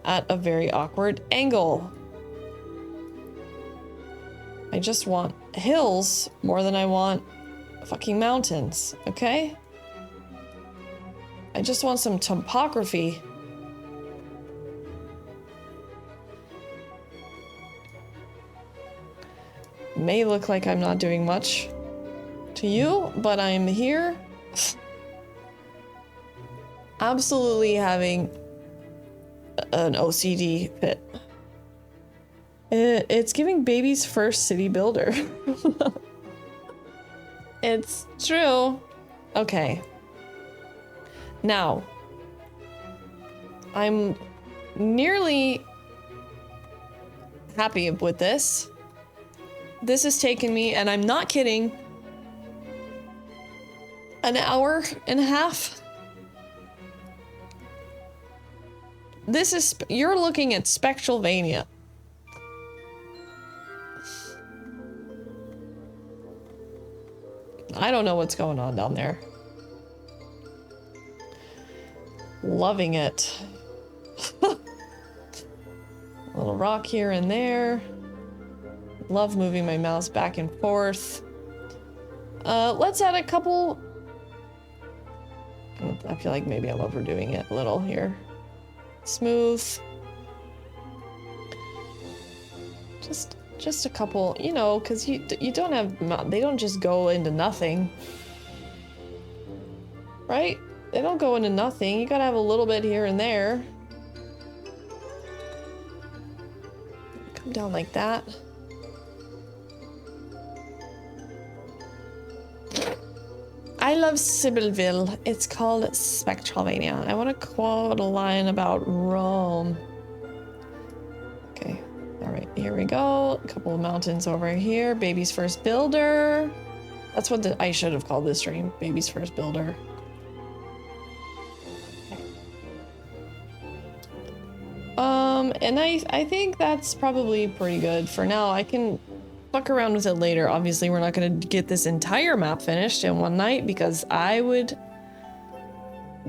at a very awkward angle. I just want hills more than I want fucking mountains, okay? I just want some topography. May look like I'm not doing much to you, but I'm here absolutely having an OCD fit. It's giving baby's first city builder. It's true. Okay. Now, I'm nearly happy with this. This has taken me, and I'm not kidding, an hour and a half. This is, you're looking at Spectralvania. I don't know what's going on down there. Loving it. Little rock here and there. Love moving my mouse back and forth. Let's add a couple. I feel like maybe I'm overdoing it a little here. Smooth. Just a couple, you know, because you don't have, they don't just go into nothing, right? They don't go into nothing. You gotta have a little bit here and there. Come down like that. I love Sybilville. It's called Spectralvania. I want to quote a line about Rome. Okay. All right, here we go. A couple of mountains over here. Baby's first builder. That's what I should have called this stream. Baby's first builder. And I think that's probably pretty good for now. I can fuck around with it later. Obviously, we're not going to get this entire map finished in one night because I would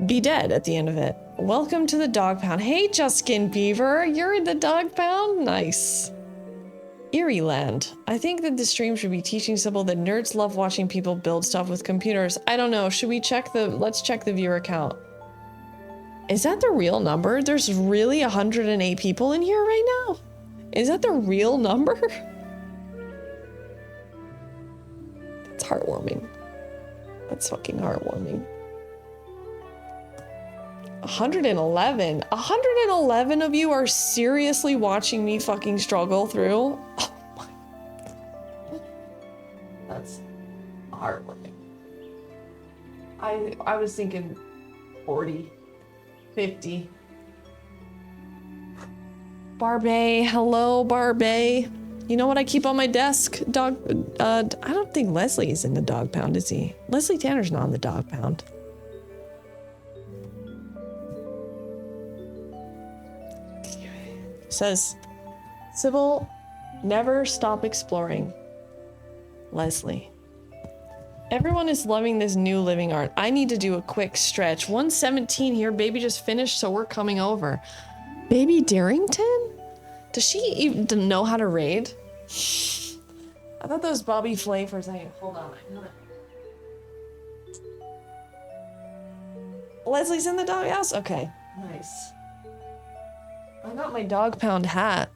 be dead at the end of it. Welcome to the dog pound. Hey, Justin Beaver, you're in the dog pound? Nice. Eerie land. I think that the stream should be teaching Sybil that nerds love watching people build stuff with computers. I don't know. Should we check let's check the viewer count. Is that the real number? There's really 108 people in here right now? Is that the real number? That's heartwarming. That's fucking heartwarming. 111. 111 of you are seriously watching me fucking struggle through? Oh my. That's heartwarming. I was thinking 40, 50. Barbie, hello Barbie. You know what I keep on my desk? Dog, I don't think Leslie is in the dog pound, is he? Leslie Tanner's not in the dog pound. Says, Sybil, never stop exploring. Leslie. Everyone is loving this new living art. I need to do a quick stretch. 117 here. Baby just finished, so we're coming over. Baby Darrington? Does she even know how to raid? I thought that was Bobby Flay for a second. Hold on. Leslie's in the doghouse? Okay. Nice. I got my dog pound hat.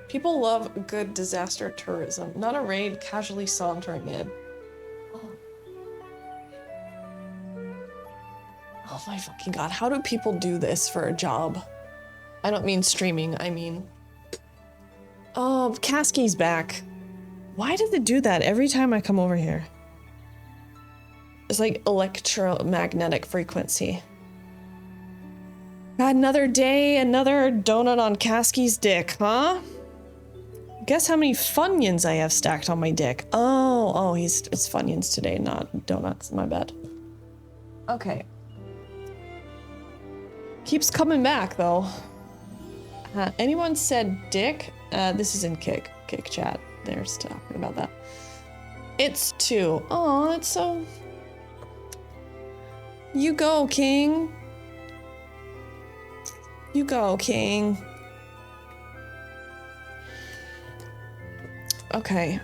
People love good disaster tourism, not a raid casually sauntering in. Oh my fucking god, how do people do this for a job? I don't mean streaming, I mean... Oh, Caskey's back. Why did they do that every time I come over here? It's like electromagnetic frequency. God, another day, another donut on Caskie's dick, huh? Guess how many Funyuns I have stacked on my dick. Oh, it's Funyuns today, not donuts. My bad. Okay. Keeps coming back though. Anyone said dick? This is in kick chat. They're talking about that. It's 2. Oh, that's so. You go, King. You go, King. Okay.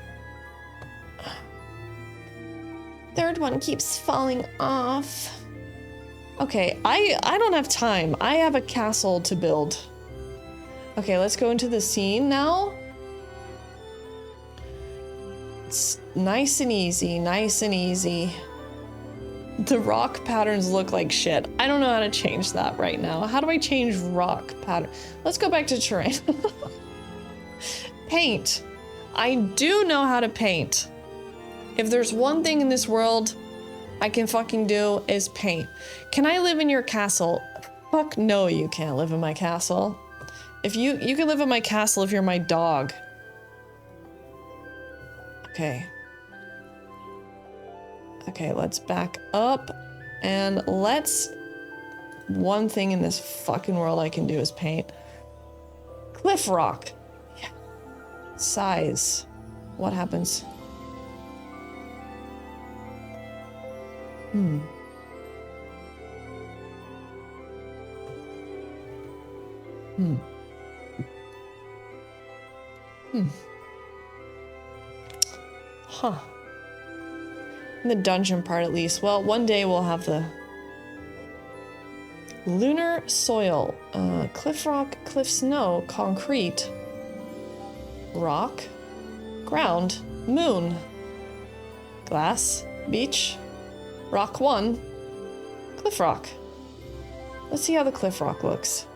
Third one keeps falling off. Okay, I don't have time. I have a castle to build. Okay, let's go into the scene now. It's nice and easy, nice and easy. The rock patterns look like shit. I don't know how to change that right now. How do I change rock pattern? Let's go back to terrain. Paint. I do know how to paint. If there's one thing in this world I can fucking do is paint. Can I live in your castle? Fuck no, you can't live in my castle. If you can live in my castle if you're my dog. Okay. Okay, let's back up and let's... One thing in this fucking world I can do is paint. Cliff rock. Yeah. Size. What happens? Huh. In the dungeon part at least. Well, one day we'll have the lunar soil, cliff rock, cliff snow, concrete, rock, ground, moon, glass, beach, rock 1, cliff rock. Let's see how the cliff rock looks.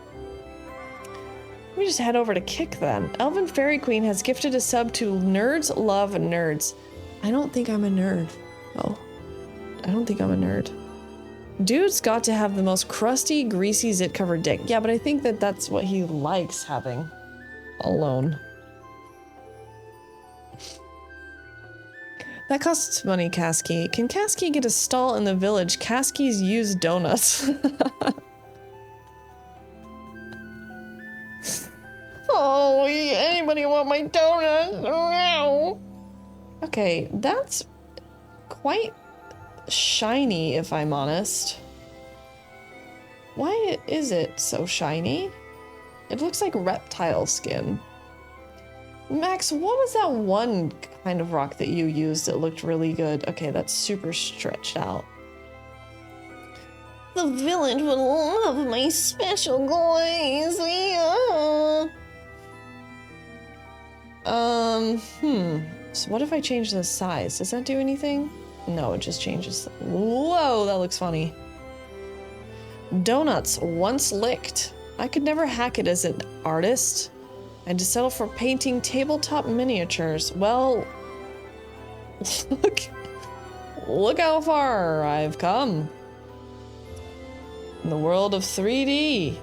Let me just head over to Kick then. Elven Fairy Queen has gifted a sub to Nerds Love Nerds. I don't think I'm a nerd. Oh, I don't think I'm a nerd. Dude's got to have the most crusty, greasy, zit-covered dick. Yeah, but I think that that's what he likes having alone. That costs money, Kasky. Can Kasky get a stall in the village? Kasky's used donuts. Oh, anybody want my donuts? No. Okay, that's quite shiny, if I'm honest. Why is it so shiny? It looks like reptile skin. Max, what was that one kind of rock that you used that looked really good? Okay, that's super stretched out. The village would love my special glaze. Yeah. So what if I change the size? Does that do anything? No, it just changes. Whoa, that looks funny. Donuts, once licked. I could never hack it as an artist. I had to settle for painting tabletop miniatures. Well, look how far I've come. In the world of 3D.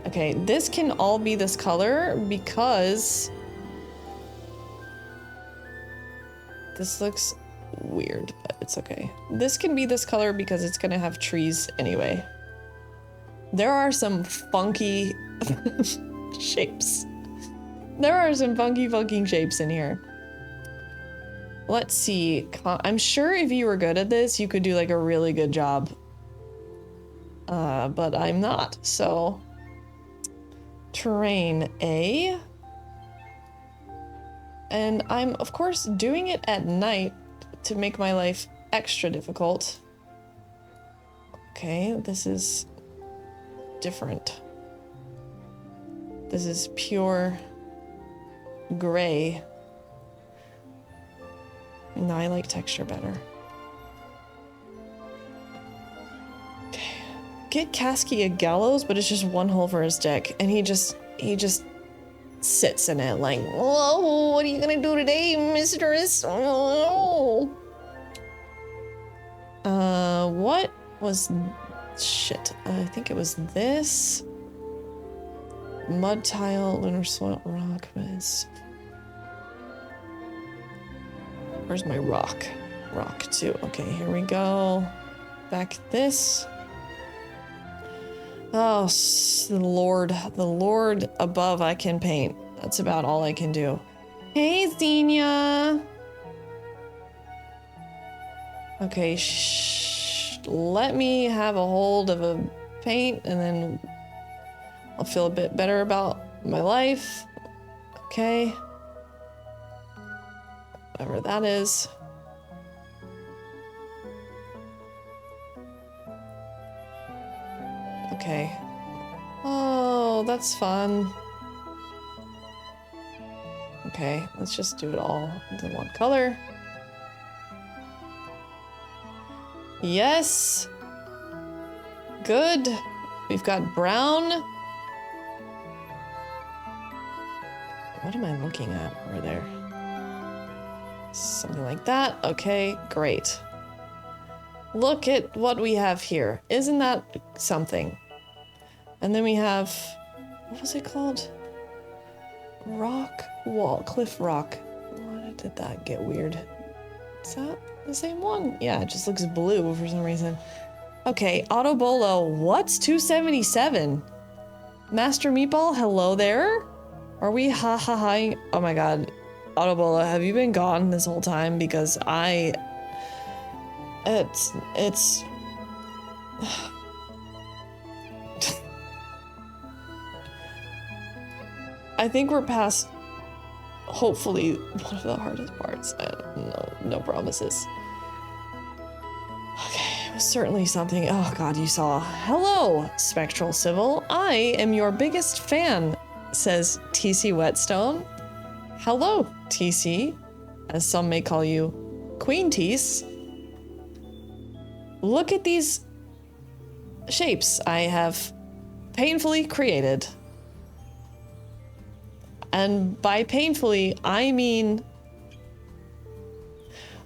Okay, this can all be this color because this looks weird, but it's okay. This can be this color because it's gonna have trees anyway. There are some funky shapes. There are some funky fucking shapes in here. Let's see. I'm sure if you were good at this, you could do like a really good job. But I'm not, so. Terrain A. And I'm, of course, doing it at night to make my life extra difficult. Okay, this is different. This is pure gray. No, I like texture better. Okay. Get Kasky a gallows, but it's just one hole for his dick, and he just sits in it like, whoa, what are you gonna do today, mistress? Oh. What was... Shit. I think it was this. Mud tile, lunar swamp, rock, mist. Where's my rock? Rock 2. Okay, here we go. Back this. Oh, the Lord above I can paint. That's about all I can do. Hey, Xenia. Okay, let me have a hold of a paint and then I'll feel a bit better about my life. Okay. Whatever that is. Okay. Oh, that's fun. Okay, let's just do it all into one color. Yes. Good. We've got brown. What am I looking at over there? Something like that. Okay, great. Look at what we have here. Isn't that something? And then we have, what was it called? Rock wall, cliff rock. Why did that get weird? Is that the same one? Yeah, it just looks blue for some reason. Okay, Autobolo, what's 277? Master Meatball, hello there? Are we ha-ha-haing? Oh my god. Autobola, have you been gone this whole time? Because it's... I think we're past, hopefully, one of the hardest parts. No promises. Okay, it was certainly something. Oh god, you saw. Hello, Spectral Sybil. I am your biggest fan, says TC Whetstone. Hello, TC, as some may call you, Queen Tease. Look at these shapes I have painfully created. And by painfully, I mean,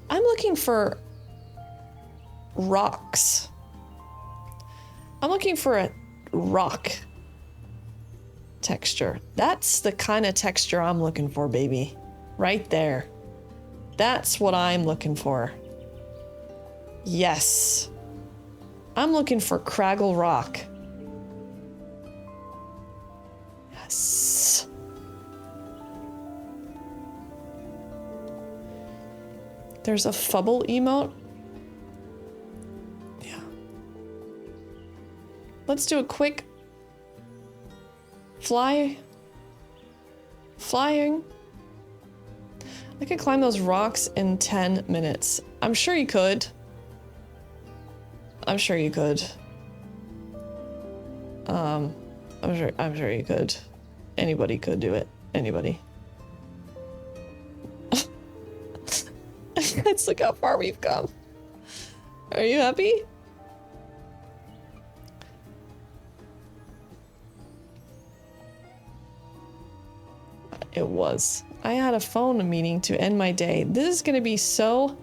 I'm looking for rocks. I'm looking for a rock texture. That's the kind of texture I'm looking for, baby. Right there. That's what I'm looking for. Yes. I'm looking for Craggle Rock. Yes. There's a Fubble emote. Yeah. Let's do a quick flying. I could climb those rocks in 10 minutes. I'm sure you could. I'm sure you could. I'm sure you could. Anybody could do it. Anybody. Let's look how far we've come. Are you happy? It was. I had a phone meeting to end my day. This is gonna be so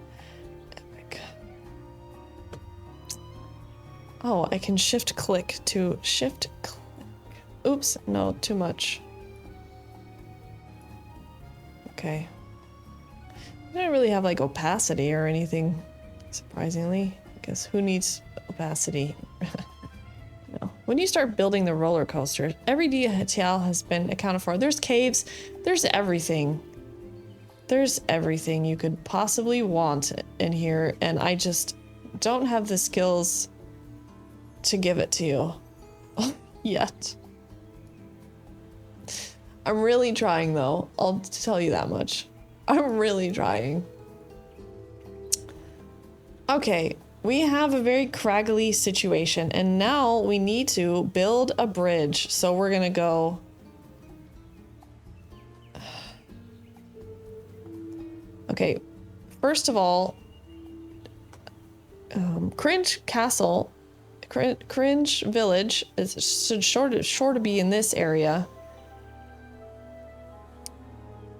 epic. Oh, I can shift click to shift click. Oops, no, too much. Okay. I don't really have like opacity or anything, surprisingly. I guess who needs opacity? No. When you start building the roller coaster, every detail has been accounted for. There's caves, there's everything. There's everything you could possibly want in here, and I just don't have the skills to give it to you yet. I'm really trying though, I'll tell you that much. I'm really trying. Okay, we have a very craggly situation, and now we need to build a bridge. So we're gonna go... Okay, first of all, Cringe Castle, Cringe Village is sure to be in this area.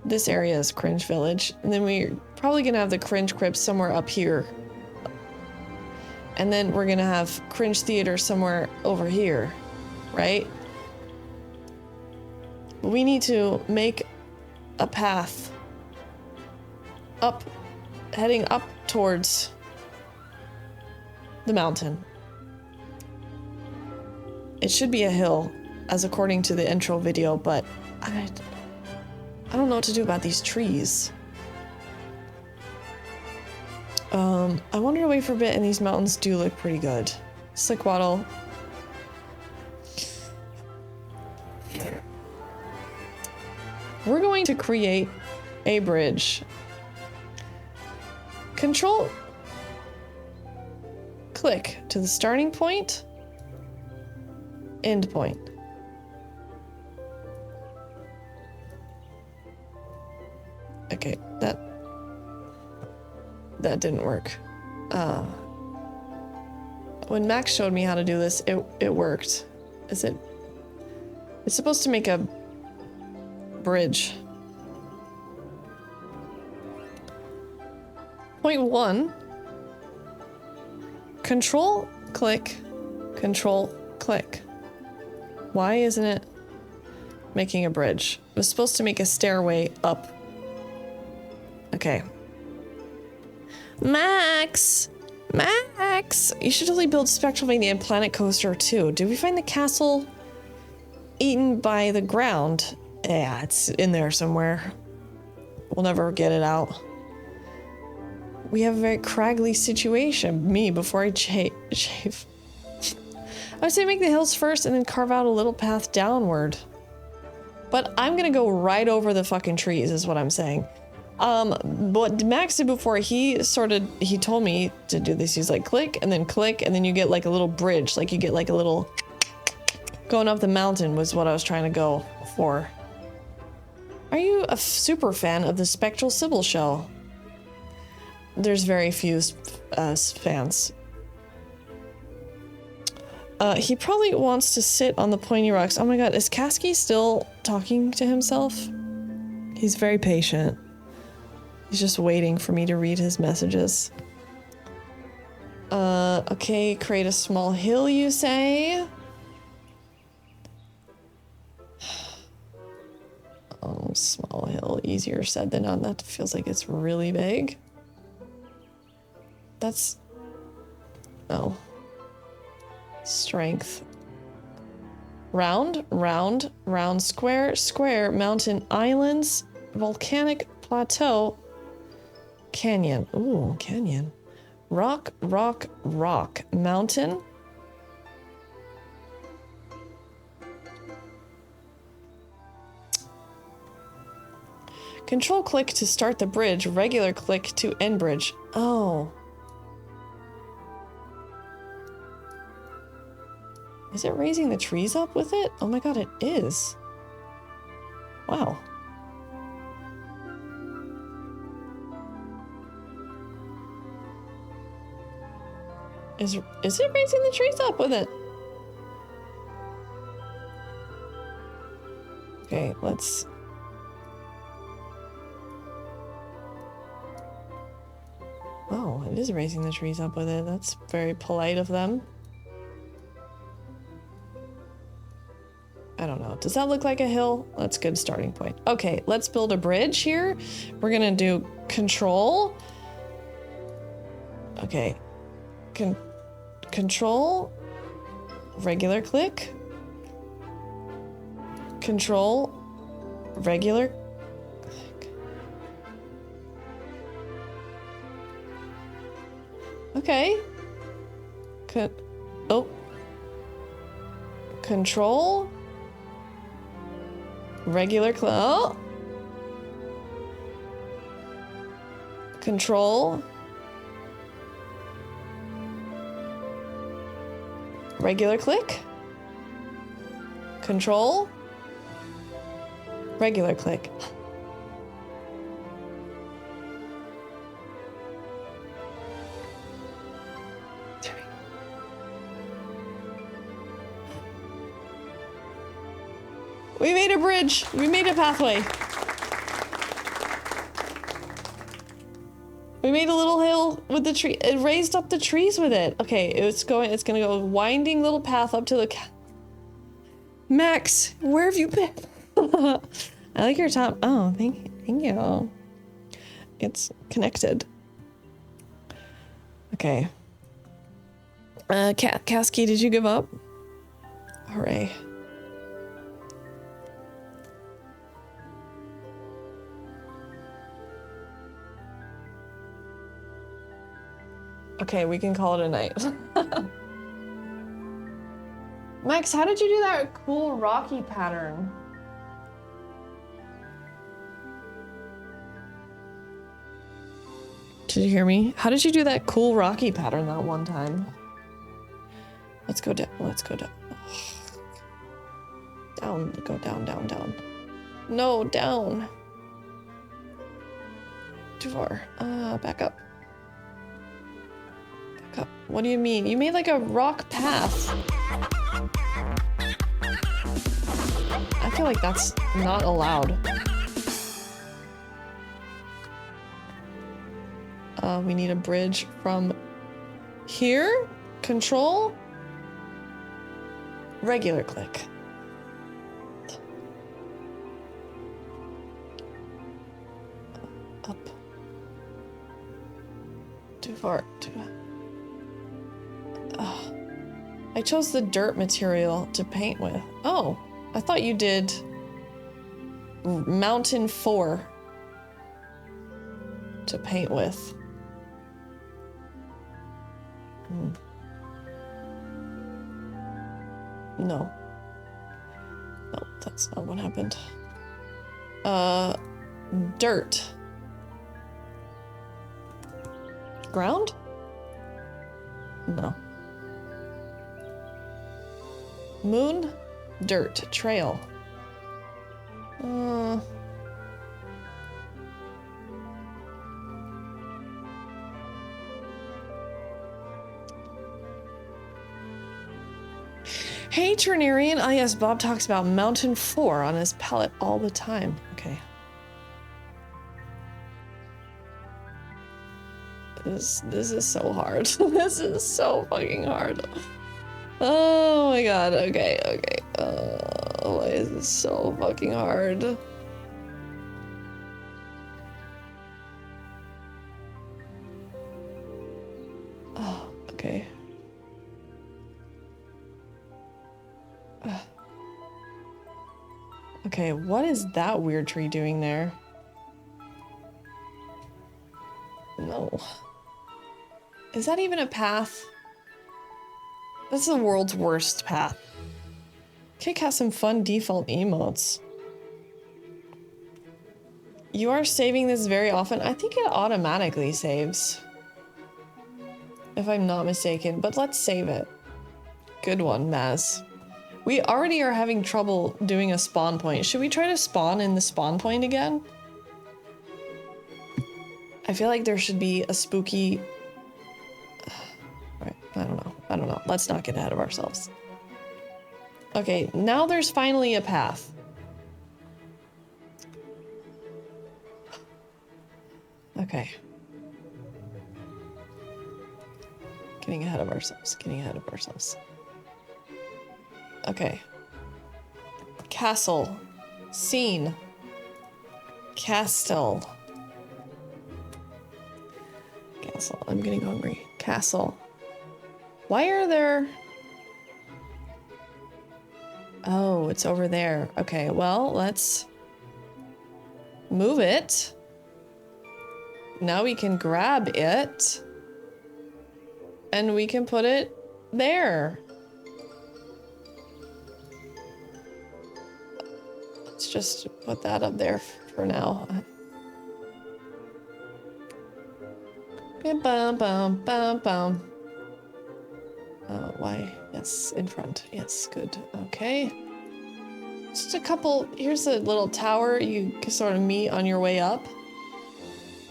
This area is Cringe Village, and then we're probably gonna have the Cringe Crypt somewhere up here. And then we're gonna have cringe theater somewhere over here, right? We need to make a path up, heading up towards the mountain. It should be a hill, as according to the intro video, but I don't know what to do about these trees. I wandered away for a bit and these mountains do look pretty good. Slickwaddle. We're going to create a bridge. Control click to the starting point, end point. Okay, that didn't work. When Max showed me how to do this, it worked. It's supposed to make a bridge. Point 1. Control click, control click. Why isn't it making a bridge? It was supposed to make a stairway up. Okay. Max! Max! You should totally build Spectralvania and Planet Coaster too. Did we find the castle eaten by the ground? Yeah, it's in there somewhere. We'll never get it out. We have a very craggly situation. Me, before I shave. I would say make the hills first and then carve out a little path downward. But I'm gonna go right over the fucking trees is what I'm saying. What Max did before, he told me to do this. He's like, click, and then you get like a little bridge. Like you get like a little going up the mountain was what I was trying to go for. Are you a super fan of the Spectral Sybil Show? There's very few fans. He probably wants to sit on the pointy rocks. Oh my god, is Kasky still talking to himself? He's very patient. He's just waiting for me to read his messages. Okay, create a small hill, you say? Oh, small hill, easier said than done. That feels like it's really big. That's... Oh. Strength. Round, round, round, square, square, mountain, islands, volcanic plateau, canyon. Ooh, canyon. Rock, rock, rock, mountain. Control click to start the bridge, regular click to end bridge. Oh. Is it raising the trees up with it? Oh my god, it is. Wow. Is it raising the trees up with it? Okay, let's... Oh, it is raising the trees up with it. That's very polite of them. I don't know. Does that look like a hill? That's a good starting point. Okay, let's build a bridge here. We're gonna do control. Okay. Control. Regular click. Control. Regular click. Okay. Oh. Control. Regular oh. Control. Regular click. Control. Regular click. We made a bridge. We made a pathway. We made a little hill with the tree. It raised up the trees with it. Okay, it's gonna go a winding little path up to the Max, where have you been? I like your top. Oh, thank you. It's connected. Okay. Kasky, did you give up? Hooray. Okay, we can call it a night. Max, how did you do that cool rocky pattern? Did you hear me? How did you do that cool rocky pattern that one time? Let's go down. Let's go down. Down. Go down, down, down. No, down. Too far. Back up. Back up. What do you mean? You made like a rock path. I feel like that's not allowed. We need a bridge from here. Control. Regular click. Up. Too far. I chose the dirt material to paint with. Oh, I thought you did Mountain 4 to paint with. No. No, that's not what happened. Dirt. Ground? No. Moon? Dirt. Trail. Hey, Trinarian. Ah, yes, Bob talks about Mountain 4 on his palette all the time. Okay. This is so hard. This is so fucking hard. Oh my god. Okay, okay. Why is this so fucking hard? Oh, okay. Okay, what is that weird tree doing there? No. Is that even a path? This is the world's worst path. Kick has some fun default emotes. You are saving this very often. I think it automatically saves. If I'm not mistaken, but let's save it. Good one, Maz. We already are having trouble doing a spawn point. Should we try to spawn in the spawn point again? I feel like there should be a spooky... Alright, I don't know. Let's not get ahead of ourselves. Okay, now there's finally a path. Okay. Getting ahead of ourselves. Okay. Castle. Scene. Castle. Castle. I'm getting hungry. Castle. Why are there... Oh, it's over there. Okay, well, let's move it. Now we can grab it. And we can put it there. Let's just put that up there for now. Bam, bam, bam, bam, bam. Why? Yes, in front. Yes, good. Okay. Just a couple. Here's a little tower you can sort of meet on your way up.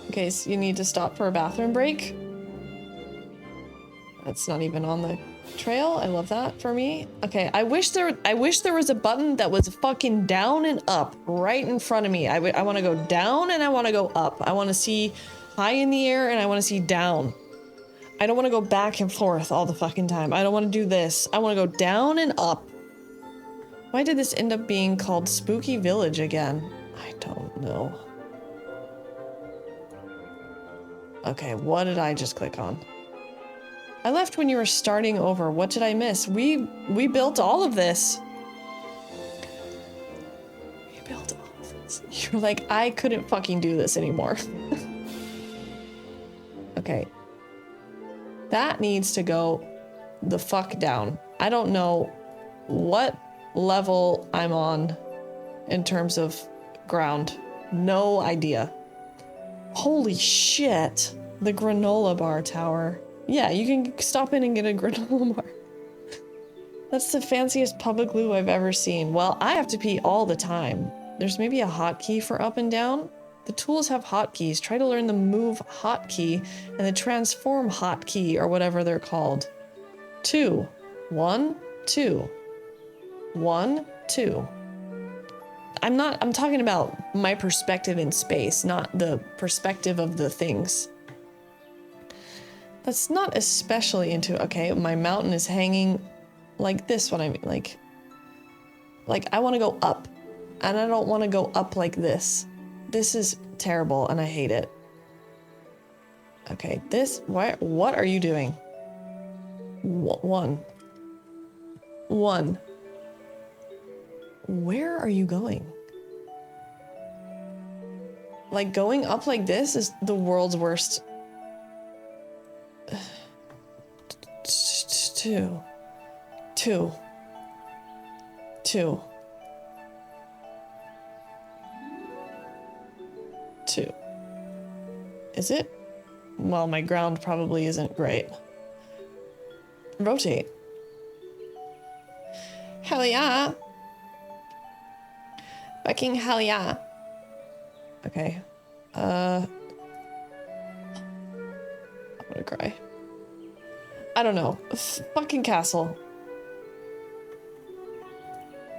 In case you need to stop for a bathroom break. That's not even on the trail. I love that for me. Okay, I wish there was a button that was fucking down and up right in front of me. I want to go down and I want to go up. I want to see high in the air and I want to see down. I don't want to go back and forth all the fucking time. I don't want to do this. I want to go down and up. Why did this end up being called Spooky Village again? I don't know. Okay, what did I just click on? I left when you were starting over. What did I miss? We built all of this. We built all of this. You're like, I couldn't fucking do this anymore. Okay. That needs to go the fuck down. I don't know what level I'm on in terms of ground. No idea. Holy shit. The granola bar tower. Yeah, you can stop in and get a granola bar. That's the fanciest public loo I've ever seen. Well, I have to pee all the time. There's maybe a hotkey for up and down. The tools have hotkeys. Try to learn the move hotkey and the transform hotkey or whatever they're called. 2. 1, 2. 1, 2. I'm talking about my perspective in space, not the perspective of the things. That's not especially into, okay, my mountain is hanging like this one, I mean, like I want to go up, and I don't want to go up like this. This is terrible, and I hate it. Okay, what are you doing? 1. Where are you going? Like, going up like this is the world's worst. 2. 2. 2. 2. Is it? Well, my ground probably isn't great. Rotate. Hell yeah. Fucking hell yeah. Okay. I'm gonna cry. I don't know. Fucking castle.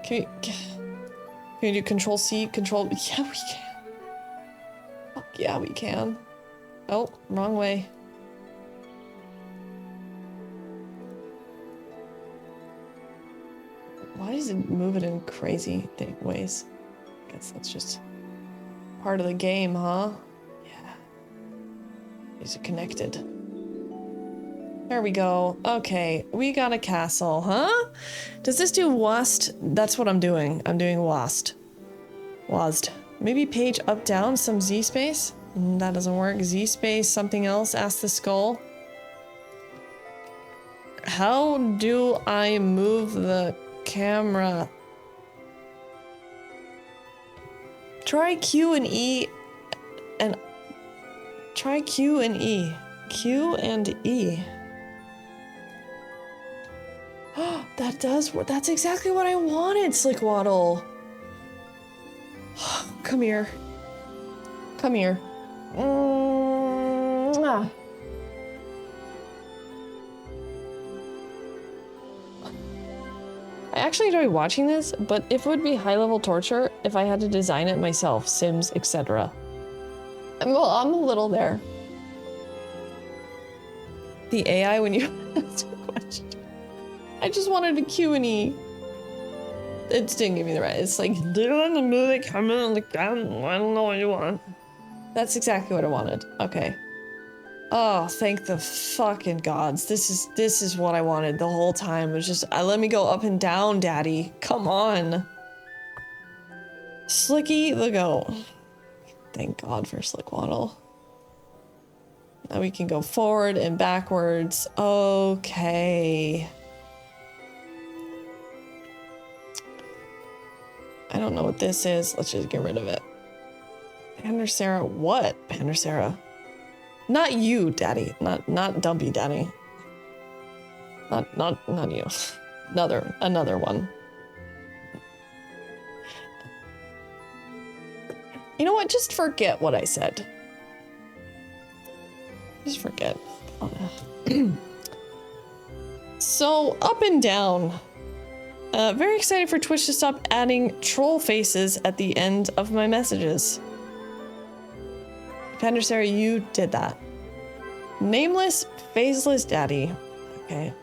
Can you do Control C? Control... Yeah, we can. Fuck yeah, we can. Oh, wrong way. Why does it move it in crazy ways? I guess that's just part of the game, huh? Yeah. These are connected. There we go. Okay, we got a castle, huh? Does this do WASD? That's what I'm doing. I'm doing WASD. WASD. Maybe page up, down, some Z space? That doesn't work. Z space, something else. Ask the skull. How do I move the camera? Try Q and E and try Q and E. Q and E. That does work. That's exactly what I wanted, Slickwaddle. Come here. Come here. I actually enjoy watching this, but it would be high-level torture if I had to design it myself, Sims, etc. Well, I'm a little there. The AI when you ask a question. I just wanted a Q and E. It didn't give me the right. It's like, do you want to move the camera on the ground? I don't know what you want. That's exactly what I wanted. Okay. Oh, thank the fucking gods. This is what I wanted the whole time. It was just, let me go up and down, daddy. Come on. Slicky the goat. Thank God for Slickwaddle. Now we can go forward and backwards. Okay. I don't know what this is. Let's just get rid of it. Pandersera. What? Pandersera. Not you, daddy. Not Dumpy daddy. Not you. Another one. You know what? Just forget what I said. Just forget. So, up and down. Very excited for Twitch to stop adding troll faces at the end of my messages. Pendersary, you did that. Nameless, faceless daddy. Okay.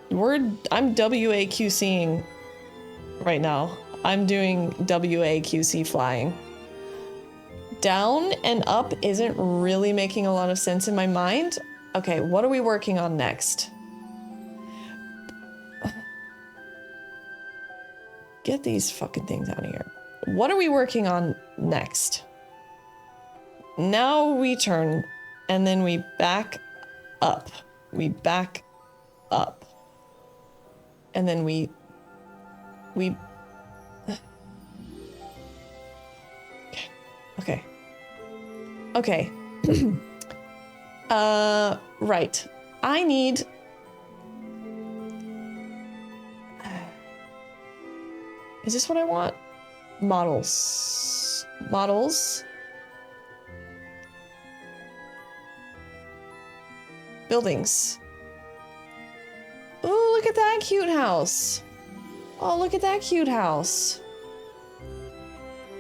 I'm WAQCing right now. I'm doing WAQC flying. Down and up isn't really making a lot of sense in my mind. Okay, what are we working on next? Get these fucking things out of here. What are we working on next? Now we turn, and then we back up. We back up. And then we... Okay. Okay. Right. I need... Is this what I want? Models. Models. Buildings. Ooh, look at that cute house. Oh, look at that cute house.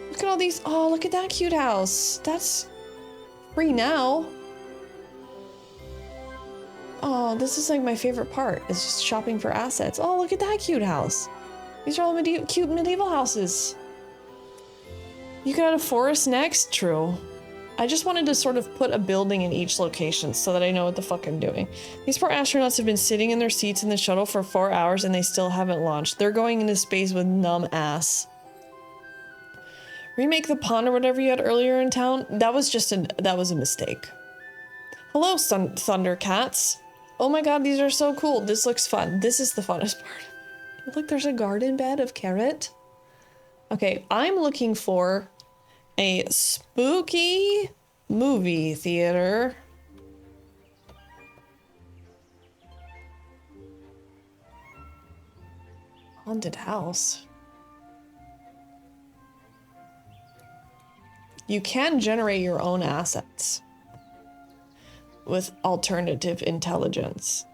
Look at all these. Oh, look at that cute house. That's free now. Oh, this is like my favorite part. Is just shopping for assets. Oh, look at that cute house. These are all cute medieval houses. You could add a forest next? True. I just wanted to sort of put a building in each location so that I know what the fuck I'm doing. These poor astronauts have been sitting in their seats in the shuttle for 4 hours and they still haven't launched. They're going into space with numb ass. Remake the pond or whatever you had earlier in town? That was a mistake. Hello, Thundercats. Oh my god, these are so cool. This looks fun. This is the funnest part. Look, there's a garden bed of carrot. Okay, I'm looking for a spooky movie theater. Haunted house. You can generate your own assets with alternative intelligence.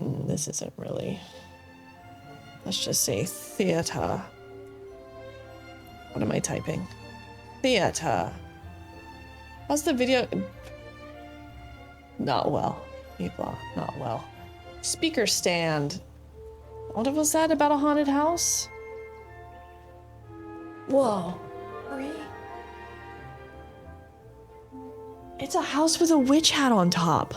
This isn't really... Let's just say theater. What am I typing? Theater. How's the video? Not well. People, not well. Speaker stand. What was that about a haunted house? Whoa. It's a house with a witch hat on top.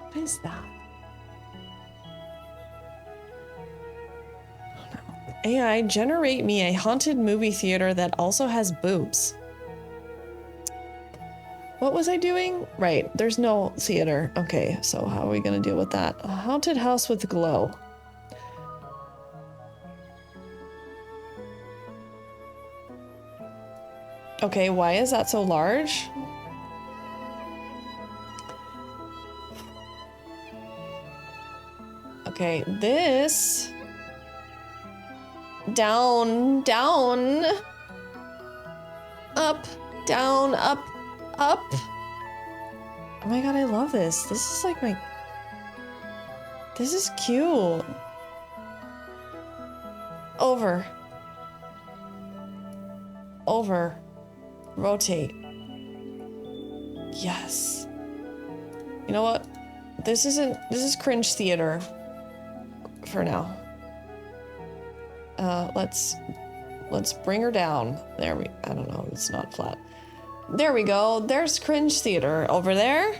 What is that? Oh no. AI, generate me a haunted movie theater that also has boobs. What was I doing? Right, there's no theater. Okay, so how are we gonna deal with that? A haunted house with glow. Okay, why is that so large? Okay, this... Down, down. Up, down, up, up. Oh my god, I love this. This is like my... This is cute. Over. Over. Rotate. Yes. You know what? This is cringe theater. For now. Let's bring her down. There we... I don't know. It's not flat. There we go. There's cringe theater over there.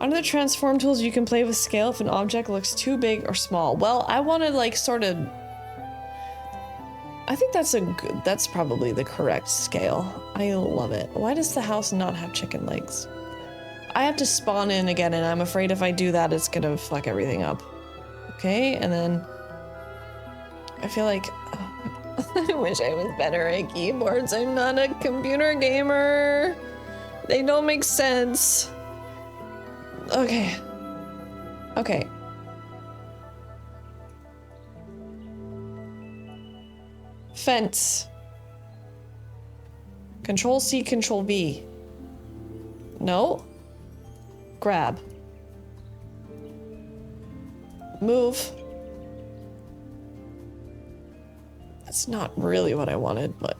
Under the transform tools, you can play with scale if an object looks too big or small. Well, I want to like sort of... I think that's probably the correct scale. I love it. Why does the house not have chicken legs? I have to spawn in again, and I'm afraid if I do that, it's gonna fuck everything up. Okay, and then... I feel like... I wish I was better at keyboards. I'm not a computer gamer. They don't make sense. Okay. Okay. Fence. Control C, Control V. No. Grab. Move. That's not really what I wanted, but...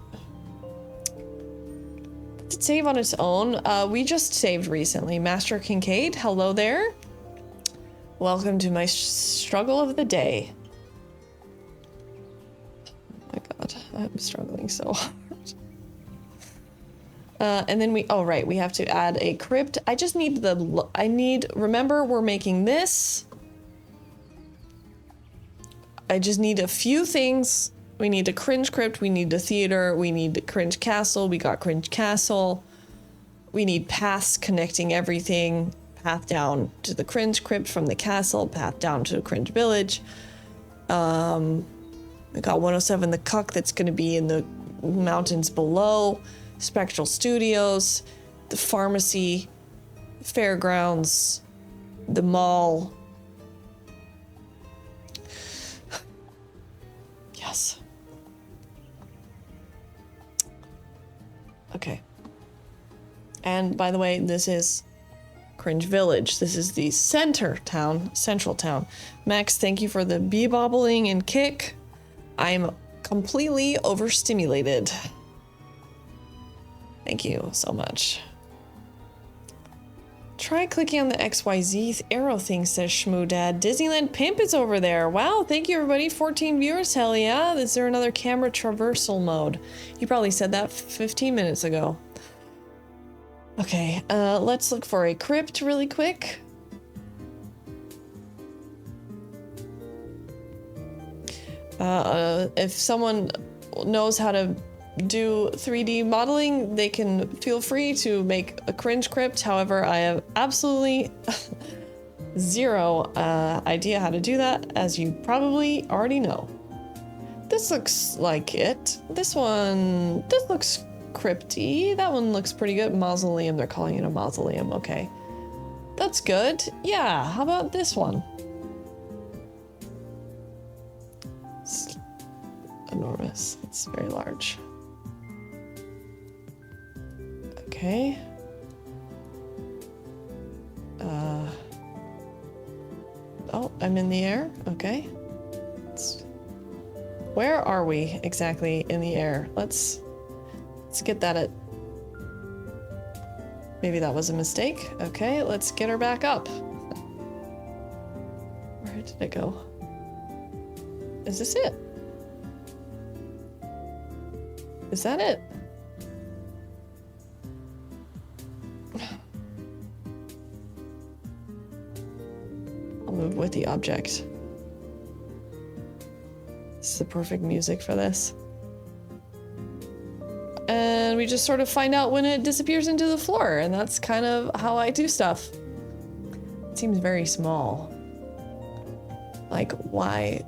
Did it save on its own? We just saved recently. Master Kincaid, hello there. Welcome to my struggle of the day. Oh my god, I'm struggling so hard. And then we, oh right, we have to add a crypt. I just need remember we're making this. I just need a few things. We need a cringe crypt, we need a theater, we need a cringe castle, we got cringe castle. We need paths connecting everything. Path down to the cringe crypt from the castle, path down to the cringe village. We got 107 the Cuck that's gonna be in the mountains below. Spectral Studios, the pharmacy, fairgrounds, the mall. Yes. Okay. And by the way, this is Cringe Village. This is the central town. Max, thank you for the bee bobbling and kick. I'm completely overstimulated. Thank you so much. Try clicking on the XYZ arrow thing, says Shmoo Dad. Disneyland Pimp is over there. Wow, thank you everybody. 14 viewers, hell yeah. Is there another camera traversal mode? You probably said that 15 minutes ago. Okay, let's look for a crypt really quick. If someone knows how to do 3D modeling, they can feel free to make a cringe crypt. However, I have absolutely zero idea how to do that, as you probably already know. This looks like it. This looks crypty. That one looks pretty good. Mausoleum, they're calling it a mausoleum. Okay. That's good. Yeah, how about this one? It's enormous. It's very large. Okay. Oh, I'm in the air. Okay. Where are we exactly in the air? Let's get that at... Maybe that was a mistake. Okay, let's get her back up. Where did it go? Is this it? Is that it? I'll move with the object. This is the perfect music for this. And we just sort of find out when it disappears into the floor, and that's kind of how I do stuff. It seems very small. Like, why?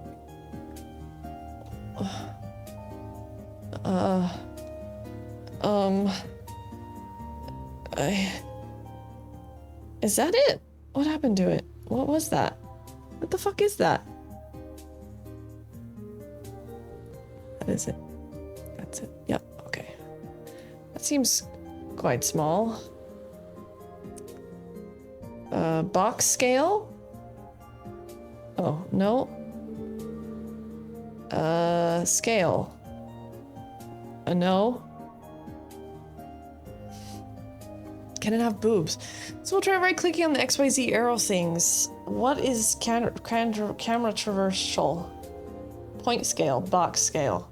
Is that it? What happened to it? What was that? What the fuck is that? That is it. That's it. Yep, okay. That seems quite small. Box scale? Oh, no. Scale. No. Can it have boobs? So we'll try right-clicking on the XYZ arrow things. What is camera traversal? Point scale, box scale.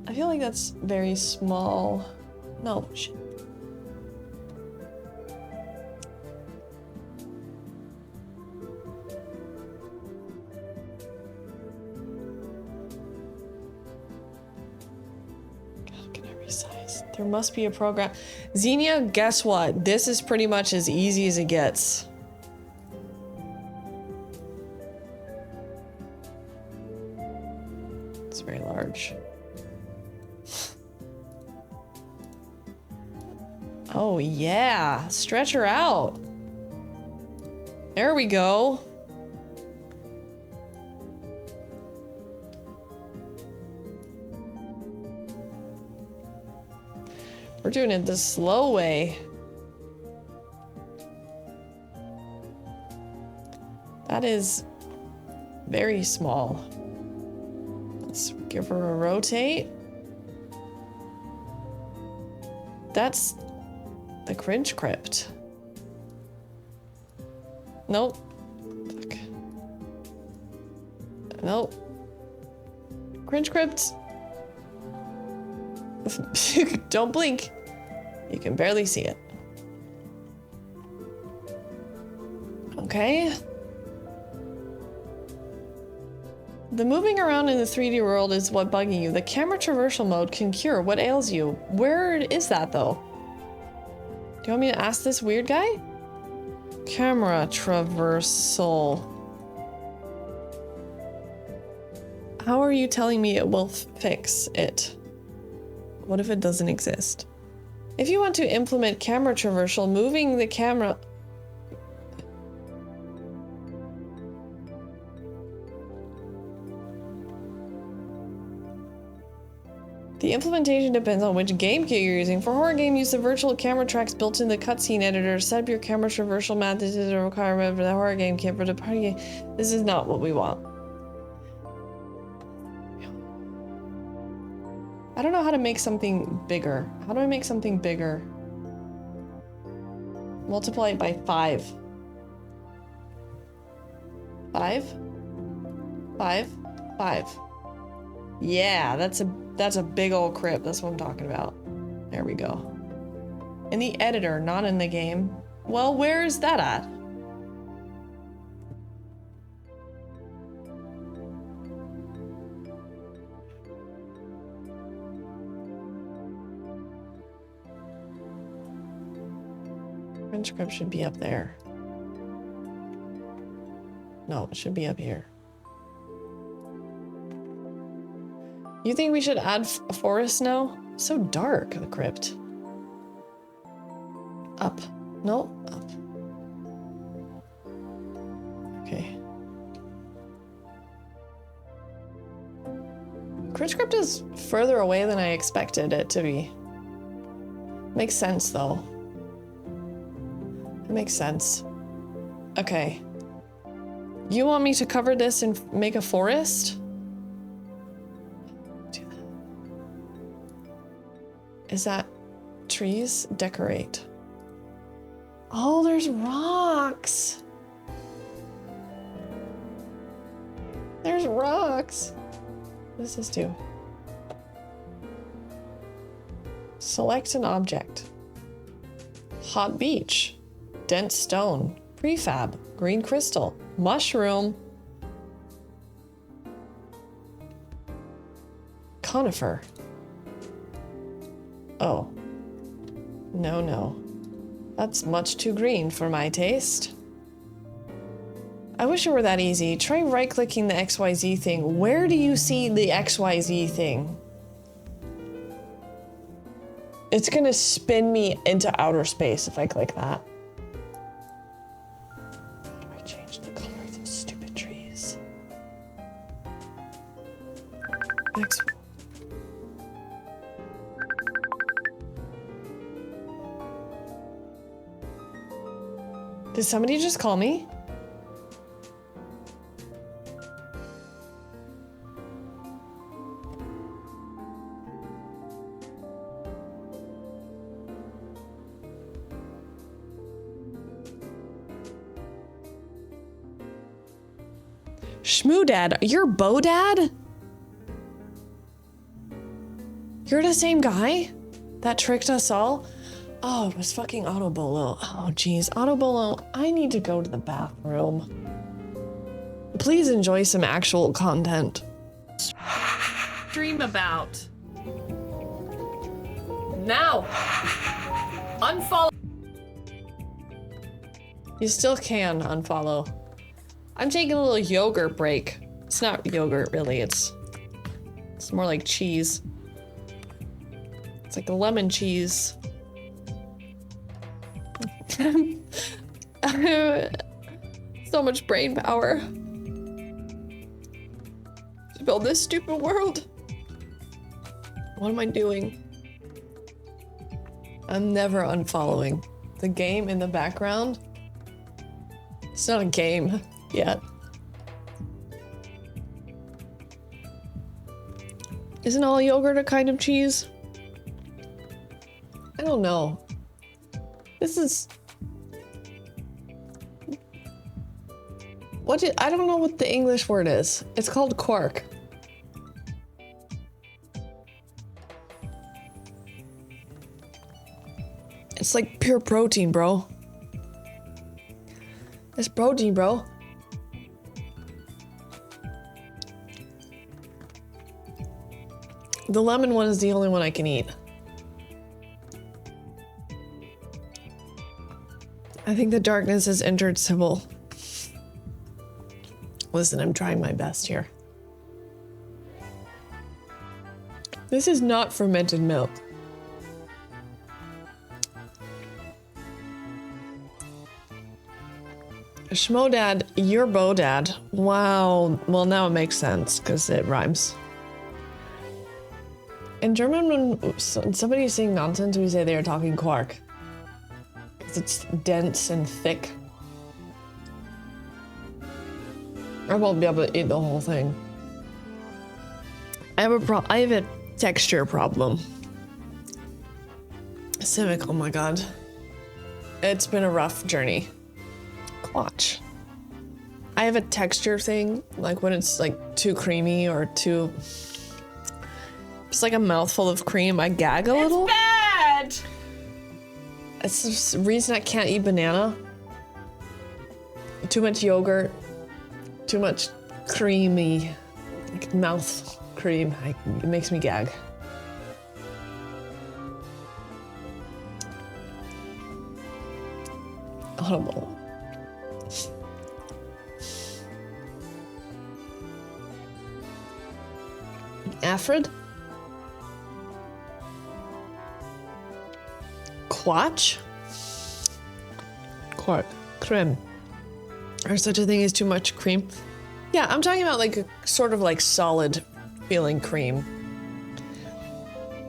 I feel like that's very small. No, shit. There must be a program. Xenia, guess what? This is pretty much as easy as it gets. It's very large. Oh yeah, stretch her out. There we go. We're doing it the slow way. That is very small. Let's give her a rotate. That's the cringe crypt. Nope. Fuck. Nope. Cringe crypt. Don't blink. You can barely see it. Okay. The moving around in the 3D world is what bugging you. The camera traversal mode can cure what ails you. Where is that though? Do you want me to ask this weird guy? Camera traversal. How are you telling me it will fix it? What if it doesn't exist? If you want to implement camera traversal, moving the camera... The implementation depends on which game kit you're using. For horror game, use the virtual camera tracks built in the cutscene editor. Set up your camera traversal map. This is a requirement for the horror game kit. For the party game, this is not what we want. I don't know how to make something bigger. How do I make something bigger? Multiply it by 5. 5? 5? 5. Yeah, that's a big old crypt. That's what I'm talking about. There we go. In the editor, not in the game. Well, where is that at? French crypt should be up there. No, it should be up here. You think we should add a forest now? So dark, the crypt. Up. No, up. Okay. Crypt is further away than I expected it to be. Makes sense, though. It makes sense. Okay. You want me to cover this and make a forest? Is that trees? Decorate. Oh, there's rocks. There's rocks. What does this do? Select an object. Hot beach. Dense stone. Prefab. Green crystal. Mushroom. Conifer. Oh. No, no. That's much too green for my taste. I wish it were that easy. Try right-clicking the XYZ thing. Where do you see the XYZ thing? It's gonna spin me into outer space if I click that. How do I change the color of those stupid trees? X. Did somebody just call me? Shmoo Dad, you're Bo Dad? You're the same guy that tricked us all? Oh, it was fucking Autobolo. Oh, geez. Autobolo, I need to go to the bathroom. Please enjoy some actual content. Dream about. Now! Unfollow. You still can unfollow. I'm taking a little yogurt break. It's not yogurt, really. It's more like cheese. It's like a lemon cheese. So much brain power to build this stupid world. What am I doing? I'm never unfollowing. The game in the background? It's not a game yet. Isn't all yogurt a kind of cheese? I don't know. This is... I don't know what the English word is. It's called quark. It's like pure protein, bro. It's protein, bro. The lemon one is the only one I can eat. I think the darkness has entered Sybil. Listen, I'm trying my best here. This is not fermented milk. Schmodad, you're Bodad. Wow. Well, now it makes sense because it rhymes. In German, when somebody is saying nonsense, we say they are talking quark. Because it's dense and thick. I won't be able to eat the whole thing. I have a texture problem. Civic, oh my god. It's been a rough journey. Watch. I have a texture thing, like when it's like too creamy or too... It's like a mouthful of cream, I gag a little. It's bad! It's the reason I can't eat banana. Too much yogurt. Too much creamy, like mouth cream. It makes me gag. Audible. Afrid? Quatch? Quark. Creme. Or such a thing as too much cream? Yeah, I'm talking about like a sort of like solid feeling cream.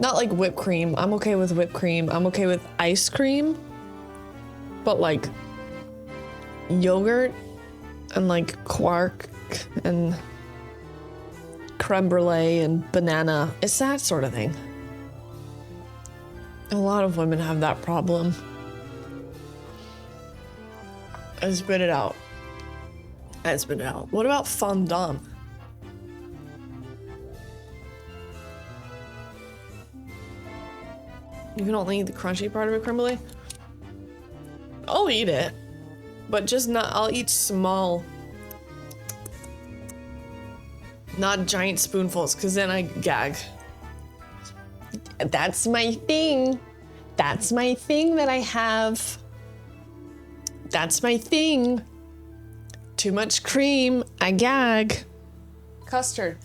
Not like whipped cream. I'm okay with whipped cream. I'm okay with ice cream. But like yogurt and like quark and creme brulee and banana. It's that sort of thing. A lot of women have that problem. I spit it out. I spit it out. What about fondant? You can only eat the crunchy part of a creme brulee? I'll eat it, but just not, I'll eat small, not giant spoonfuls, because then I gag. That's my thing. That's my thing that I have. That's my thing. Too much cream, I gag. Custard.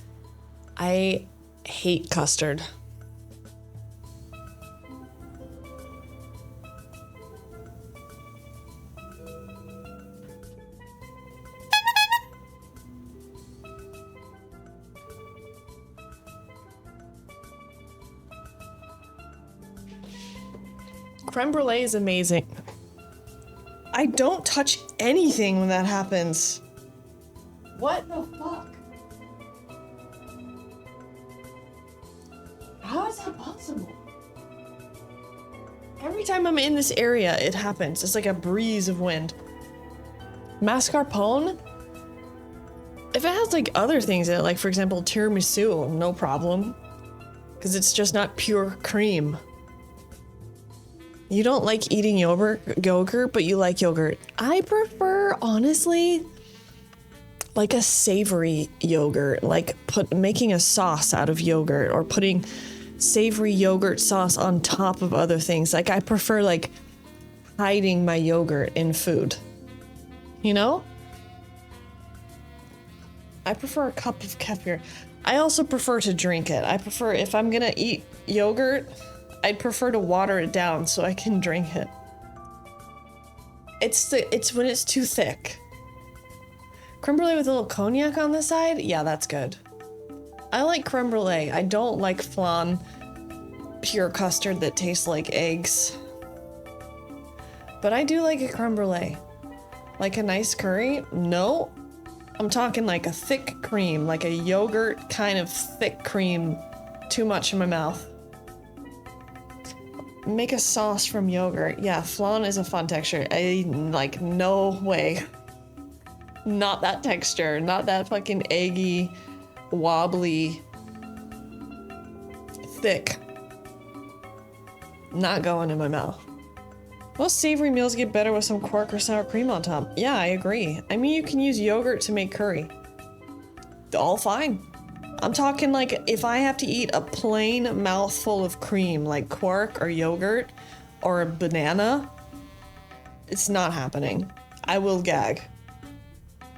I hate custard. Creme brulee is amazing. I don't touch anything when that happens. What the fuck? How is that possible? Every time I'm in this area, it happens. It's like a breeze of wind. Mascarpone? If it has like other things in it, like for example tiramisu, no problem. Because it's just not pure cream. You don't like eating yogurt, but you like yogurt. I prefer, honestly, like a savory yogurt, like making a sauce out of yogurt or putting savory yogurt sauce on top of other things. Like I prefer like hiding my yogurt in food, you know? I prefer a cup of kefir. I also prefer to drink it. I prefer, if I'm gonna eat yogurt, I'd prefer to water it down so I can drink it. It's when it's too thick. Creme brulee with a little cognac on the side? Yeah, that's good. I like creme brulee. I don't like flan, pure custard that tastes like eggs. But I do like a creme brulee. Like a nice curry? No. I'm talking like a thick cream, like a yogurt kind of thick cream. Too much in my mouth. Make a sauce from yogurt. Yeah, flan is a fun texture. Like, no way. Not that texture. Not that fucking eggy, wobbly, thick. Not going in my mouth. Most savory meals get better with some quark or sour cream on top. Yeah, I agree. I mean, you can use yogurt to make curry. All fine. I'm talking like if I have to eat a plain mouthful of cream, like quark or yogurt or a banana, it's not happening. I will gag.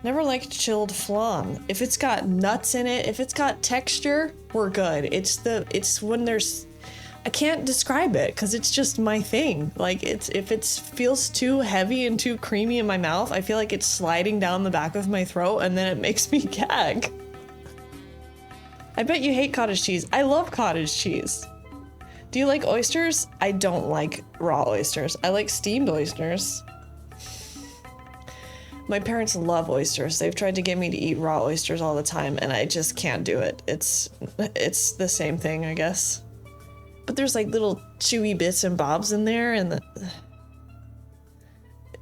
Never liked chilled flan. If it's got nuts in it, if it's got texture, we're good. It's when there's, I can't describe it because it's just my thing. Like if it feels too heavy and too creamy in my mouth, I feel like it's sliding down the back of my throat and then it makes me gag. I bet you hate cottage cheese. I love cottage cheese. Do you like oysters? I don't like raw oysters. I like steamed oysters. My parents love oysters. They've tried to get me to eat raw oysters all the time, and I just can't do it. It's the same thing, I guess. But there's like little chewy bits and bobs in there, and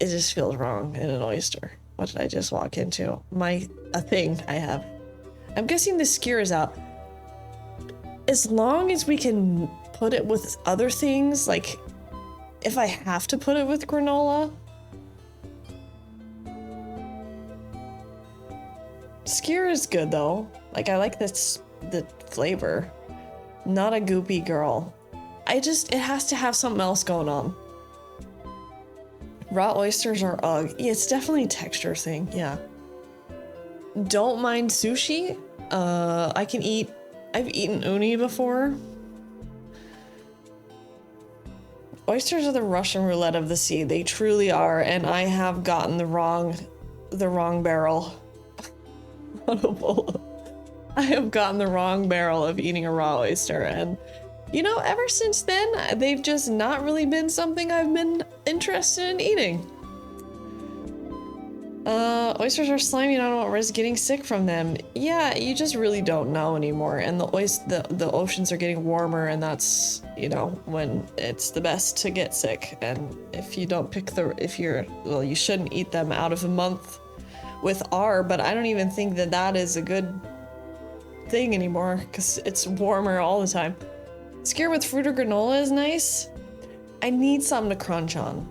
it just feels wrong in an oyster. What did I just walk into? A thing I have. I'm guessing the skewer is out. As long as we can put it with other things, like if I have to put it with granola. Skewer is good though. Like I like the flavor. Not a goopy girl. It has to have something else going on. Raw oysters are ugh. Yeah, it's definitely a texture thing, yeah. Don't mind sushi. I've eaten uni before. Oysters are the Russian roulette of the sea. They truly are, and I have gotten the wrong barrel. I have gotten the wrong barrel of eating a raw oyster, and you know, ever since then, they've just not really been something I've been interested in eating. Oysters are slimy and I don't risk getting sick from them. Yeah, you just really don't know anymore, and the oceans are getting warmer, and that's, you know, when it's the best to get sick. And if you don't you shouldn't eat them out of a month with R, but I don't even think that is a good thing anymore because it's warmer all the time. Skewer with fruit or granola is nice. I need something to crunch on.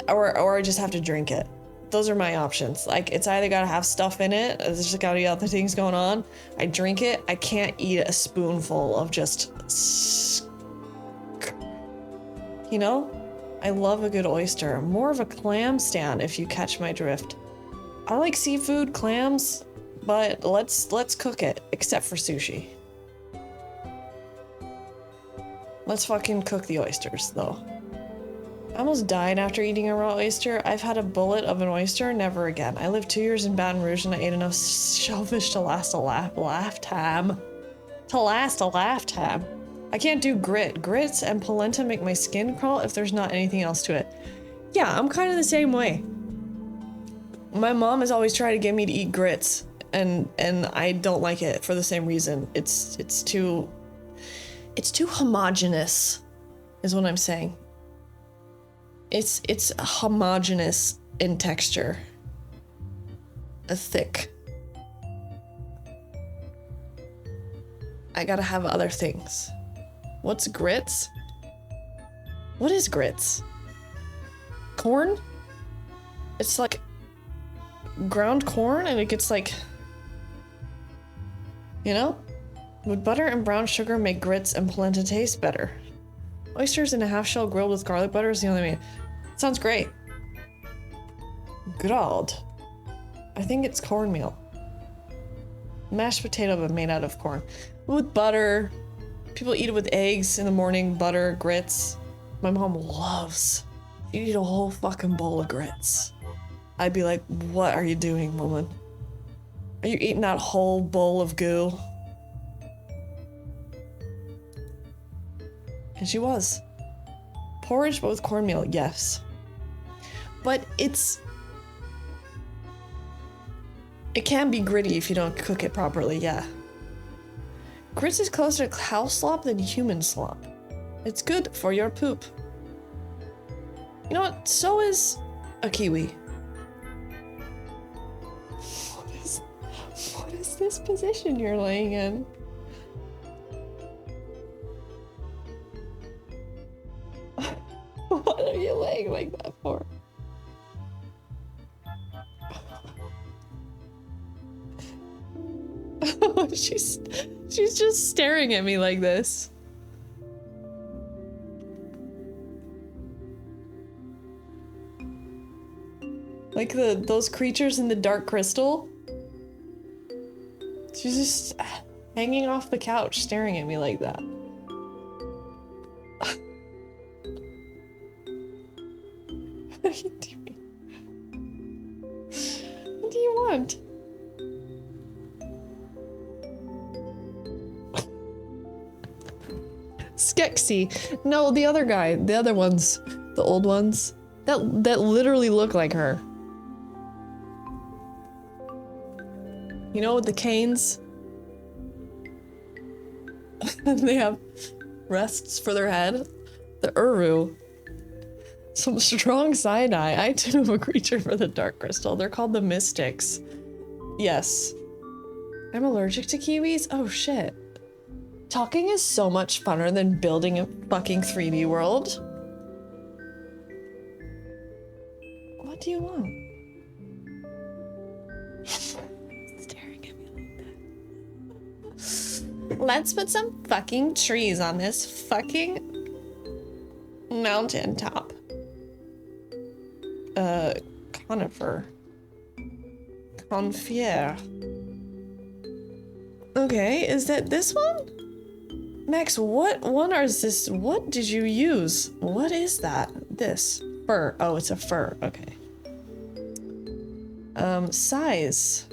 Or I just have to drink it. Those are my options. Like, it's either gotta have stuff in it, or there's just gotta be other things going on. I drink it. I can't eat a spoonful of just, you know? I love a good oyster. More of a clam stan, if you catch my drift. I like seafood, clams, but let's cook it, except for sushi. Let's fucking cook the oysters, though. I almost died after eating a raw oyster. I've had a bullet of an oyster, never again. I lived 2 years in Baton Rouge and I ate enough shellfish to last a lifetime. I can't do grit. Grits and polenta make my skin crawl if there's not anything else to it. Yeah, I'm kind of the same way. My mom has always tried to get me to eat grits, and I don't like it for the same reason. It's too homogenous, is what I'm saying. It's homogenous in texture. Thick. I gotta have other things. What's grits? What is grits? Corn? It's like ground corn and it gets like, you know? Would butter and brown sugar make grits and polenta taste better? Oysters in a half shell grilled with garlic butter is the only way. Sounds great. Grilled. I think it's cornmeal. Mashed potato but made out of corn. With butter. People eat it with eggs in the morning, butter, grits. My mom loves. You eat a whole fucking bowl of grits. I'd be like, what are you doing, woman? Are you eating that whole bowl of goo? And she was. Porridge but with cornmeal, yes. But it can be gritty if you don't cook it properly, yeah. Grits is closer to cow slop than human slop. It's good for your poop. You know what? So is a kiwi. What is this position you're laying in? What are you laying like that for? She's just staring at me like this. Like those creatures in the dark crystal. She's just hanging off the couch, staring at me like that. What are you doing? What do you want? Skexy. No, the other guy. The other ones. The old ones. That literally look like her. You know, with the canes? They have rests for their head. The Uru. Some strong side-eye. I too am a creature for the dark crystal. They're called the Mystics. Yes. I'm allergic to kiwis? Oh shit. Talking is so much funner than building a fucking 3D world. What do you want? Staring at me like that. Let's put some fucking trees on this fucking mountain top. Conifer. Confiere. Okay, is that this one? Max, what one is this? What did you use? What is that? This. Fur. Oh, it's a fur. Okay. Size.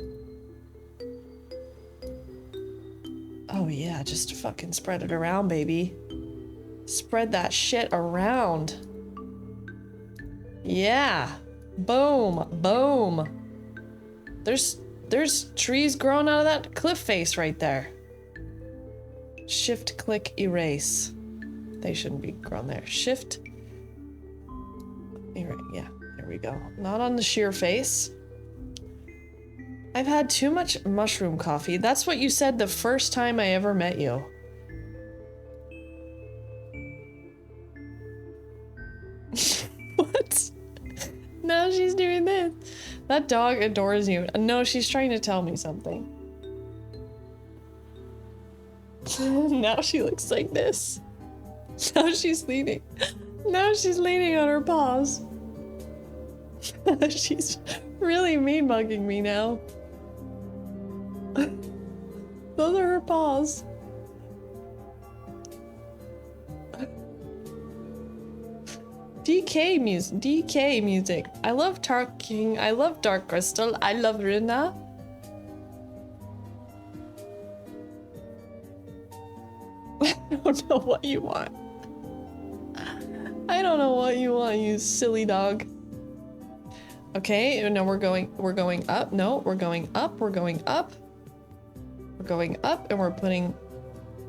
Oh yeah, just fucking spread it around, baby. Spread that shit around. Yeah. Boom. Boom. There's trees growing out of that cliff face right there. Shift, click, erase. They shouldn't be grown there. Shift. Erase. Yeah, there we go. Not on the sheer face. I've had too much mushroom coffee. That's what you said the first time I ever met you. What? Now she's doing this. That dog adores you. No, she's trying to tell me something. Now she looks like this. Now she's leaning. Now she's leaning on her paws. She's really mean mugging me now. Those are her paws. DK music. I love talking. I love Dark Crystal. I love Rina. I don't know what you want. I don't know what you want, you silly dog. Okay, now we're going up. No, we're going up. We're going up. We're going up, and we're putting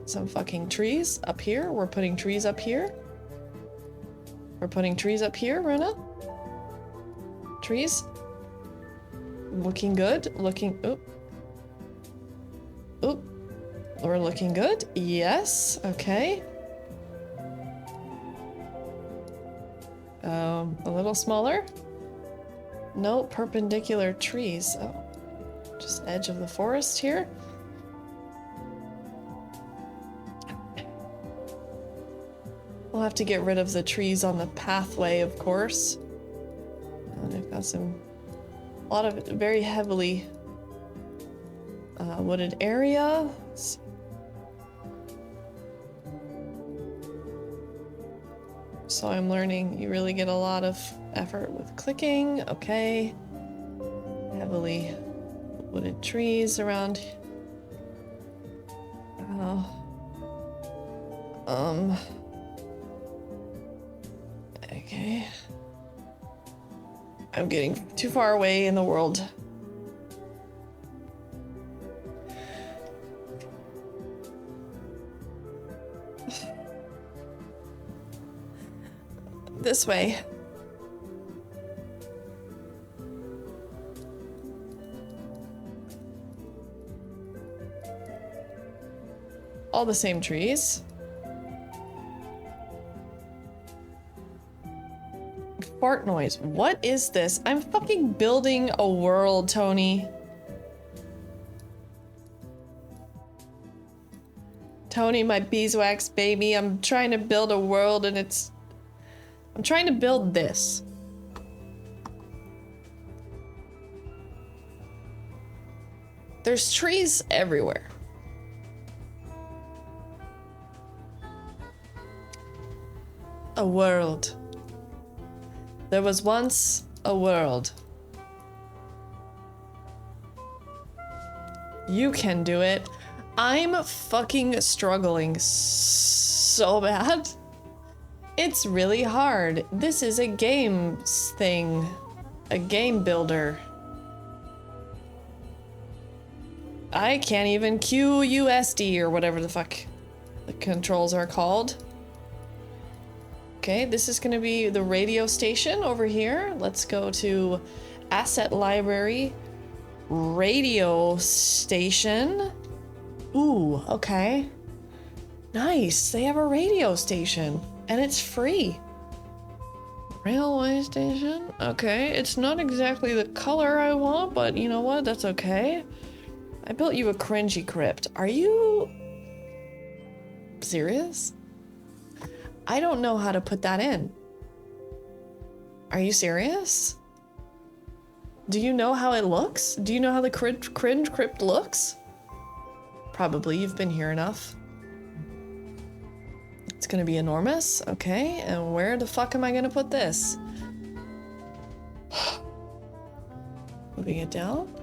some fucking trees up here. We're putting trees up here. We're putting trees up here, Rena. Trees. Looking good. Looking. Oop. Oop. We're looking good. Yes. Okay. A little smaller. No perpendicular trees. Oh, just edge of the forest here. We'll have to get rid of the trees on the pathway, of course. And I've got a lot of very heavily wooded area. So I'm learning you really get a lot of effort with clicking. Okay. Heavily wooded trees around. Okay. I'm getting too far away in the world. This way. All the same trees. Fart noise. What is this? I'm fucking building a world, Tony. Tony, my beeswax baby. I'm trying to build a world and I'm trying to build this. There's trees everywhere. A world. There was once a world. You can do it. I'm fucking struggling so bad. It's really hard. This is a games thing. A game builder. I can't even QUSD or whatever the fuck the controls are called. Okay, this is gonna be the radio station over here. Let's go to Asset Library, Radio Station. Ooh, okay. Nice, they have a radio station and it's free. Railway station, okay. It's not exactly the color I want, but you know what, that's okay. I built you a cringy crypt. Are you serious? I don't know how to put that in. Are you serious? Do you know how it looks? Do you know how the cringe crypt looks? Probably, you've been here enough. It's gonna be enormous, okay. And where the fuck am I gonna put this? Moving it down.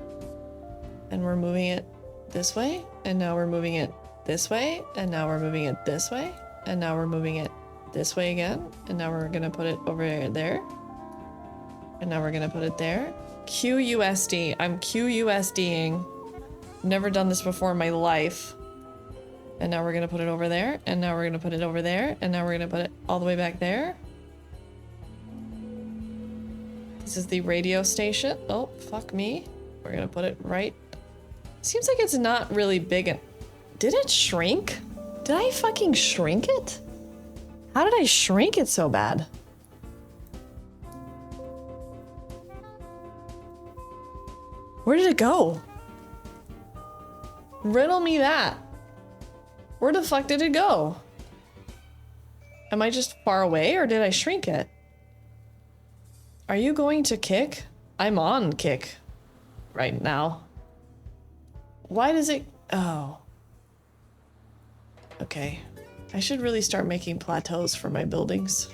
And we're moving it this way. And now we're moving it this way. And now we're moving it this way. And now we're moving it this way again, and now we're gonna put it over there, and now we're gonna put it there. QUSD. I'm QUSDing. Never done this before in my life. And now we're gonna put it over there, and now we're gonna put it over there, and now we're gonna put it all the way back there. This is the radio station. Oh, fuck me. We're gonna put it right. Seems like it's not really big. Did it shrink? Did I fucking shrink it? How did I shrink it so bad? Where did it go? Riddle me that. Where the fuck did it go? Am I just far away or did I shrink it? Are you going to kick? I'm on kick right now. Why does it... Oh. Okay. I should really start making plateaus for my buildings.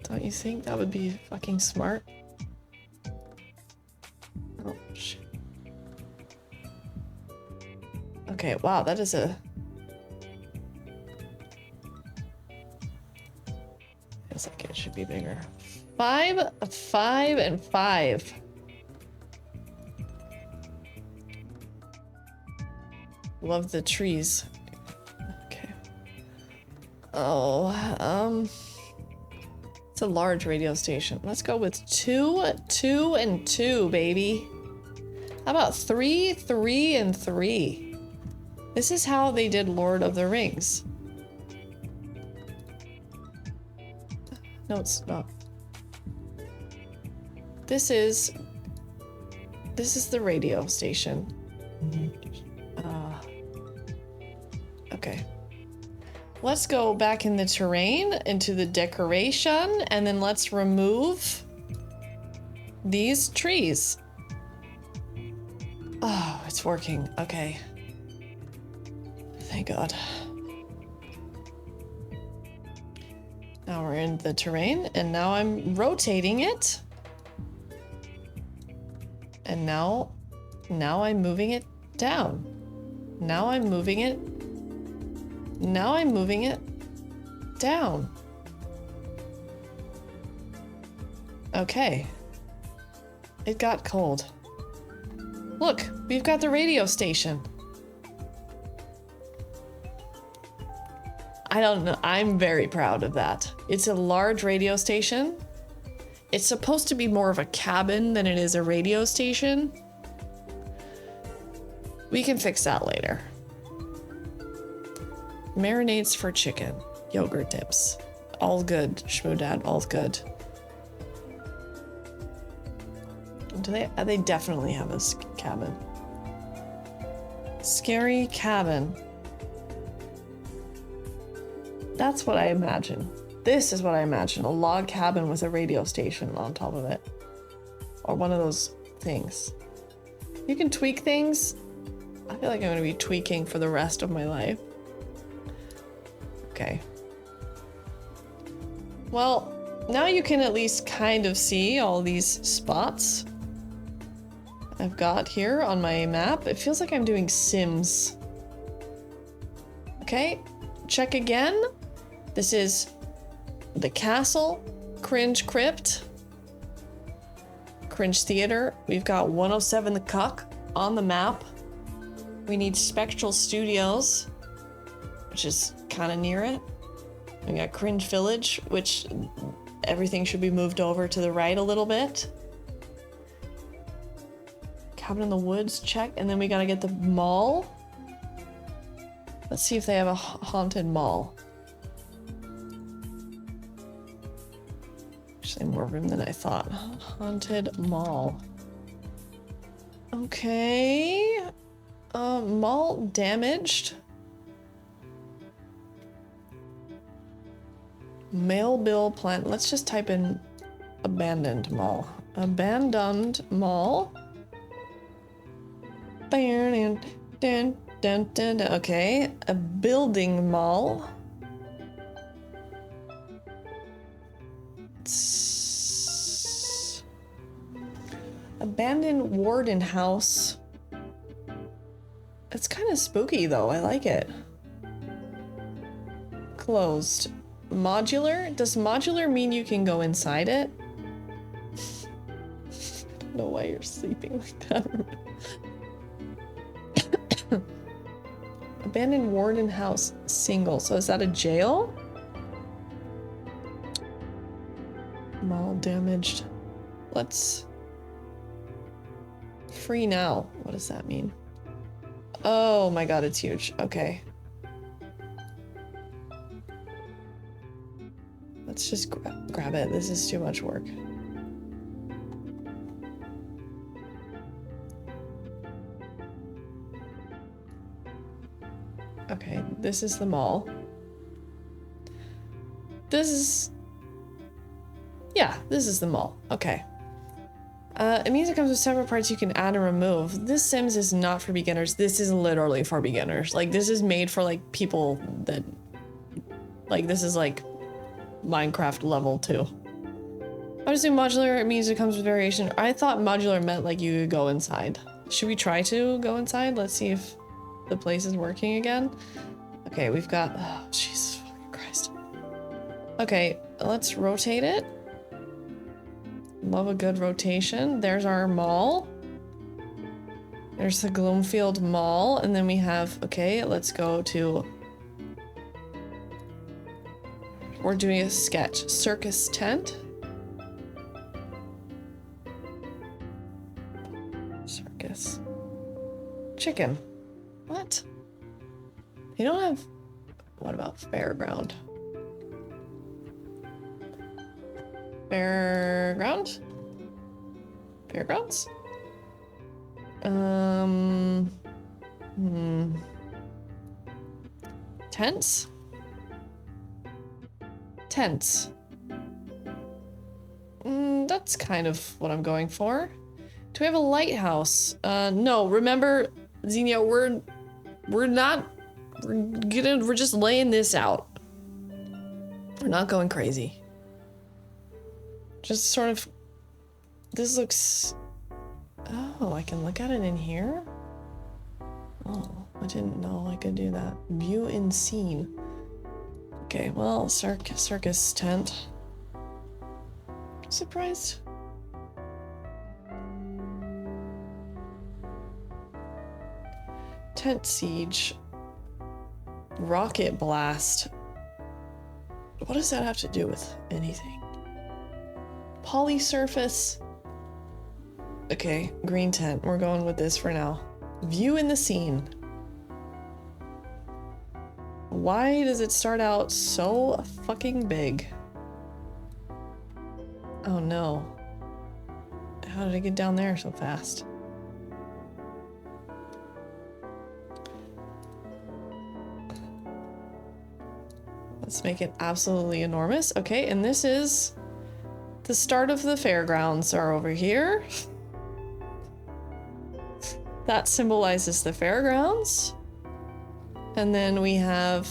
Don't you think that would be fucking smart? Oh, shit. Okay, wow, that is a... Feels like it should be bigger. 5, 5, and 5. Love the trees. Okay. Oh, it's a large radio station. Let's go with 2, 2, and 2, baby. How about 3, 3, and 3? This is how they did Lord of the Rings. No, it's not. This is the radio station. Okay. Let's go back in the terrain, into the decoration, and then let's remove these trees. Oh, it's working. Okay. Thank God. Now we're in the terrain, and now I'm rotating it. And now I'm moving it down. Now I'm moving it down. Okay. It got cold. Look, we've got the radio station. I don't know. I'm very proud of that. It's a large radio station. It's supposed to be more of a cabin than it is a radio station. We can fix that later. Marinades for chicken. Yogurt dips. All good, Shmoodad, all good. Do they definitely have a cabin. Scary cabin. That's what I imagine. This is what I imagine. A log cabin with a radio station on top of it. Or one of those things. You can tweak things. I feel like I'm gonna be tweaking for the rest of my life. Okay. Well, now you can at least kind of see all these spots I've got here on my map. It feels like I'm doing Sims. Okay, check again. This is the castle, Cringe Crypt, Cringe Theater. We've got 107 the Cuck on the map. We need Spectral Studios, which is kind of near it. We got Cringe Village, which everything should be moved over to the right a little bit. Cabin in the Woods, check. And then we gotta get the mall. Let's see if they have a haunted mall. Actually, more room than I thought. Haunted mall. Okay. Mall damaged. Mail bill plant. Let's just type in abandoned mall. Abandoned mall. Okay, a building mall. Abandoned warden house. It's kind of spooky though. I like it. Closed. Modular? Does modular mean you can go inside it? I don't know why you're sleeping like that. Abandoned warden house, single. So is that a jail? Mall damaged. Let's... Free now. What does that mean? Oh my god, it's huge. Okay. Let's just grab it. This is too much work. Okay, this is the mall. This is... Yeah, this is the mall. Okay. It means it comes with several parts you can add and remove. This Sims is not for beginners. This is literally for beginners. Like, this is made for, like, people that... Like, this is, like, Minecraft level 2. I would assume modular, it means it comes with variation. I thought modular meant, like, you could go inside. Should we try to go inside? Let's see if the place is working again. Okay, we've got... Oh, Jesus fucking Christ. Okay, let's rotate it. Love a good rotation. There's our mall. There's the Gloomfield Mall. And then we have... Okay, let's go to... We're doing a sketch. Circus tent. Circus. Chicken. What? You don't have... What about fairground? Fairground? Fairgrounds? Tents? Tents. That's kind of what I'm going for. Do we have a lighthouse? No, remember, Xenia, we're just laying this out. We're not going crazy. Just sort of, this looks, oh, I can look at it in here? Oh, I didn't know I could do that. View in scene. Okay, well, circus tent. surprised. Tent siege. Rocket blast. What does that have to do with anything? Poly surface. Okay, green tent. We're going with this for now. View in the scene. Why does it start out so fucking big? Oh no. How did I get down there so fast? Let's make it absolutely enormous. Okay, and this is the start of the fairgrounds are over here. That symbolizes the fairgrounds. And then we have...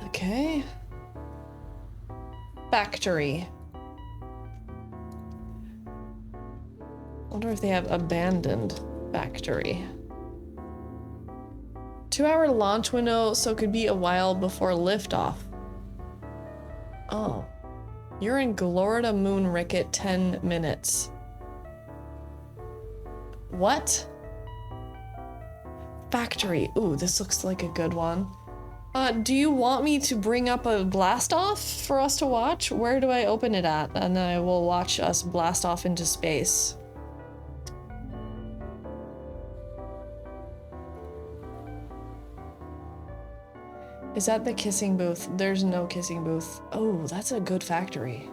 Okay. Factory. Wonder if they have abandoned factory. 2-hour launch window, so it could be a while before liftoff. Oh. You're in Glorida Moon Ricket 10 minutes. What? Factory. Ooh, this looks like a good one. Do you want me to bring up a blast off for us to watch? Where do I open it at? And then I will watch us blast off into space. Is that the kissing booth? There's no kissing booth. Oh, that's a good factory.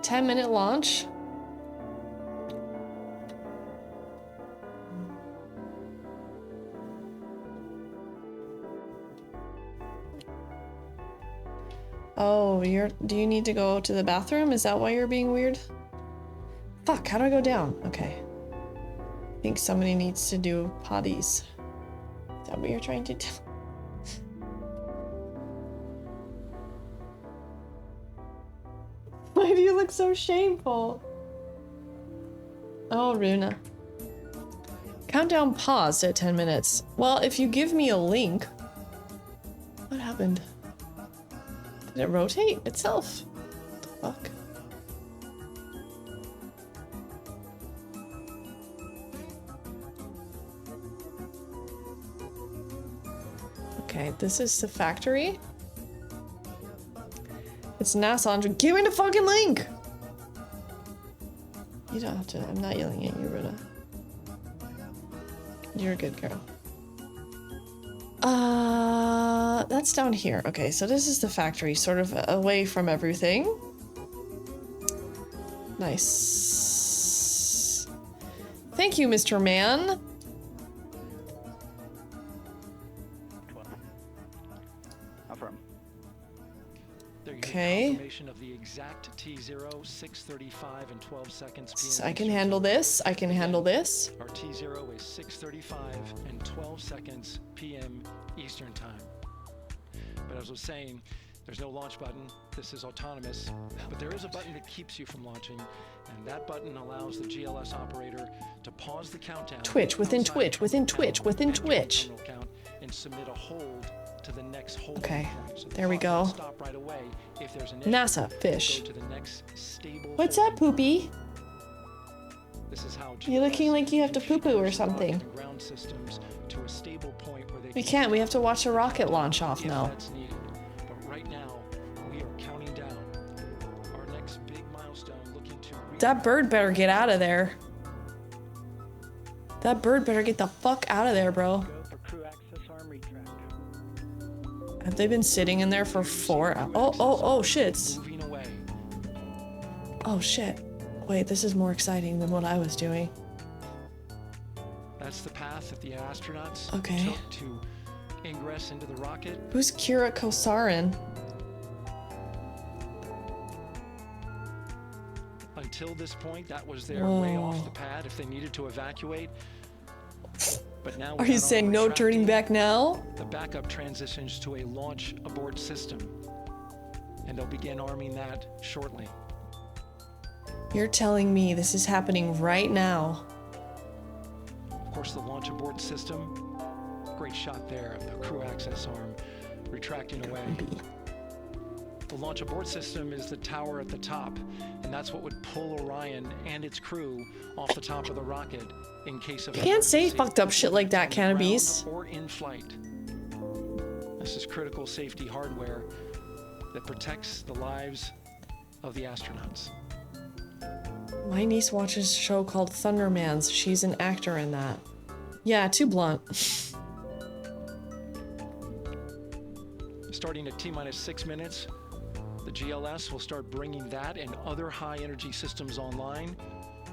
10-minute launch? Oh, do you need to go to the bathroom? Is that why you're being weird? Fuck, how do I go down? Okay. I think somebody needs to do potties. Is that what you're trying to do? Why do you look so shameful? Oh, Runa. Countdown paused at 10 minutes. Well, if you give me a link... What happened? Did it rotate itself? What the fuck? Okay, this is the factory. It's NASA. Give me the fucking link! You don't have to. I'm not yelling at you, Rita. You're a good girl. That's down here. Okay, so this is the factory, sort of away from everything. Nice. Thank you, Mr. Man. Okay. Of the exact T0, 6:35 and 12 seconds PM. So I can handle this. I can handle this. Our T0 is 6:35 and 12 seconds PM Eastern Time. But as I was saying, there's no launch button. This is autonomous. But there is a button that keeps you from launching, and that button allows the GLS operator to pause the countdown. Twitch, within Twitch, within Twitch, within Twitch. And submit a hold to the next hold. Okay, so there we go. Stop right away if there's an issue. NASA fish. Go to the next stable What's that, Poopy? This is how You're looking like you have to poo-poo or something. Ground systems to a stable point where they We can't. We have to watch a rocket launch off now. that's needed. But right now, we are counting down our next big milestone, looking to That bird better get out of there. That bird better get the fuck out of there, bro. Have they been sitting in there for 4 hours? Oh, shits. moving away. Oh, shit. Wait, this is more exciting than what I was doing. That's the path that the astronauts Okay. took to ingress into the rocket. Who's Kira Kosarin? Until this point, that was their way off the pad if they needed to evacuate. But now Are you saying no turning back now? The backup transitions to a launch abort system, and they'll begin arming that shortly. You're telling me this is happening right now. Of course, the launch abort system, great shot there of the crew access arm retracting away. The launch abort system is the tower at the top, and that's what would pull Orion and its crew off the top of the rocket in case of You can't say emergency fucked up shit like that, on the Cannabis. ground or in flight. This is critical safety hardware that protects the lives of the astronauts. My niece watches a show called Thundermans. She's an actor in that. Yeah, too blunt. Starting at T-minus 6 minutes, the GLS will start bringing that and other high-energy systems online,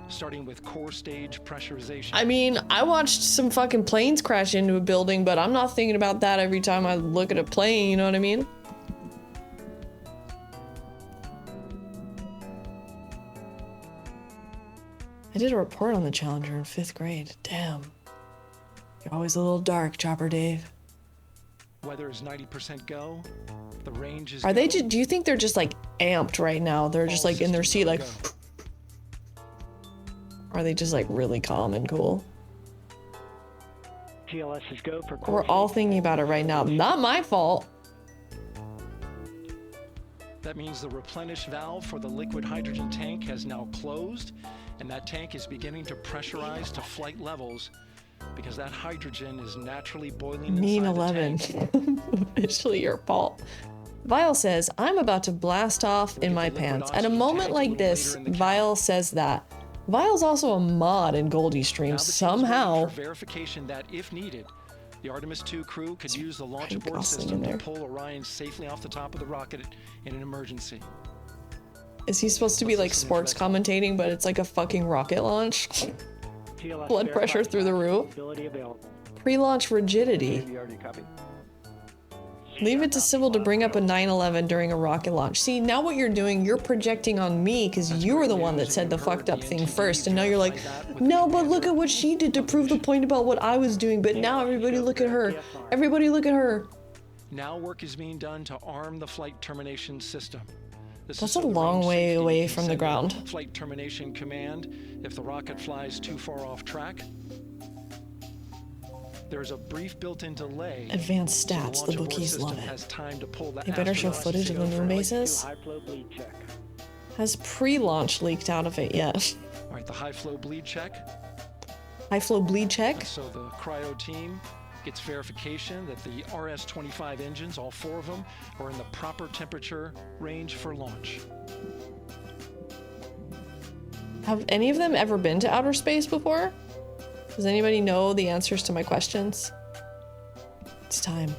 starting with core stage pressurization. I mean, I watched some fucking planes crash into a building, but I'm not thinking about that every time I look at a plane, you know what I mean? I did a report on the Challenger in 5th grade. Damn. You're always a little dark, Chopper Dave. Weather is 90% go. The range is Are they go. do you think they're just like amped right now? They're just like in their seat like Are they just like really calm and cool? GLS is go for We're all thinking about it right now. Not my fault. That means the replenish valve for the liquid hydrogen tank has now closed, and that tank is beginning to pressurize to flight levels because that hydrogen is naturally boiling Mean inside 11. the tank. Officially your fault. Vile says, I'm about to blast off in my pants. At a moment like this, Vile says that. Vile's also a mod in Goldie Stream Now the team is somehow. waiting for verification that, if needed, the Artemis 2 crew could use the launch abort Gosling in system to there. pull Orion safely off the top of the rocket in an emergency. Is he supposed to be like sports commentating, but it's like a fucking rocket launch? GLS Blood pressure verified through the roof. ability available. Pre-launch rigidity. You already copied. Leave it to Sybil to bring up a 9/11 during a rocket launch. See, now what you're doing, you're projecting on me because you were the one that said the fucked up thing first, and now you're like, no, but look at what she did to prove the point about what I was doing, but now everybody look at her. Everybody look at her. Now work is being done to arm the flight termination system. This That's is so a the long range way safety away can from the send a ground. Flight termination command if the rocket flies too far off track. There's a brief built-in delay. Advanced so stats, the launch abort bookies system love it. has time to pull the They better show astronauts footage of the safely. moon bases. High flow bleed check. Has pre-launch leaked out of it yet? All right, the high flow bleed check. High flow bleed check? So the cryo team gets verification that the RS-25 engines, all 4 of them, are in the proper temperature range for launch. Have any of them ever been to outer space before? Does anybody know the answers to my questions? It's time.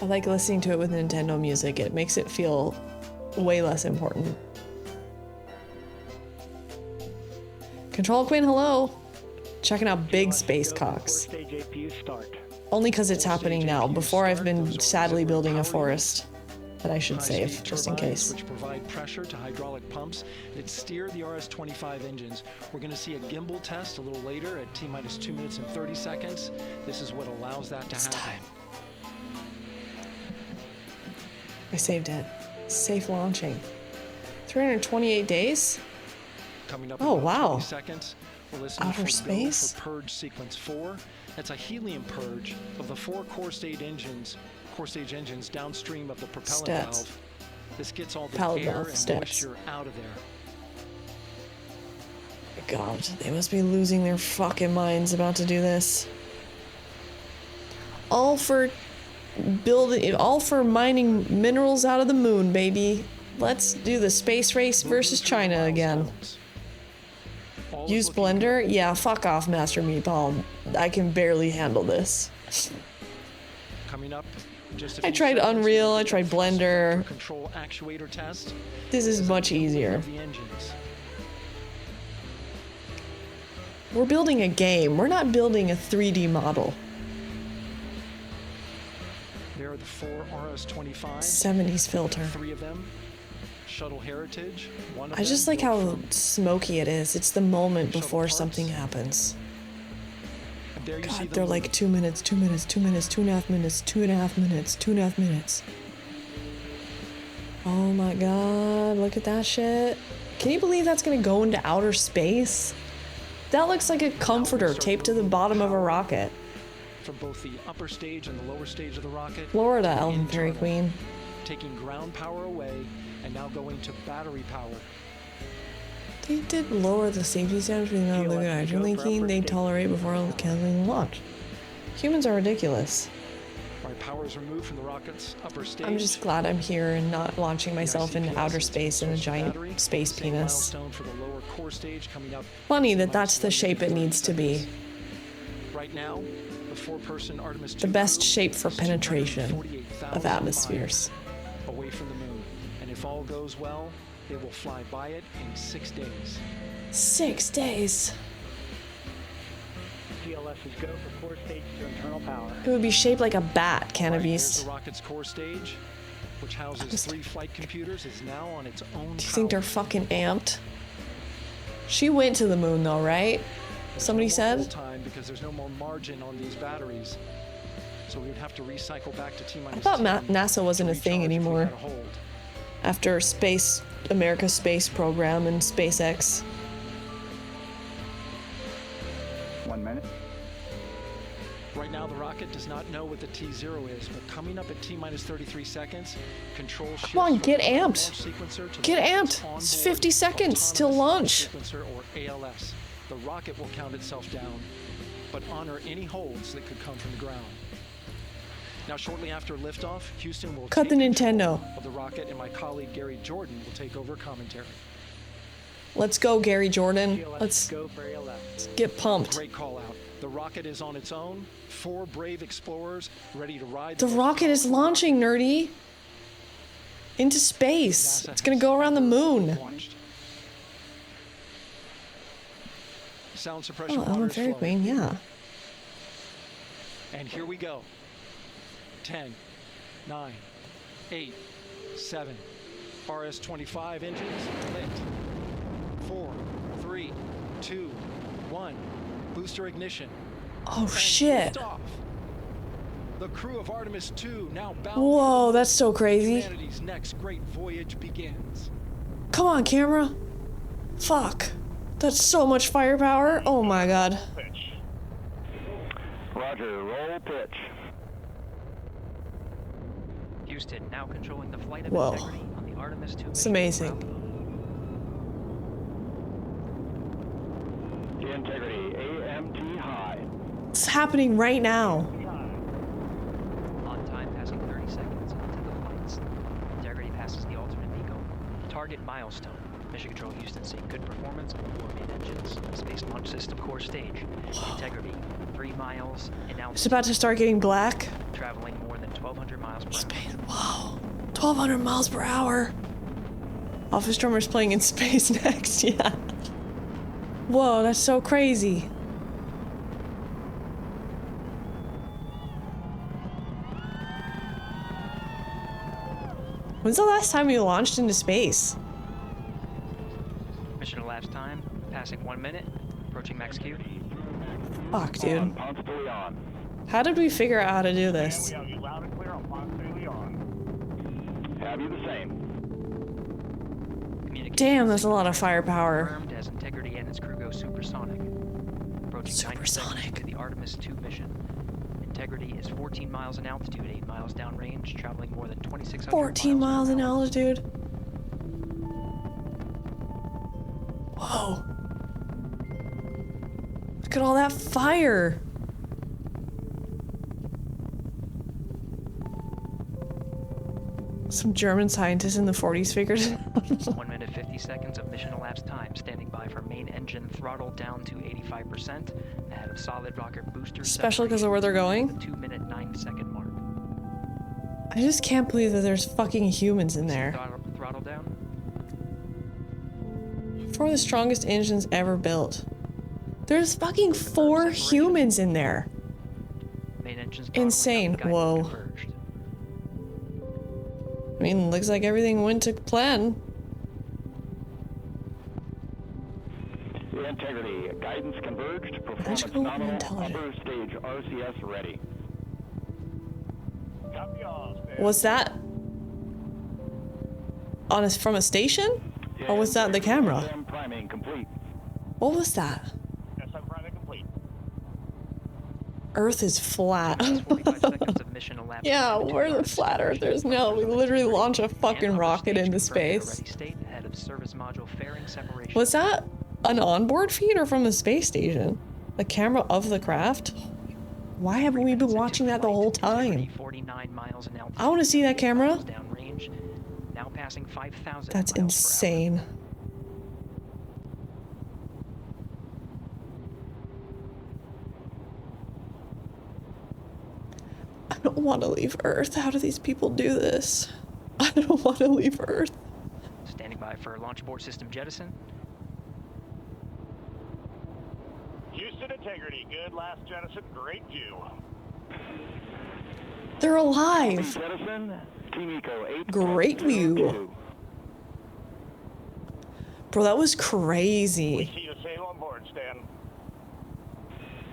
I like listening to it with Nintendo music. It makes it feel way less important. Control Queen, hello. Checking out big space cocks. Stage APU start. Only because it's happening now, before I've been sadly building a forest that I should save, High-speed just in turbines, case. which provide pressure to hydraulic pumps that steer the RS-25 engines. We're going to see a gimbal test a little later at T-minus 2 minutes and 30 seconds. This is what allows that to It's happen. time. I saved it. Safe launching. 328 days? Coming up Oh, in about wow. 20 seconds, we'll listen Outer for go space? for purge sequence 4. That's a helium purge of the 4 core stage engines downstream of the propellant Stats. valve. This gets all the Propellant air valve and stats. moisture out of there. God, they must be losing their fucking minds about to do this. All for mining minerals out of the moon, baby. Let's do the space race versus China again. All is Use looking Blender? Yeah, fuck off, Master Meatball. I can barely handle this. good. Coming up. Just a I few tried seconds, Unreal, we'll I do tried the thrust Blender. vector control actuator test. This is much easier. Of the engines. We're building a game. We're not building a 3D model. There are the 4 RS-25. 70s filter. 3 of them. Shuttle Heritage. 1 of I just them like built how from- smoky it is. It's the moment Shuttle before parts. something happens. and there you see God, the they're moon. like 2 minutes, 2 minutes, 2 minutes, 2.5 minutes, 2.5 minutes, 2.5 minutes. Oh my god, look at that shit. Can you believe that's gonna go into outer space? That looks like a comforter taped to the bottom of a rocket. from both the upper stage and the lower stage of the rocket. Florida, Elven Fairy Internal, Queen. taking ground power away and now going to battery power. They did lower the safety standards between the liquid hydrogen leaking they tolerate before canceling the launch. Humans are ridiculous. All right, power is removed from the rocket's upper stage. I'm just glad I'm here and not launching myself into outer space in a giant space penis. For the lower core stage coming up. Funny that that's the shape it needs to be. Right now, the four-person Artemis The best shape for penetration of atmospheres. Away from the moon, and if all goes well, they will fly by it in 6 days. 6 days. TLS is go for core stage to internal power. It would be shaped like a bat, Here's Cannabis. the rocket's core stage, which houses 3 flight computers, is now on its own. Do you think they're fucking amped? She went to the moon though, right? Somebody said? Time because there's no more margin on these batteries. So we would have to recycle back to T-minus I thought 10 NASA wasn't a to thing recharge if we anymore. had a hold. After America's space program and SpaceX. 1 minute. Right now, the rocket does not know what the T0 is, but coming up at T-minus 33 seconds, control shifts Come on, from get the launch amped. sequencer to Get the amped. onboard It's 50 seconds till autonomous launch. sequencer, or ALS. The rocket will count itself down, but honor any holds that could come from the ground. Now, shortly after liftoff, Houston will Cut the take control Nintendo. of the rocket, and my colleague Gary Jordan will take over commentary. Let's go, Gary Jordan. TLS Let's go for ALS. get pumped. Great call out. The rocket is on its own. 4 brave explorers ready to ride. The most rocket is powerful launching, nerdy. Into space. NASA It's gonna has go around the ever moon. launched. Sound suppression Oh, water Elven is Fairy flowing. Queen, yeah. And here we go. 10, 9, 8, 7. RS-25 engines lit. 4, 3, 2, 1. Booster ignition. Oh And shit. liftoff. The crew of Artemis 2 now bound. Whoa, that's so crazy. Humanity's next great voyage begins. Come on, camera. Fuck. That's so much firepower. Oh my god. Roger, roll pitch. Houston now controlling the flight of Whoa. integrity on the Artemis 2 It's mission amazing. route. Integrity, AMT high. It's happening right now. On time, passing 30 seconds into the flights. Integrity passes the alternate beacon. Target milestone. Mission Control Houston seeing good performance on 4 main engines. Space Launch System core stage. Integrity, 3 miles in altitude. It's about to start getting black. Traveling more than 1,200 miles per hour. Space. Whoa. 1,200 miles per hour. Office Drummer's playing in space next, yeah. Whoa, that's so crazy. When's the last time you launched into space? Mission elapsed time, passing 1 minute, approaching max Q. Fuck, dude. Ponce de Leon. How did we figure out how to do this? have you loud and clear on Ponce de Leon. Have you the same? Damn, that's a lot of firepower. Confirmed as Integrity and its crew go supersonic. Approaching 90 seconds into the Artemis 2 mission. Integrity is 14 miles in altitude, 8 miles downrange, traveling more than 2,600 14 miles per in hour. altitude. Whoa. Look at all that fire. Some German scientists in the 40s figured it out. 1 minute 50 seconds of mission elapsed time, standing by for main engine throttle down to 85%, ahead of solid rocket booster. Especially because of where they're going. 2 minute 9 second mark. I just can't believe that there's fucking humans in there. Throttle down. Four of the strongest engines ever built. There's fucking 4 humans in there. Main engines Insane. throttling up, Whoa. guidance converged. I mean, looks like everything went to plan. Integrity, guidance converged, performance Magical nominal, intelligence. upper stage RCS ready. Was that on a, from a station? Or was that the camera? SM priming complete. What was that? SM priming complete. Earth is flat. 45 seconds of mission elapsed. Yeah, we're the flat earthers. No, we literally launch a fucking rocket into space. Was that an onboard feed or from the space station? The camera of the craft? Why haven't we been watching that the whole time? I want to see that camera. Now passing 5,000 That's insane. I don't want to leave Earth. How do these people do this? I don't want to leave Earth. Standing by for launch abort system jettison. Houston integrity, good last jettison, great view. They're alive. Jettison, Team Eco 8. Great view. Bro, that was crazy. We see you sail on board, Stan.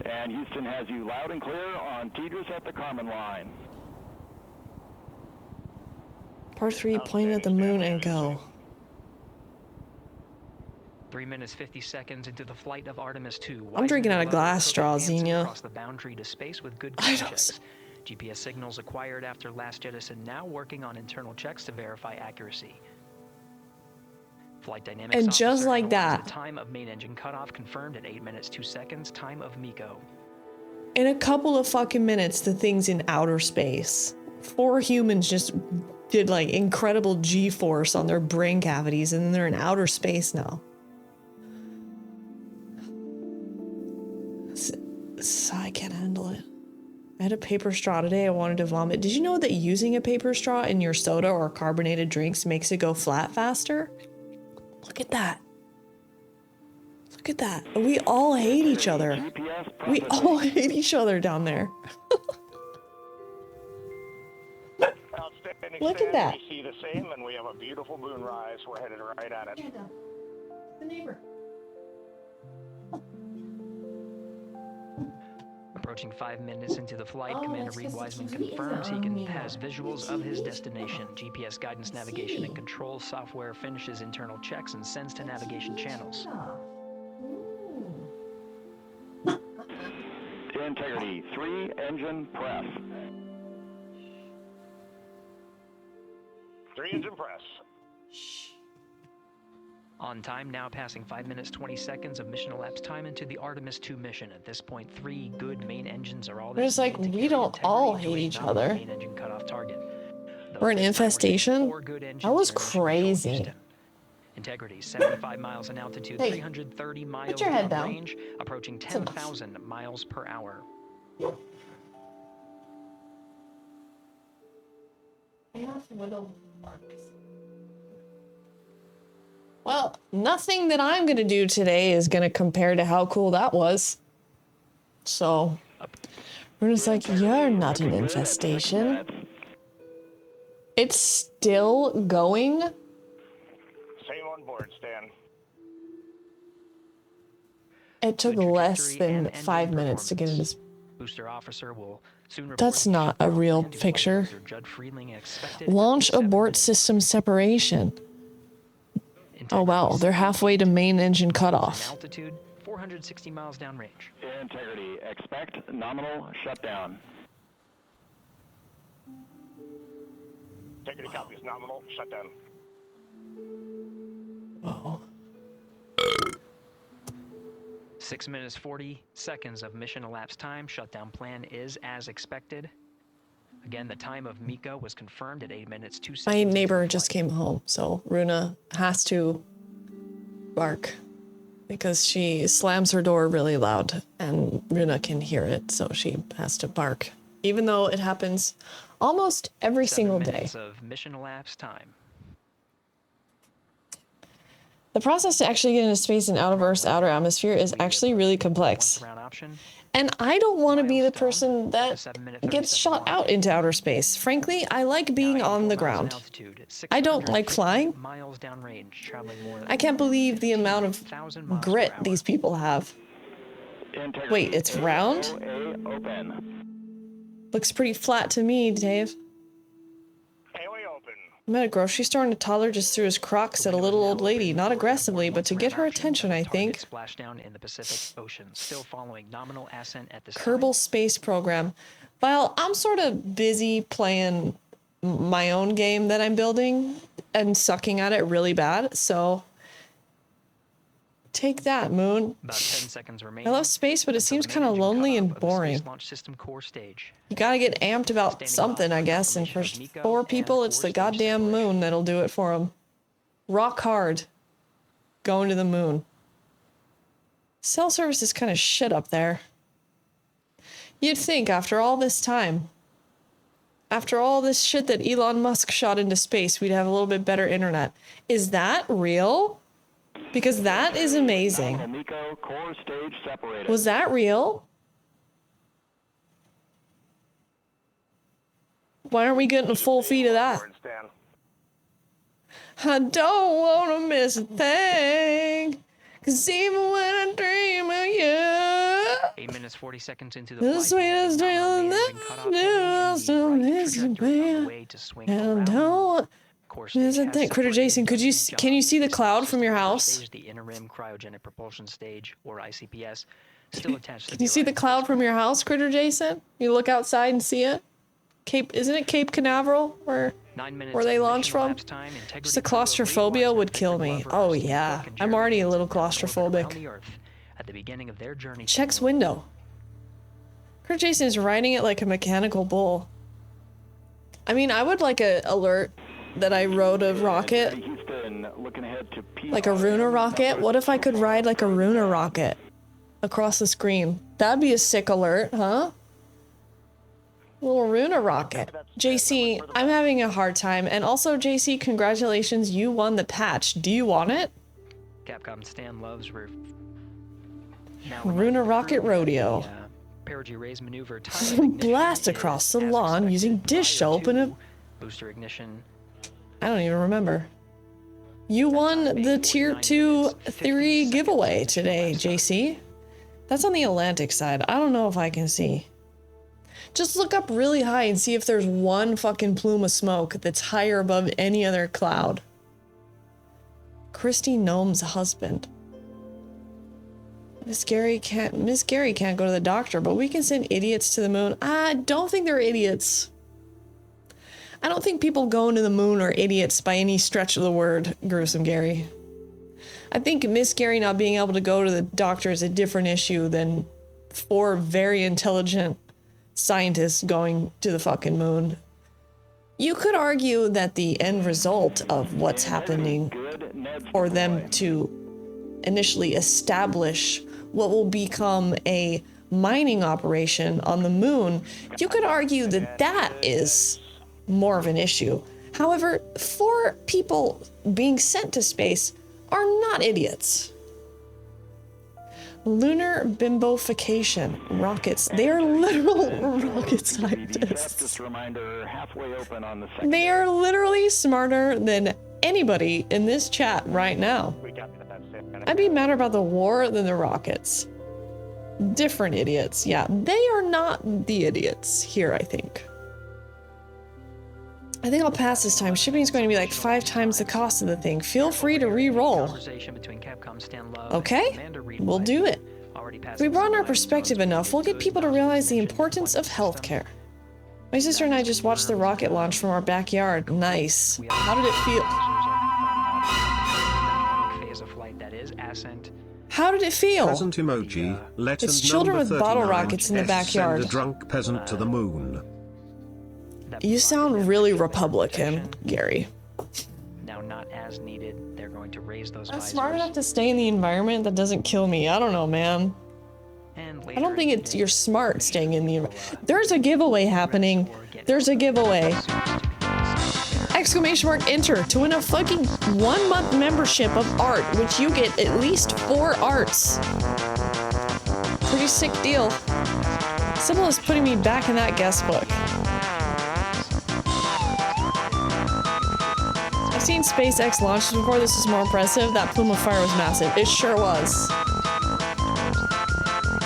And Houston has you loud and clear on Tidris at the Carmen line. Part 3, plane at the moon and go. 3 minutes 50 seconds into the flight of Artemis 2. I'm drinking out of glass straw, Xenia. Across the boundary to space with good checks. GPS signals acquired after last jettison, now working on internal checks to verify accuracy. Flight dynamics and just like that, time of main engine cutoff confirmed at 8 minutes 2 seconds. Time of MECO. In a couple of fucking minutes, the thing's in outer space. 4 humans just did like incredible G-force on their brain cavities, and then they're in outer space now. I can't handle it. I had a paper straw today. I wanted to vomit. Did you know that using a paper straw in your soda or carbonated drinks makes it go flat faster? Look at that. Look at that. We all hate each other. We all hate each other down there. Look at that. We see the same, and we have a beautiful moonrise. We're headed right at it. The neighbor. Approaching 5 minutes into the flight, Commander Reed Wiseman confirms he has visuals of his destination. GPS guidance, navigation, and control software finishes internal checks and sends to navigation channels. Integrity, 3 engine press. 3 engine press. On time, now passing 5 minutes 20 seconds of mission elapsed time into the Artemis 2 mission. At this point, 3 good main engines are all They're just like, we don't all hate each other. We're an infestation? That was crazy. Integrity, 75 miles in altitude, hey, 330 miles put your head down. range, approaching 10,000 miles per hour. Well, nothing that I'm going to do today is going to compare to how cool that was. So, we're just like, you're not an infestation. It's still going. Same on board, Stan. It took less than 5 minutes to get into this. Booster officer will soon That's not a real picture. Launch abort system separation. Oh wow, they're halfway to main engine cutoff. Altitude 460 miles downrange. Integrity, expect nominal shutdown. Integrity copies nominal shutdown. Whoa. 6 minutes 40 seconds of mission elapsed time. Shutdown plan is as expected. Again, the time of MECO was confirmed at 8 minutes 2 seconds. My neighbor just came home, so Runa has to bark because she slams her door really loud and Runa can hear it, so she has to bark. Even though it happens almost every single day. 7 minutes of mission elapsed time. The process to actually get into space and out of Earth's outer atmosphere is actually really complex. And I don't want to be the person that gets shot out into outer space. Frankly, I like being on the ground. I don't like flying. I can't believe the amount of grit these people have. Wait, it's round? Looks pretty flat to me, Dave. Airway open. I'm at a grocery store and a toddler just threw his Crocs at a little old lady, not aggressively, but to get her attention, I think. Splashdown in the Pacific Ocean, still following nominal ascent at this Kerbal Space Program. Well, I'm sort of busy playing my own game that I'm building and sucking at it really bad, so take that, Moon. About 10 seconds remaining. I love space, but it seems kind of lonely and boring. Launch system core stage. You gotta get amped about something, I guess, and for 4 people, it's the goddamn moon that'll do it for them. Rock hard. Going to the moon. Cell service is kind of shit up there. You'd think after all this time, after all this shit that Elon Musk shot into space, we'd have a little bit better internet. Is that real? Because that is amazing. Was that real? Why aren't we getting a full feed of that? I don't want to miss a thing. Cause even when I dream of you, 8 minutes 40 seconds into the the flight, sweetest dream that still miss a band. And I don't miss a thing. Critter Jason, can you see the cloud from your house? The inner rim cryogenic propulsion stage, or ICPS, still attached to Can you see the cloud from your house, Critter Jason? You look outside and see it? Isn't it Cape Canaveral where they launch from? Just the claustrophobia would kill me. Oh yeah, I'm already a little claustrophobic. Checks window. Critter Jason is riding it like a mechanical bull. I mean, I would like a alert that I rode a rocket, like a Runa rocket. What if I could ride like a Runa rocket across the screen? That'd be a sick alert, huh? Little Runa rocket. JC, I'm having a hard time. And also, JC, congratulations, you won the patch. Do you want it? Capcom Stan loves Runa Rocket Rodeo. Perigee raise maneuver. Blast across the lawn using dish soap and a booster ignition. I don't even remember. You won the Tier 2 3 giveaway today, JC. That's on the Atlantic side. I don't know if I can see. Just look up really high and see if there's one fucking plume of smoke that's higher above any other cloud. Christy Gnome's husband. Miss Gary can't go to the doctor, but we can send idiots to the moon. I don't think they're idiots. I don't think people going to the moon are idiots by any stretch of the word, Gruesome Gary. I think Miss Gary not being able to go to the doctor is a different issue than 4 very intelligent scientists going to the fucking moon. You could argue that the end result of what's happening, for them to initially establish what will become a mining operation on the moon, you could argue that that is more of an issue. However, 4 people being sent to space are not idiots. Lunar bimbofication rockets. They are literal rocket scientists. Just a reminder, halfway open on the They are literally smarter than anybody in this chat right now. I'd be madder about the war than the rockets. Different idiots. Yeah, they are not the idiots here, I think. I think I'll pass this time. Shipping is going to be like 5 times the cost of the thing. Feel free to re-roll. Okay, we'll do it. If we broaden our perspective enough, we'll get people to realize the importance of healthcare. My sister and I just watched the rocket launch from our backyard. Nice. How did it feel? How did it feel? Present emoji. It's children with bottle rockets in the backyard. Send a drunk peasant to the moon. You sound really Republican, Gary. Now, not as needed. They're going to raise those I'm smart enough to stay in the environment that doesn't kill me. I don't know, man. I don't think it's you're smart staying in the environment. There's a giveaway happening. There's a giveaway. Exclamation mark enter to win a fucking 1-month membership of art, which you get at least 4 arts. Pretty sick deal. Sybil is putting me back in that guest book. I've seen SpaceX launches before. This is more impressive. That plume of fire was massive. It sure was.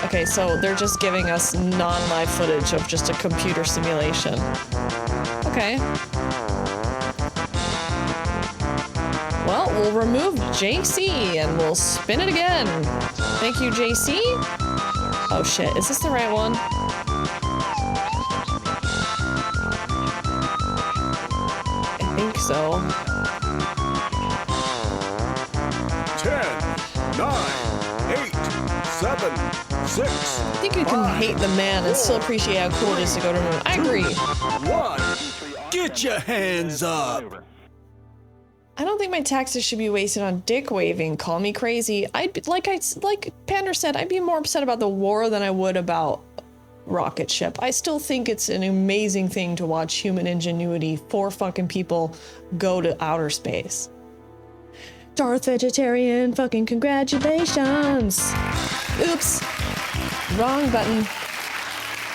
Okay, so they're just giving us non-live footage of just a computer simulation. Okay. we'll remove JC and we'll spin it again. Thank you, JC. Oh shit, is this the right one? I think so. 10, 9, 8, 7, 6. I think you can hate the man and still appreciate how cool it is to go to the moon. I agree. 1. Get your hands up. I don't think my taxes should be wasted on dick waving. Call me crazy. Like Pander said, I'd be more upset about the war than I would about rocket ship. I still think it's an amazing thing to watch human ingenuity, 4 fucking people go to outer space. Darth Vegetarian, fucking congratulations. Oops. Wrong button.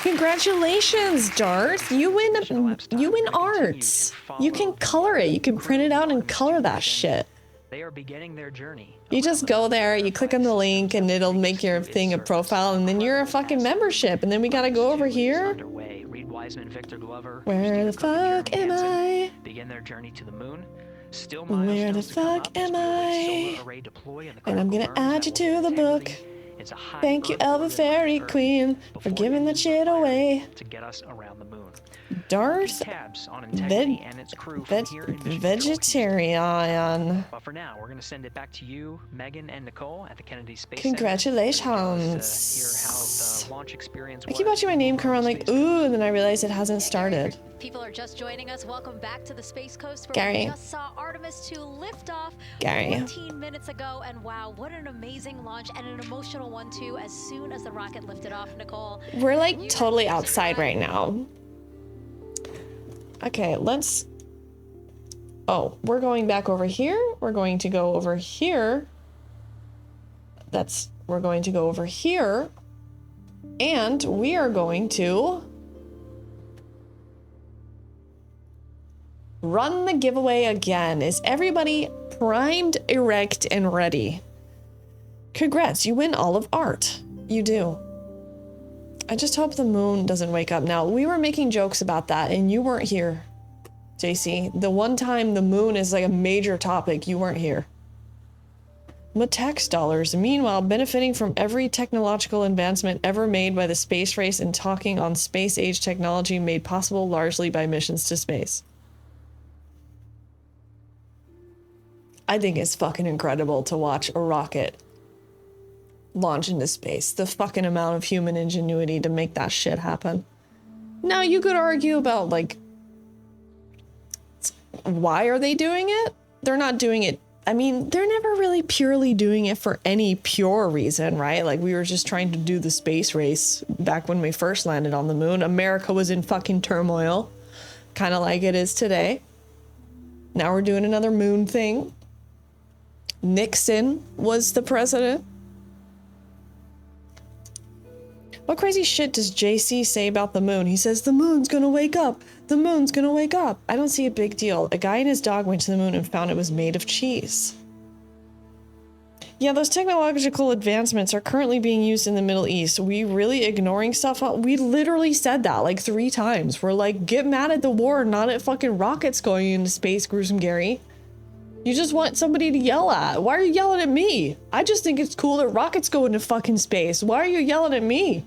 Congratulations, Darth. You win arts. You can color it. You can print it out and color that shit. They are beginning their journey. You just go there, you click on the link, and it'll make your thing a profile, and then you're a fucking membership. And then we gotta go over here. Where the fuck am I? Begin their journey to the moon. Still Where the fuck am I? And I'm gonna add you to the book. Thank you, Elva Fairy Queen, for giving that shit away. To get us around the moon. Darth Vegetarian. But for now, we're going to send it back to you, Megan and Nicole at the Kennedy Space Congratulations. Center. Hear how the launch experience I keep watching my name come around like, ooh, and then I realize it hasn't started. People are just joining us. Welcome back to the Space Coast, where Gary. we just saw Artemis 2 lift off Gary. 15 minutes ago. And wow, what an amazing launch, and an emotional one too, as soon as the rocket lifted off, Nicole. We're like totally outside right now. Okay, let's... Oh, we're going back over here. We're going to go over here. We're going to go over here. And we are going to... run the giveaway again. Is everybody primed, erect, and ready? Congrats, you win all of art. You do. I just hope the moon doesn't wake up. Now, we were making jokes about that, and you weren't here, JC. The one time the moon is like a major topic, you weren't here. The tax dollars, meanwhile, benefiting from every technological advancement ever made by the space race and talking on space-age technology made possible largely by missions to space. I think it's fucking incredible to watch a rocket launch into space. The fucking amount of human ingenuity to make that shit happen. Now, you could argue about, like, why are they doing it? They're not doing it. I mean, they're never really purely doing it for any pure reason, right? Like, we were just trying to do the space race back when we first landed on the moon. America was in fucking turmoil, kind of like it is today. Now we're doing another moon thing. Nixon was the president. What crazy shit does JC say about the moon? He says, the moon's gonna wake up. The moon's gonna wake up. I don't see a big deal. A guy and his dog went to the moon and found it was made of cheese. Yeah, those technological advancements are currently being used in the Middle East. We really ignoring stuff? We literally said that like 3 times. We're like, get mad at the war, not at fucking rockets going into space, Gruesome Gary. You just want somebody to yell at. Why are you yelling at me? I just think it's cool that rockets go into fucking space. Why are you yelling at me?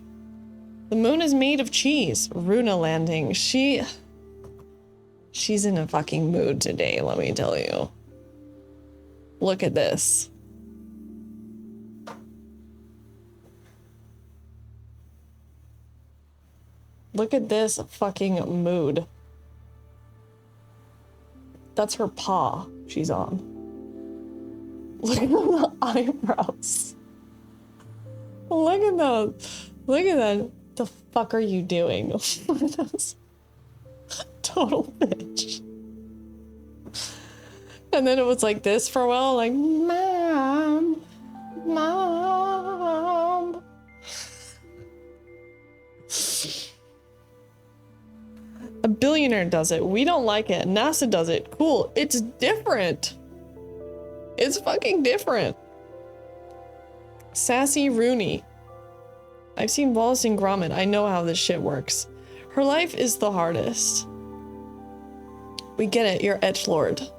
The moon is made of cheese. Runa landing. She's in a fucking mood today, let me tell you. Look at this. Look at this fucking mood. That's her paw she's on. Look at the eyebrows. Look at those. Look at that. The fuck are you doing? Total bitch. And then it was like this for a while, like, Mom. Mom. A billionaire does it. We don't like it. NASA does it. Cool. It's different. It's fucking different. Sassy Rooney. I've seen Wallace and Gromit. I know how this shit works. Her life is the hardest. We get it. You're edgelord.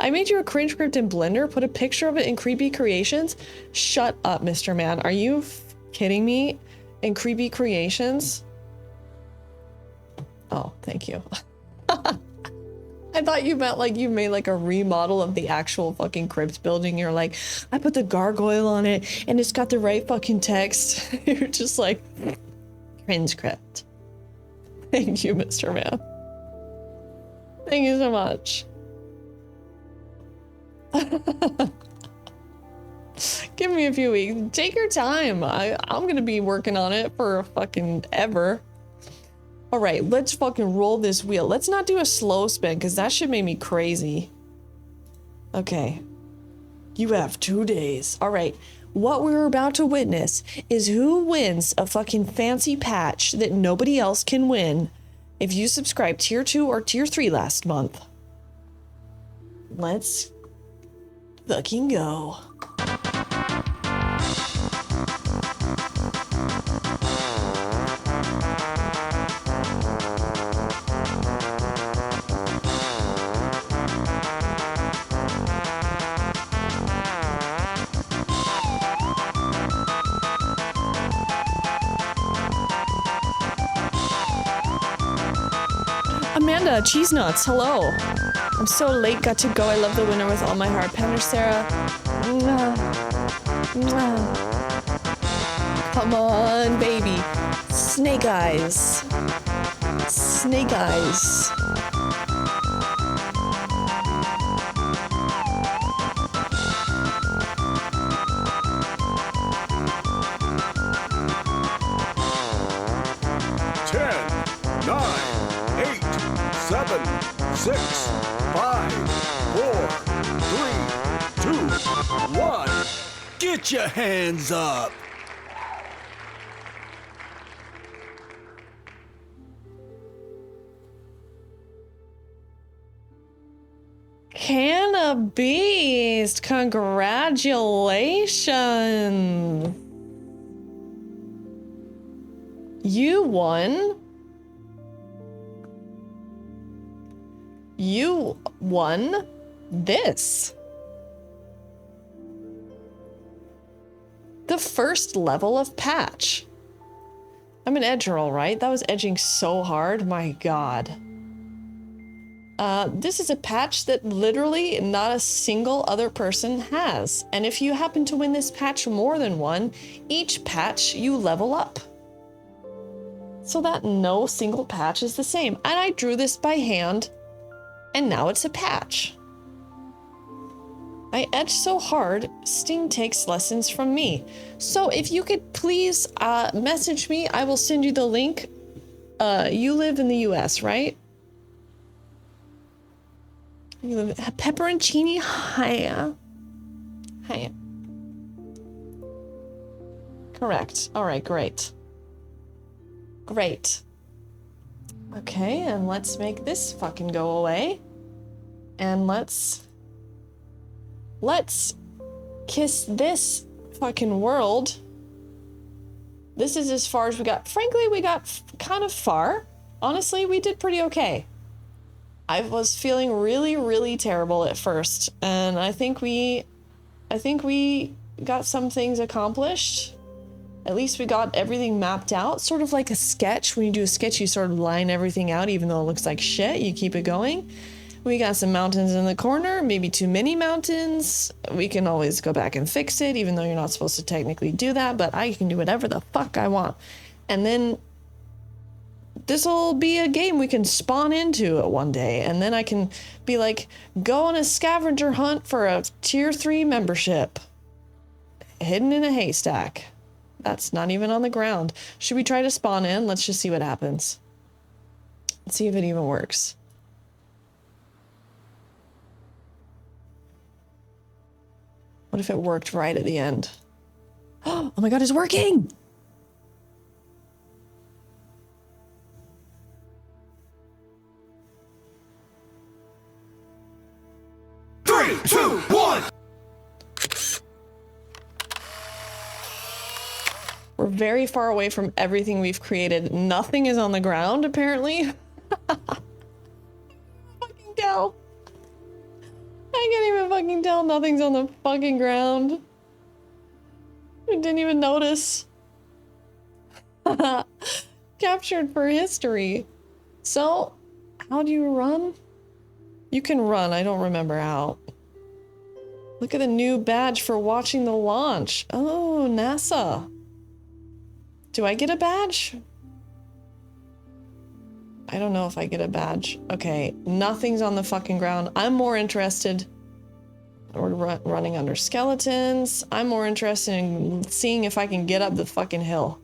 I I made you a cringe script in Blender, put a picture of it in Creepy Creations. Shut up, Mr. Man. Are you kidding me? In Creepy Creations? Oh, thank you. I thought you meant like you made like a remodel of the actual fucking crypt building. You're like, I put the gargoyle on it and it's got the right fucking text. You're just like, cringe script. Thank you, Mr. Man. Thank you so much. Give me a few weeks. Take your time. I'm gonna be working on it for fucking ever. All right, let's fucking roll this wheel. Let's not do a slow spin because that shit made me crazy. Okay. You have 2 days. All right. What we're about to witness is who wins a fucking fancy patch that nobody else can win if you subscribe tier 2 or tier 3 last month. Let's fucking go. Amanda, cheese nuts, hello. I'm so late, got to go. I love the winner with all my heart. Pender Sarah. Mwah. Mwah. Come on, baby. Snake eyes. Snake eyes. Seven, 6, 5, 4, 3, 2, 1. Get your hands up. Can a beast. Congratulations. You won. You won this. The first level of patch. I'm an edge roll, right? That was edging so hard. My God. This is a patch that literally not a single other person has. And if you happen to win this patch more than one, each patch you level up. So that no single patch is the same. And I drew this by hand. And now it's a patch. I edge so hard, Sting takes lessons from me. So if you could please message me, I will send you the link. You live in the US, right? You live Pepperoncini? Hiya. Hiya. Correct. All right, great. Great. Okay, and let's make this fucking go away. And let's kiss this fucking world. This is as far as we got. Frankly, we got kind of far. Honestly, we did pretty okay. I was feeling really, really terrible at first, and I think we got some things accomplished. At least we got everything mapped out, sort of like a sketch. When you do a sketch, you sort of line everything out, even though it looks like shit, you keep it going. We got some mountains in the corner, maybe too many mountains. We can always go back and fix it, even though you're not supposed to technically do that, but I can do whatever the fuck I want. And then this'll be a game we can spawn into one day, and then I can be like, go on a scavenger hunt for a tier 3 membership. Hidden in a haystack. That's not even on the ground. Should we try to spawn in? Let's just see what happens. Let's see if it even works. What if it worked right at the end? Oh my God, it's working! Three, two, one! We're very far away from everything we've created. Nothing is on the ground, apparently. Fucking cow. I I can't even fucking tell nothing's on the fucking ground. I didn't even notice. Captured for history. So, how do you run? You can run, I don't remember how. Look at the new badge for watching the launch. Oh, NASA. Do I get a badge? I don't know if I get a badge. Okay, nothing's on the fucking ground. I'm more interested. We're running under skeletons. I'm more interested in seeing if I can get up the fucking hill.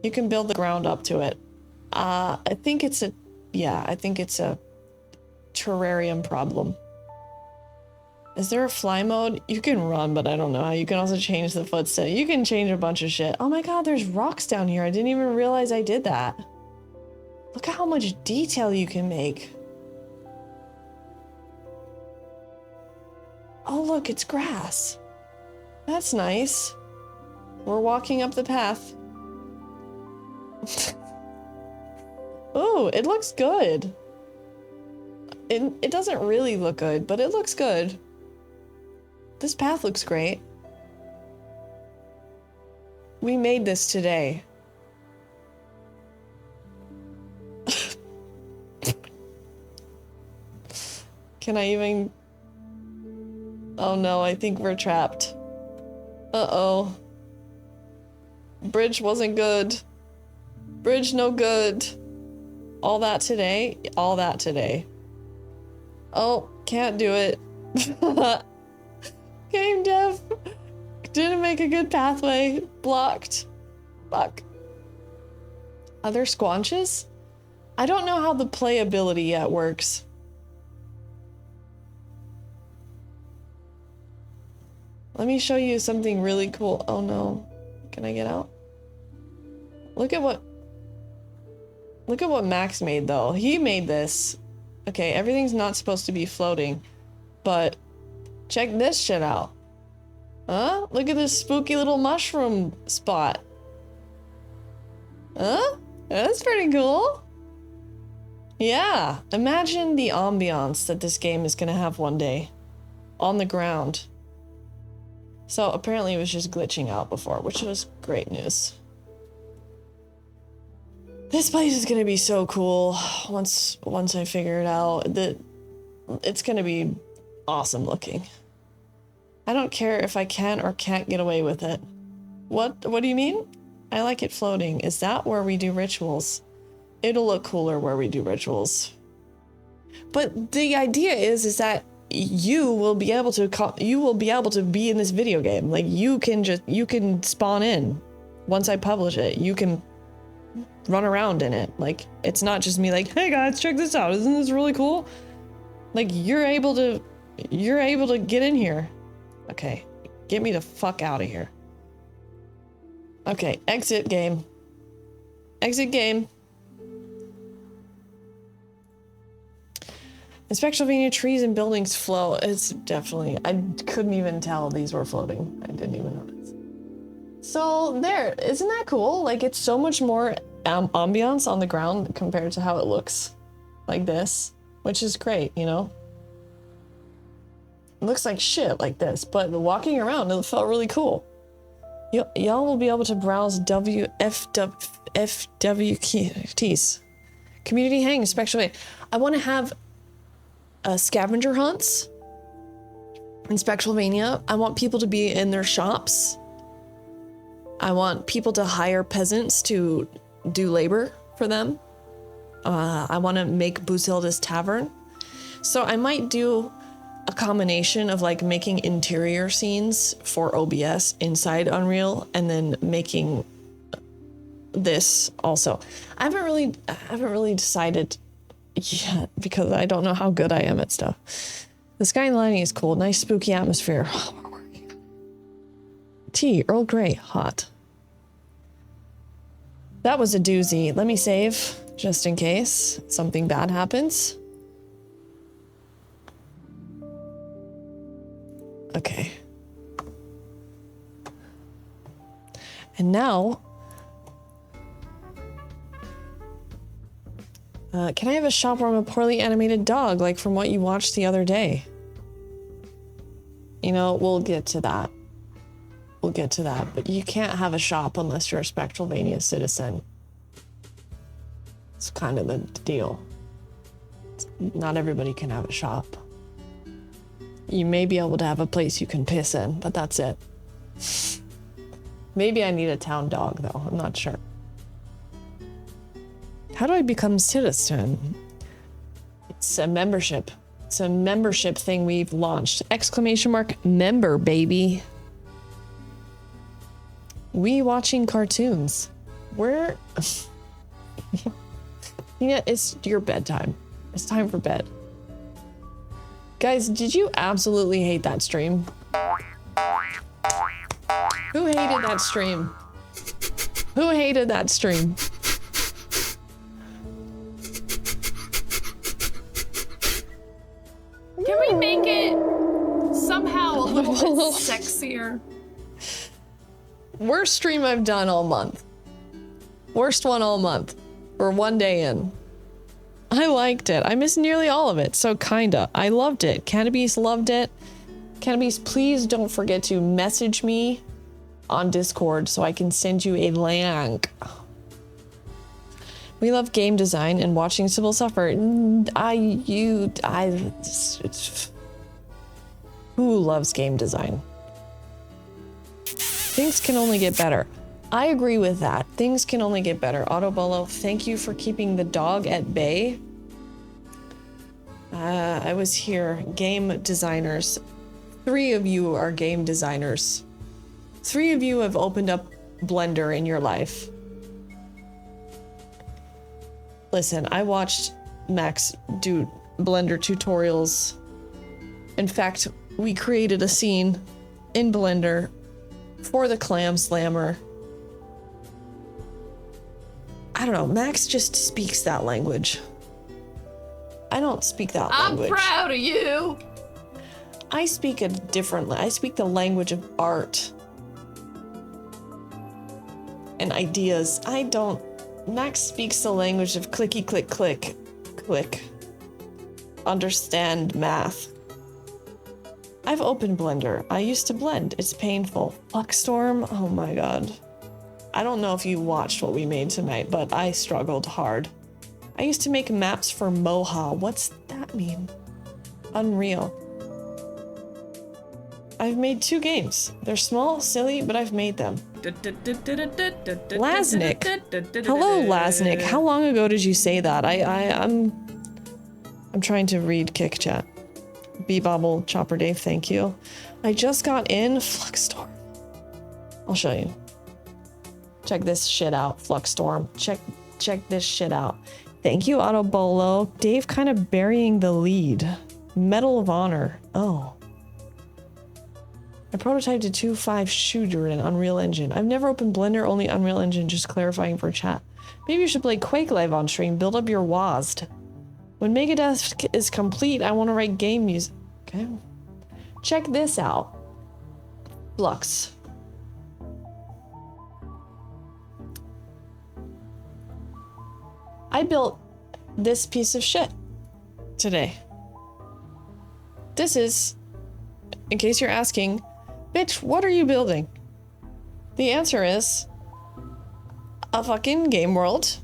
You can build the ground up to it. I think it's a... Yeah, I think it's a terrarium problem. Is there a fly mode? You can run, but I don't know how. You can also change the footstep. You can change a bunch of shit. Oh my god, there's rocks down here. I didn't even realize I did that. Look at how much detail you can make. Oh look, it's grass. That's nice. We're walking up the path. Oh, it looks good. It doesn't really look good, but it looks good. This path looks great. We made this today. Can I even... Oh no, I think we're trapped. Uh-oh. Bridge wasn't good. Bridge no good. All that today? All that today. Oh, can't do it. Game dev. Didn't make a good pathway. Blocked. Fuck. Other squanches? I don't know how the playability yet works. Let me show you something really cool. Oh no. Can I get out? Look at what Max made though. He made this. Okay, everything's not supposed to be floating, but check this shit out. Huh? Look at this spooky little mushroom spot. Huh? That's pretty cool. Yeah, imagine the ambiance that this game is gonna have one day. On the ground. So apparently it was just glitching out before, which was great news. This place is gonna be so cool once I figure it out. It's gonna be awesome looking. I don't care if I can or can't get away with it. What do you mean? I like it floating. Is that where we do rituals? It'll look cooler where we do rituals. But the idea is that you will be able to be in this video game. Like you can spawn in once I publish it. You can run around in it. Like it's not just me like, hey guys, check this out. Isn't this really cool? Like you're able to get in here. Okay, get me the fuck out of here. Okay, exit game. Exit game. In Spectralvania, trees and buildings float. It's definitely... I couldn't even tell these were floating. I didn't even notice. So there, isn't that cool? Like it's so much more ambiance on the ground compared to how it looks like this, which is great, you know? It looks like shit like this, but walking around, it felt really cool. Y'all will be able to browse FWTs. Community hang, Spectralvania. I want to have scavenger hunts in Spectralvania. I want people to be in their shops. I want people to hire peasants to do labor for them. I want to make Buzilda's Tavern. So I might do a combination of like making interior scenes for OBS inside Unreal and then making this also. I haven't really decided yet because I don't know how good I am at stuff. The sky and lighting is cool. Nice spooky atmosphere. Tea, Earl Grey, hot. That was a doozy. Let me save just in case something bad happens. Okay. And now, can I have a shop where I'm a poorly animated dog, like from what you watched the other day? You know, we'll get to that. We'll get to that. But you can't have a shop unless you're a Spectralvania citizen. It's kind of the deal. Not everybody can have a shop. You may be able to have a place you can piss in, but that's it. Maybe I need a town dog, though. I'm not sure. How do I become citizen? It's a membership. It's a membership thing we've launched. Exclamation mark, member, baby. We watching cartoons. We're... Yeah, it's your bedtime. It's time for bed. Guys, did you absolutely hate that stream? Who hated that stream? Who hated that stream? Can we make it somehow a little bit sexier? Worst stream I've done all month. Worst one all month. We're one day in. I liked it. I missed nearly all of it, so kinda. I loved it. Cannabis loved it. Cannabis, please don't forget to message me on Discord so I can send you a link. We love game design and watching Sybil suffer. Who loves game design? Things can only get better. I agree with that. Things can only get better. Autobolo, thank you for keeping the dog at bay. I was here. Game designers. 3 of you are game designers. 3 of you have opened up Blender in your life. Listen, I watched Max do Blender tutorials. In fact, we created a scene in Blender for the Clam Slammer. I don't know, Max just speaks that language. I don't speak that language. I'm proud of you. I speak a different, I speak the language of art and ideas. I don't, Max speaks the language of clicky click click, click. Understand math. I've opened Blender. I used to blend. It's painful. Fuckstorm, oh my god. I don't know if you watched what we made tonight, but I struggled hard. I used to make maps for Moha. What's that mean? Unreal. I've made 2 games. They're small, silly, but I've made them. Lasnik. Hello, Lasnik. How long ago did you say that? I'm trying to read Kick Chat. Bebobble, Chopper Dave, thank you. I just got in Fluxstorm. I'll show you. Check this shit out, Fluxstorm. Check this shit out. Thank you, Autobolo. Dave kind of burying the lead. Medal of Honor. Oh. I prototyped a 2.5 shooter in Unreal Engine. I've never opened Blender, only Unreal Engine, just clarifying for chat. Maybe you should play Quake Live on stream, build up your WASD. When Megadeth is complete, I want to write game music. Okay. Check this out. Flux. I built this piece of shit today. This is, in case you're asking, bitch, what are you building? The answer is a fucking game world.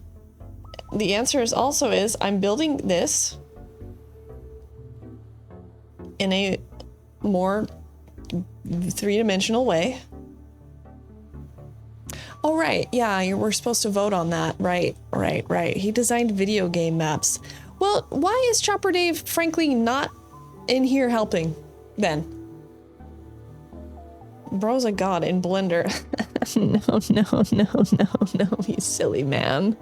The answer is also is I'm building this in a more 3-dimensional way. Oh, right. Yeah, we're supposed to vote on that. Right. He designed video game maps. Well, why is Chopper Dave, frankly, not in here helping, then? Bro's a god in Blender. No, you silly man.